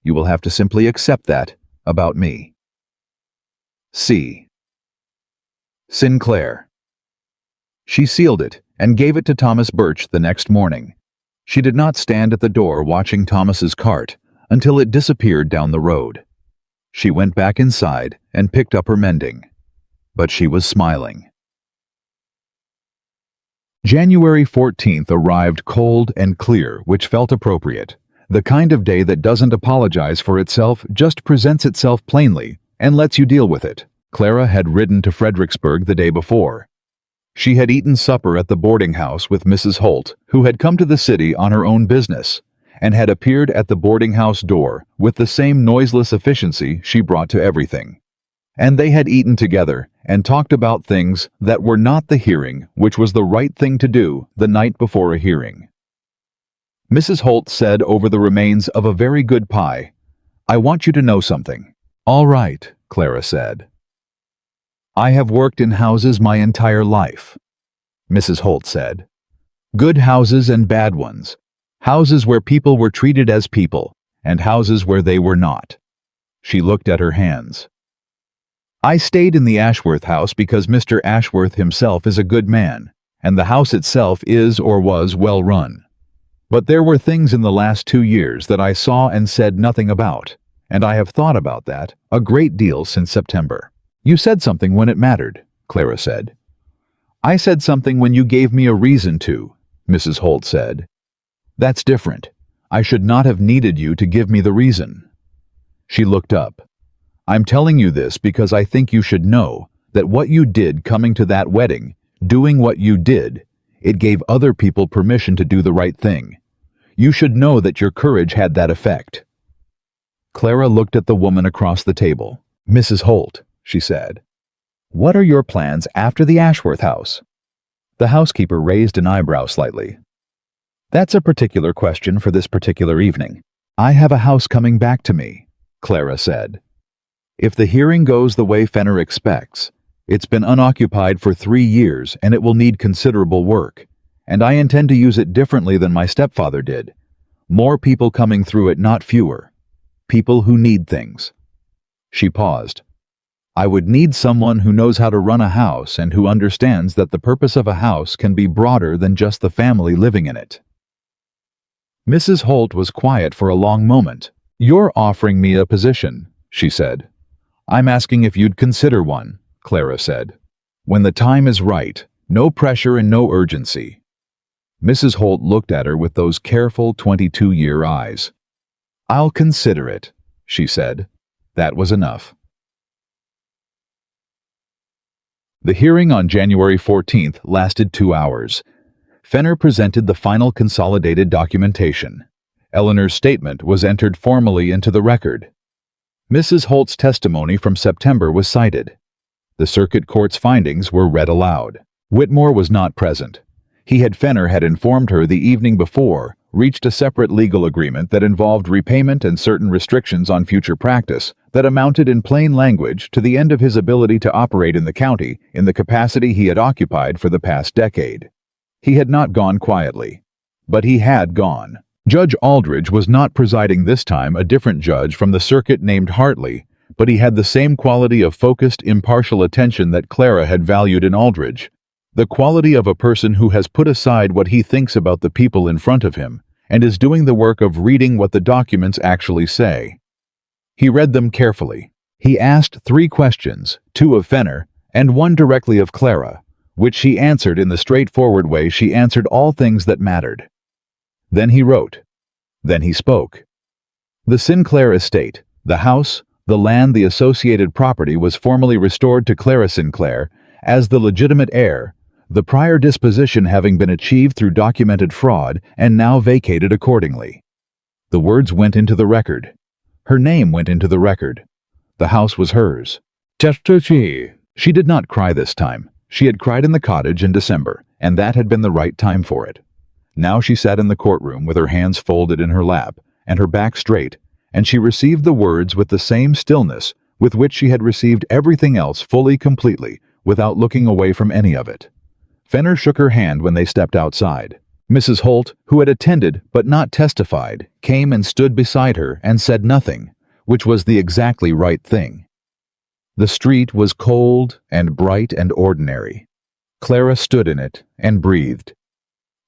You will have to simply accept that about me. C. Sinclair. She sealed it and gave it to Thomas Birch the next morning. She did not stand at the door watching Thomas's cart until it disappeared down the road. She went back inside and picked up her mending, but she was smiling. January 14th arrived cold and clear, which felt appropriate. The kind of day that doesn't apologize for itself, just presents itself plainly and lets you deal with it. Clara had ridden to Fredericksburg the day before. She had eaten supper at the boarding house with Mrs. Holt, who had come to the city on her own business, and had appeared at the boarding house door with the same noiseless efficiency she brought to everything. And they had eaten together and talked about things that were not the hearing, which was the right thing to do the night before a hearing. Mrs. Holt said over the remains of a very good pie, "I want you to know something." "All right," Clara said. "I have worked in houses my entire life," Mrs. Holt said. "Good houses and bad ones. Houses where people were treated as people, and houses where they were not." She looked at her hands. "I stayed in the Ashworth house because Mr. Ashworth himself is a good man, and the house itself is or was well run. But there were things in the last 2 years that I saw and said nothing about, and I have thought about that a great deal since September." "You said something when it mattered," Clara said. "I said something when you gave me a reason to," Mrs. Holt said. "That's different. I should not have needed you to give me the reason." She looked up. "I'm telling you this because I think you should know that what you did coming to that wedding, doing what you did, it gave other people permission to do the right thing. You should know that your courage had that effect." Clara looked at the woman across the table. "Mrs. Holt," she said, "what are your plans after the Ashworth house?" The housekeeper raised an eyebrow slightly. "That's a particular question for this particular evening. I have a house coming back to me," Clara said. "If the hearing goes the way Fenner expects, it's been unoccupied for 3 years and it will need considerable work, and I intend to use it differently than my stepfather did. More people coming through it, not fewer. People who need things." She paused. "I would need someone who knows how to run a house and who understands that the purpose of a house can be broader than just the family living in it." Mrs. Holt was quiet for a long moment. "You're offering me a position," she said. "I'm asking if you'd consider one," Clara said. "When the time is right, no pressure and no urgency." Mrs. Holt looked at her with those careful 22-year eyes. "I'll consider it," she said. That was enough. The hearing on January 14th lasted 2 hours. Fenner presented the final consolidated documentation. Eleanor's statement was entered formally into the record. Mrs. Holt's testimony from September was cited. The circuit court's findings were read aloud. Whitmore was not present. Fenner had informed her the evening before, reached a separate legal agreement that involved repayment and certain restrictions on future practice that amounted in plain language to the end of his ability to operate in the county in the capacity he had occupied for the past decade. He had not gone quietly, but he had gone. Judge Aldridge was not presiding this time, a different judge from the circuit named Hartley, but he had the same quality of focused, impartial attention that Clara had valued in Aldridge, the quality of a person who has put aside what he thinks about the people in front of him and is doing the work of reading what the documents actually say. He read them carefully. He asked 3 questions, 2 of Fenner and 1 directly of Clara, which she answered in the straightforward way she answered all things that mattered. Then he wrote. Then he spoke. The Sinclair estate, the house, the land, the associated property was formally restored to Clara Sinclair as the legitimate heir, the prior disposition having been achieved through documented fraud and now vacated accordingly. The words went into the record. Her name went into the record. The house was hers. She did not cry this time. She had cried in the cottage in December, and that had been the right time for it. Now she sat in the courtroom with her hands folded in her lap and her back straight, and she received the words with the same stillness with which she had received everything else fully, completely, without looking away from any of it. Fenner shook her hand when they stepped outside. Mrs. Holt, who had attended but not testified, came and stood beside her and said nothing, which was the exactly right thing. The street was cold and bright and ordinary. Clara stood in it and breathed.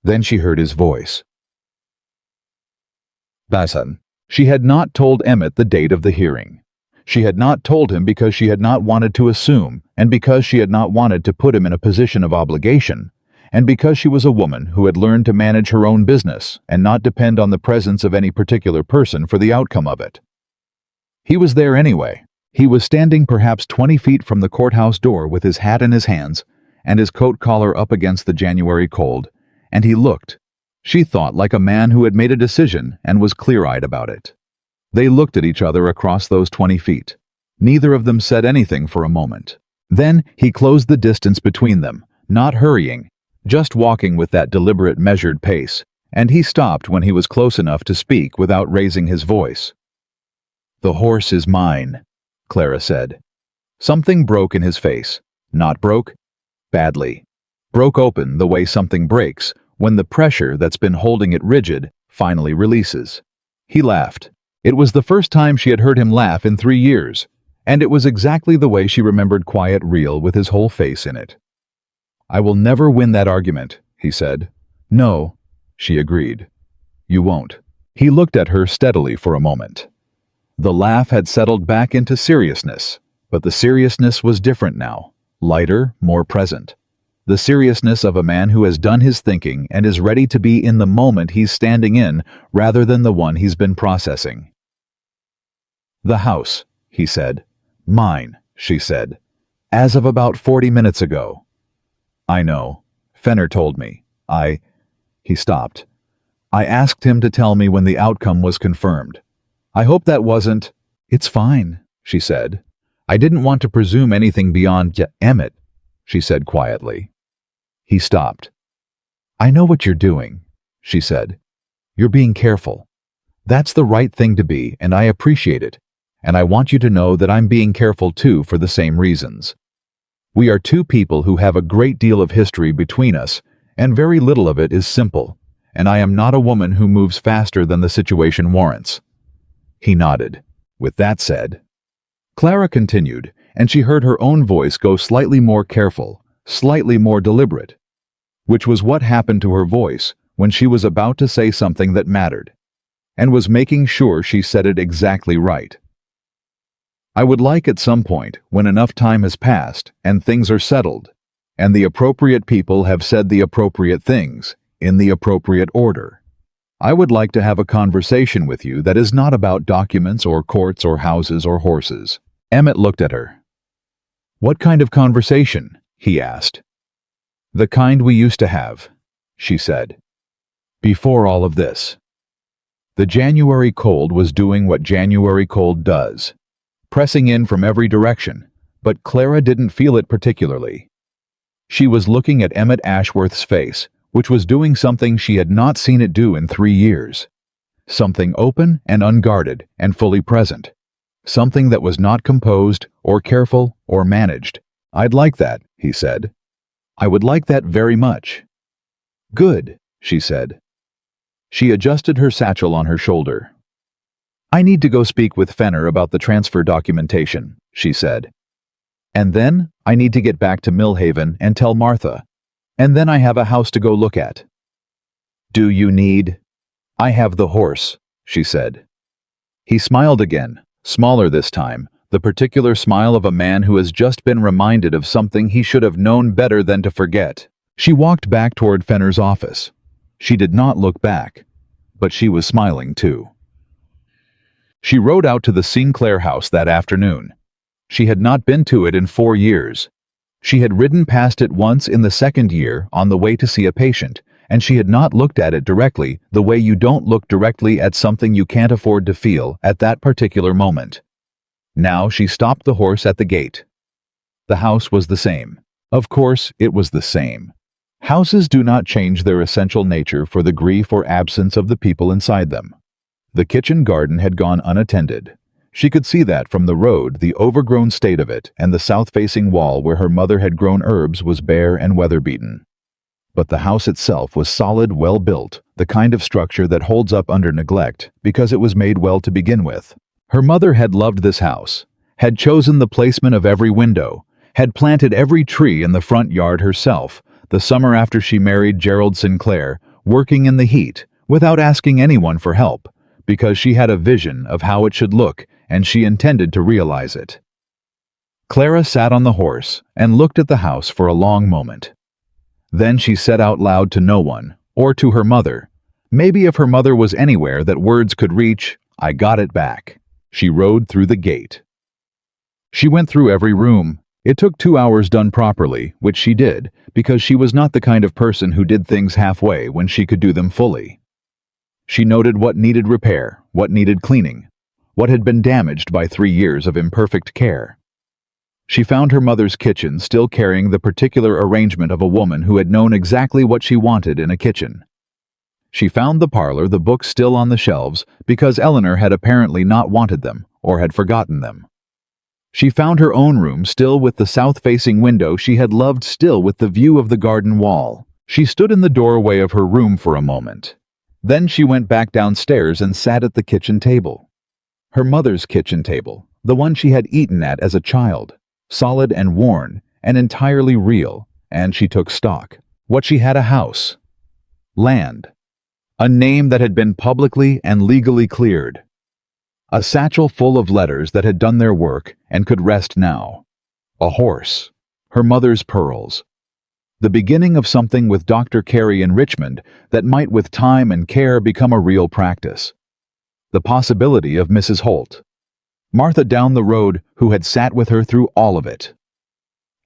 Then she heard his voice. Basan. She had not told Emmett the date of the hearing. She had not told him because she had not wanted to assume, and because she had not wanted to put him in a position of obligation, and because she was a woman who had learned to manage her own business and not depend on the presence of any particular person for the outcome of it. He was there anyway. He was standing perhaps 20 feet from the courthouse door with his hat in his hands and his coat collar up against the January cold, and he looked, she thought, like a man who had made a decision and was clear-eyed about it. They looked at each other across those 20 feet. Neither of them said anything for a moment. Then he closed the distance between them, not hurrying, just walking with that deliberate, measured pace, and he stopped when he was close enough to speak without raising his voice. "The horse is mine," Clara said. Something broke in his face. Not broke? Badly. Broke open the way something breaks when the pressure that's been holding it rigid finally releases. He laughed. It was the first time she had heard him laugh in 3 years, and it was exactly the way she remembered quiet real with his whole face in it. "I will never win that argument," he said. "No," she agreed. "You won't." He looked at her steadily for a moment. The laugh had settled back into seriousness, but the seriousness was different now, lighter, more present. The seriousness of a man who has done his thinking and is ready to be in the moment he's standing in rather than the one he's been processing. "The house," he said. "Mine," she said. "As of about 40 minutes ago." "I know. Fenner told me. He stopped. "I asked him to tell me when the outcome was confirmed. I hope that wasn't—" "It's fine," she said. "I didn't want to presume anything beyond Emmett," she said quietly. He stopped. "I know what you're doing," she said. "You're being careful. That's the right thing to be, and I appreciate it. And I want you to know that I'm being careful too for the same reasons. We are two people who have a great deal of history between us, and very little of it is simple, and I am not a woman who moves faster than the situation warrants." He nodded. With that said, Clara continued, and she heard her own voice go slightly more careful, slightly more deliberate, which was what happened to her voice when she was about to say something that mattered, and was making sure she said it exactly right. "I would like at some point, when enough time has passed and things are settled, and the appropriate people have said the appropriate things, in the appropriate order, I would like to have a conversation with you that is not about documents or courts or houses or horses." Emmett looked at her. "What kind of conversation?" he asked. "The kind we used to have," she said. "Before all of this." The January cold was doing what January cold does, pressing in from every direction, but Clara didn't feel it particularly. She was looking at Emmett Ashworth's face, which was doing something she had not seen it do in 3 years. Something open and unguarded and fully present. Something that was not composed or careful or managed. "I'd like that," he said. "I would like that very much." "Good," she said. She adjusted her satchel on her shoulder. "I need to go speak with Fenner about the transfer documentation," she said. "And then I need to get back to Millhaven and tell Martha. And then I have a house to go look at." "Do you need—" "I have the horse," she said. He smiled again, smaller this time, the particular smile of a man who has just been reminded of something he should have known better than to forget. She walked back toward Fenner's office. She did not look back, but she was smiling too. She rode out to the Sinclair house that afternoon. She had not been to it in 4 years. She had ridden past it once in the second year on the way to see a patient, and she had not looked at it directly the way you don't look directly at something you can't afford to feel at that particular moment. Now she stopped the horse at the gate. The house was the same. Of course, it was the same. Houses do not change their essential nature for the grief or absence of the people inside them. The kitchen garden had gone unattended. She could see that from the road, the overgrown state of it, and the south-facing wall where her mother had grown herbs was bare and weather-beaten. But the house itself was solid, well-built, the kind of structure that holds up under neglect because it was made well to begin with. Her mother had loved this house, had chosen the placement of every window, had planted every tree in the front yard herself, the summer after she married Gerald Sinclair, working in the heat, without asking anyone for help, because she had a vision of how it should look and she intended to realize it. Clara sat on the horse and looked at the house for a long moment. Then she said out loud to no one, or to her mother, maybe if her mother was anywhere that words could reach, "I got it back." She rode through the gate. She went through every room. It took 2 hours done properly, which she did, because she was not the kind of person who did things halfway when she could do them fully. She noted what needed repair, what needed cleaning, what had been damaged by 3 years of imperfect care. She found her mother's kitchen still carrying the particular arrangement of a woman who had known exactly what she wanted in a kitchen. She found the parlor, the books still on the shelves, because Eleanor had apparently not wanted them, or had forgotten them. She found her own room still with the south-facing window she had loved, still with the view of the garden wall. She stood in the doorway of her room for a moment. Then she went back downstairs and sat at the kitchen table. Her mother's kitchen table, the one she had eaten at as a child, solid and worn, and entirely real, and she took stock. What she had: a house, land, a name that had been publicly and legally cleared, a satchel full of letters that had done their work and could rest now, a horse, her mother's pearls, the beginning of something with Dr. Carey in Richmond that might with time and care become a real practice, the possibility of Mrs. Holt, Martha down the road who had sat with her through all of it.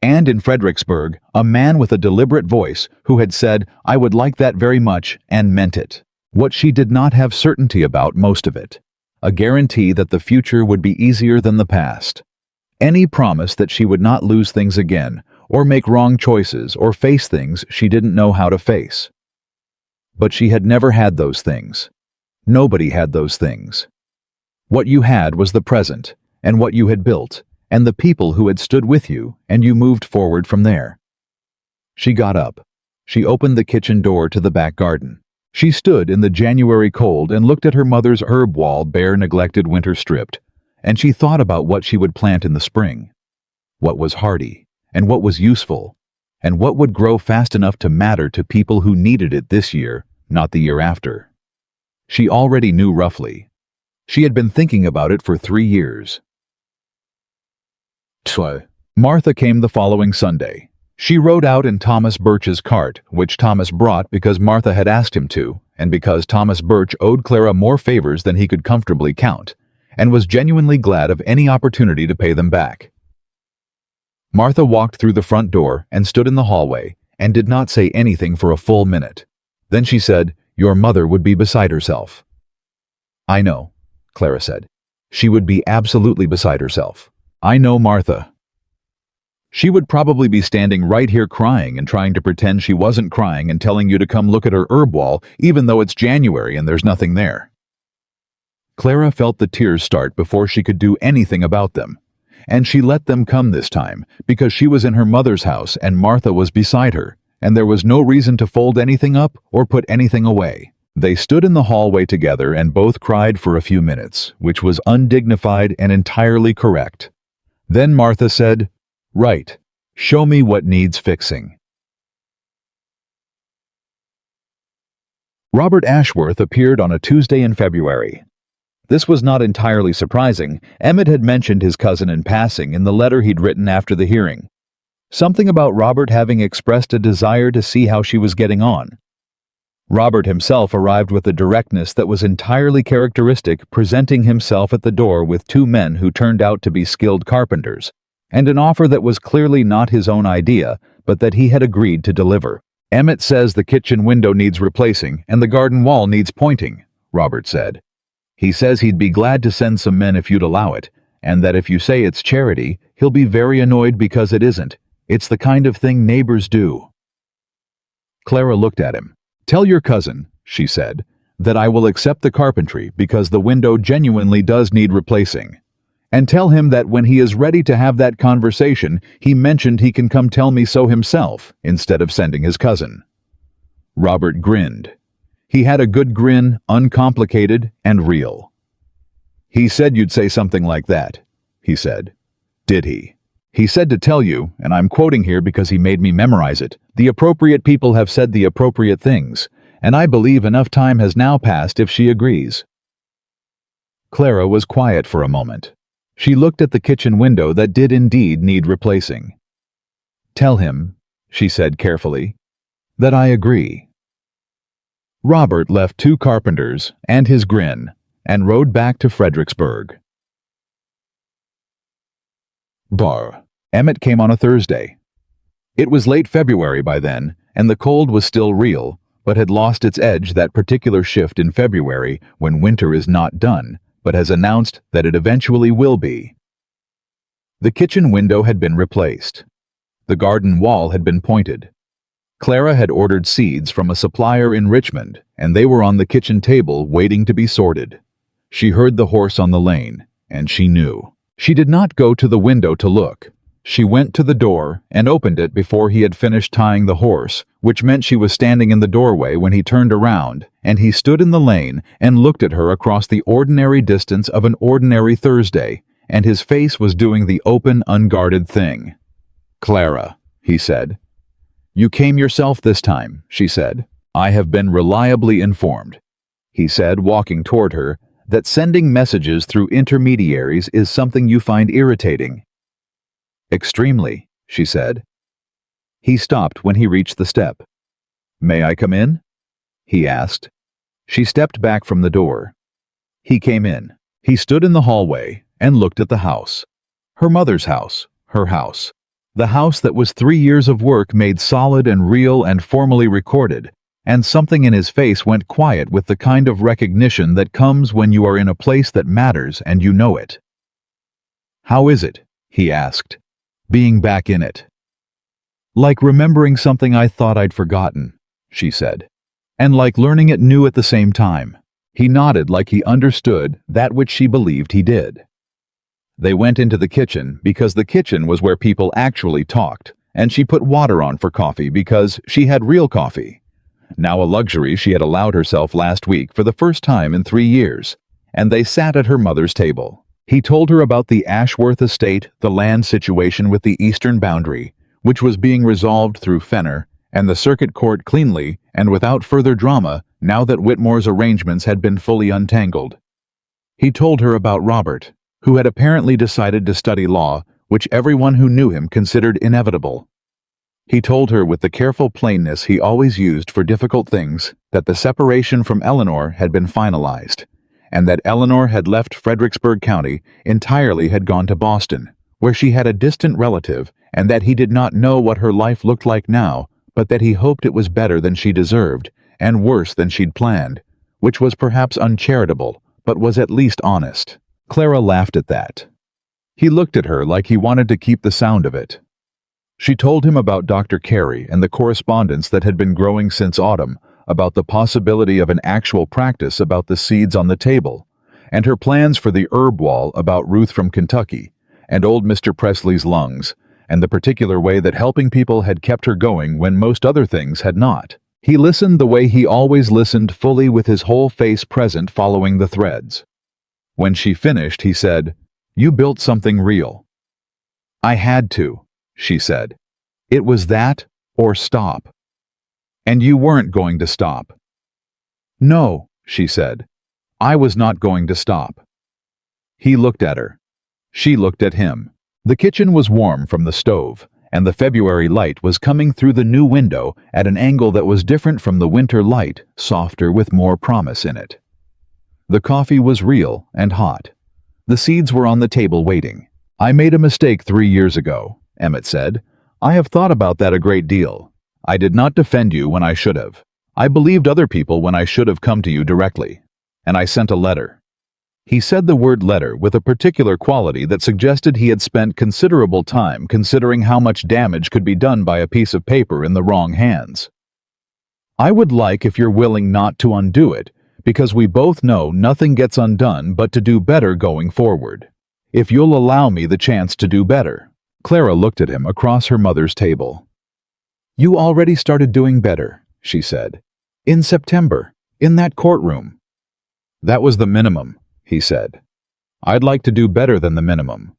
And in Fredericksburg, a man with a deliberate voice who had said, "I would like that very much," and meant it. What she did not have certainty about, most of it. A guarantee that the future would be easier than the past. Any promise that she would not lose things again, or make wrong choices, or face things she didn't know how to face. But she had never had those things. Nobody had those things. What you had was the present, and what you had built, and the people who had stood with you, and you moved forward from there. She got up. She opened the kitchen door to the back garden. She stood in the January cold and looked at her mother's herb wall, bare, neglected, winter stripped, and she thought about what she would plant in the spring. What was hardy, and what was useful, and what would grow fast enough to matter to people who needed it this year, not the year after. She already knew roughly. She had been thinking about it for 3 years. Martha came the following Sunday. She rode out in Thomas Birch's cart, which Thomas brought because Martha had asked him to, and because Thomas Birch owed Clara more favors than he could comfortably count, and was genuinely glad of any opportunity to pay them back. Martha walked through the front door and stood in the hallway, and did not say anything for a full minute. Then she said, "Your mother would be beside herself." "I know," Clara said. "She would be absolutely beside herself. I know Martha. She would probably be standing right here crying and trying to pretend she wasn't crying and telling you to come look at her herb wall, even though it's January and there's nothing there." Clara felt the tears start before she could do anything about them, and she let them come this time because she was in her mother's house and Martha was beside her, and there was no reason to fold anything up or put anything away. They stood in the hallway together and both cried for a few minutes, which was undignified and entirely correct. Then Martha said, "Right, show me what needs fixing." Robert Ashworth appeared on a Tuesday in February. This was not entirely surprising. Emmett had mentioned his cousin in passing in the letter he'd written after the hearing. Something about Robert having expressed a desire to see how she was getting on. Robert himself arrived with a directness that was entirely characteristic, presenting himself at the door with 2 men who turned out to be skilled carpenters, and an offer that was clearly not his own idea, but that he had agreed to deliver. "Emmett says the kitchen window needs replacing and the garden wall needs pointing," Robert said. "He says he'd be glad to send some men if you'd allow it, and that if you say it's charity, he'll be very annoyed because it isn't. It's the kind of thing neighbors do." Clara looked at him. "Tell your cousin," she said, "that I will accept the carpentry because the window genuinely does need replacing. And tell him that when he is ready to have that conversation, he mentioned he can come tell me so himself instead of sending his cousin." Robert grinned. He had a good grin, uncomplicated and real. "He said you'd say something like that," he said. "Did he?" "He said to tell you, and I'm quoting here because he made me memorize it, the appropriate people have said the appropriate things, and I believe enough time has now passed if she agrees." Clara was quiet for a moment. She looked at the kitchen window that did indeed need replacing. "Tell him," she said carefully, "that I agree." Robert left 2 carpenters and his grin and rode back to Fredericksburg. Bar. Emmett came on a Thursday. It was late February by then, and the cold was still real, but had lost its edge that particular shift in February when winter is not done, but has announced that it eventually will be. The kitchen window had been replaced. The garden wall had been pointed. Clara had ordered seeds from a supplier in Richmond, and they were on the kitchen table waiting to be sorted. She heard the horse on the lane, and she knew. She did not go to the window to look. She went to the door and opened it before he had finished tying the horse, which meant she was standing in the doorway when he turned around, and he stood in the lane and looked at her across the ordinary distance of an ordinary Thursday, and his face was doing the open, unguarded thing. "Clara," he said. "You came yourself this time," she said. "I have been reliably informed," he said, walking toward her, "that sending messages through intermediaries is something you find irritating." "Extremely," she said. He stopped when he reached the step. "May I come in?" he asked. She stepped back from the door. He came in. He stood in the hallway and looked at the house. Her mother's house, her house. The house that was 3 years of work made solid and real and formally recorded, and something in his face went quiet with the kind of recognition that comes when you are in a place that matters and you know it. "How is it?" he asked, "being back in it?" "Like remembering something I thought I'd forgotten," she said, "and like learning it new at the same time." He nodded like he understood that which she believed he did. They went into the kitchen because the kitchen was where people actually talked, and she put water on for coffee because she had real coffee. Now a luxury she had allowed herself last week for the first time in 3 years, and they sat at her mother's table. He told her about the Ashworth estate, the land situation with the eastern boundary, which was being resolved through Fenner, and the circuit court cleanly and without further drama now that Whitmore's arrangements had been fully untangled. He told her about Robert, who had apparently decided to study law, which everyone who knew him considered inevitable. He told her with the careful plainness he always used for difficult things that the separation from Eleanor had been finalized, and that Eleanor had left Fredericksburg County, entirely had gone to Boston, where she had a distant relative, and that he did not know what her life looked like now, but that he hoped it was better than she deserved, and worse than she'd planned, which was perhaps uncharitable, but was at least honest. Clara laughed at that. He looked at her like he wanted to keep the sound of it. She told him about Dr. Carey and the correspondence that had been growing since autumn, about the possibility of an actual practice about the seeds on the table, and her plans for the herb wall about Ruth from Kentucky, and old Mr. Presley's lungs, and the particular way that helping people had kept her going when most other things had not. He listened the way he always listened, fully with his whole face present, following the threads. When she finished, he said, "You built something real." "I had to," she said. "It was that or stop." "And you weren't going to stop." "No," she said. "I was not going to stop." He looked at her. She looked at him. The kitchen was warm from the stove, and the February light was coming through the new window at an angle that was different from the winter light, softer with more promise in it. The coffee was real and hot. The seeds were on the table waiting. "I made a mistake 3 years ago," Emmett said. "I have thought about that a great deal. I did not defend you when I should have. I believed other people when I should have come to you directly. And I sent a letter." He said the word letter with a particular quality that suggested he had spent considerable time considering how much damage could be done by a piece of paper in the wrong hands. "I would like if you're willing not to undo it, because we both know nothing gets undone but to do better going forward. If you'll allow me the chance to do better." Clara looked at him across her mother's table. "You already started doing better," she said. "In September, in that courtroom." "That was the minimum," he said. "I'd like to do better than the minimum."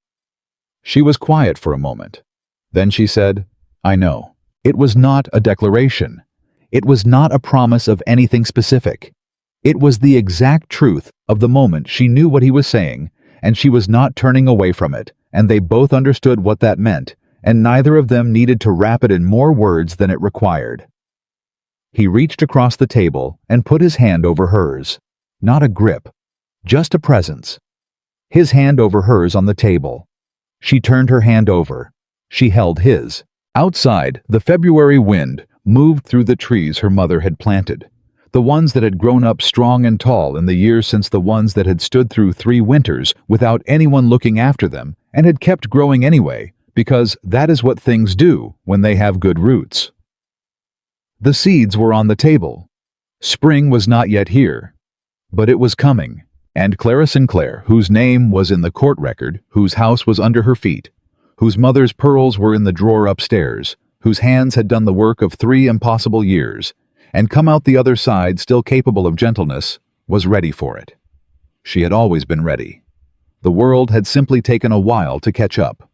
She was quiet for a moment. Then she said, "I know. It was not a declaration. It was not a promise of anything specific. It was the exact truth of the moment. She knew what he was saying, and she was not turning away from it, and they both understood what that meant, and neither of them needed to wrap it in more words than it required." He reached across the table and put his hand over hers. Not a grip, just a presence. His hand over hers on the table. She turned her hand over. She held his. Outside, the February wind moved through the trees her mother had planted, the ones that had grown up strong and tall in the years since the ones that had stood through 3 winters without anyone looking after them and had kept growing anyway, because that is what things do when they have good roots. The seeds were on the table. Spring was not yet here, but it was coming, and Clara Sinclair, whose name was in the court record, whose house was under her feet, whose mother's pearls were in the drawer upstairs, whose hands had done the work of 3 impossible years, and come out the other side still capable of gentleness, was ready for it. She had always been ready. The world had simply taken a while to catch up.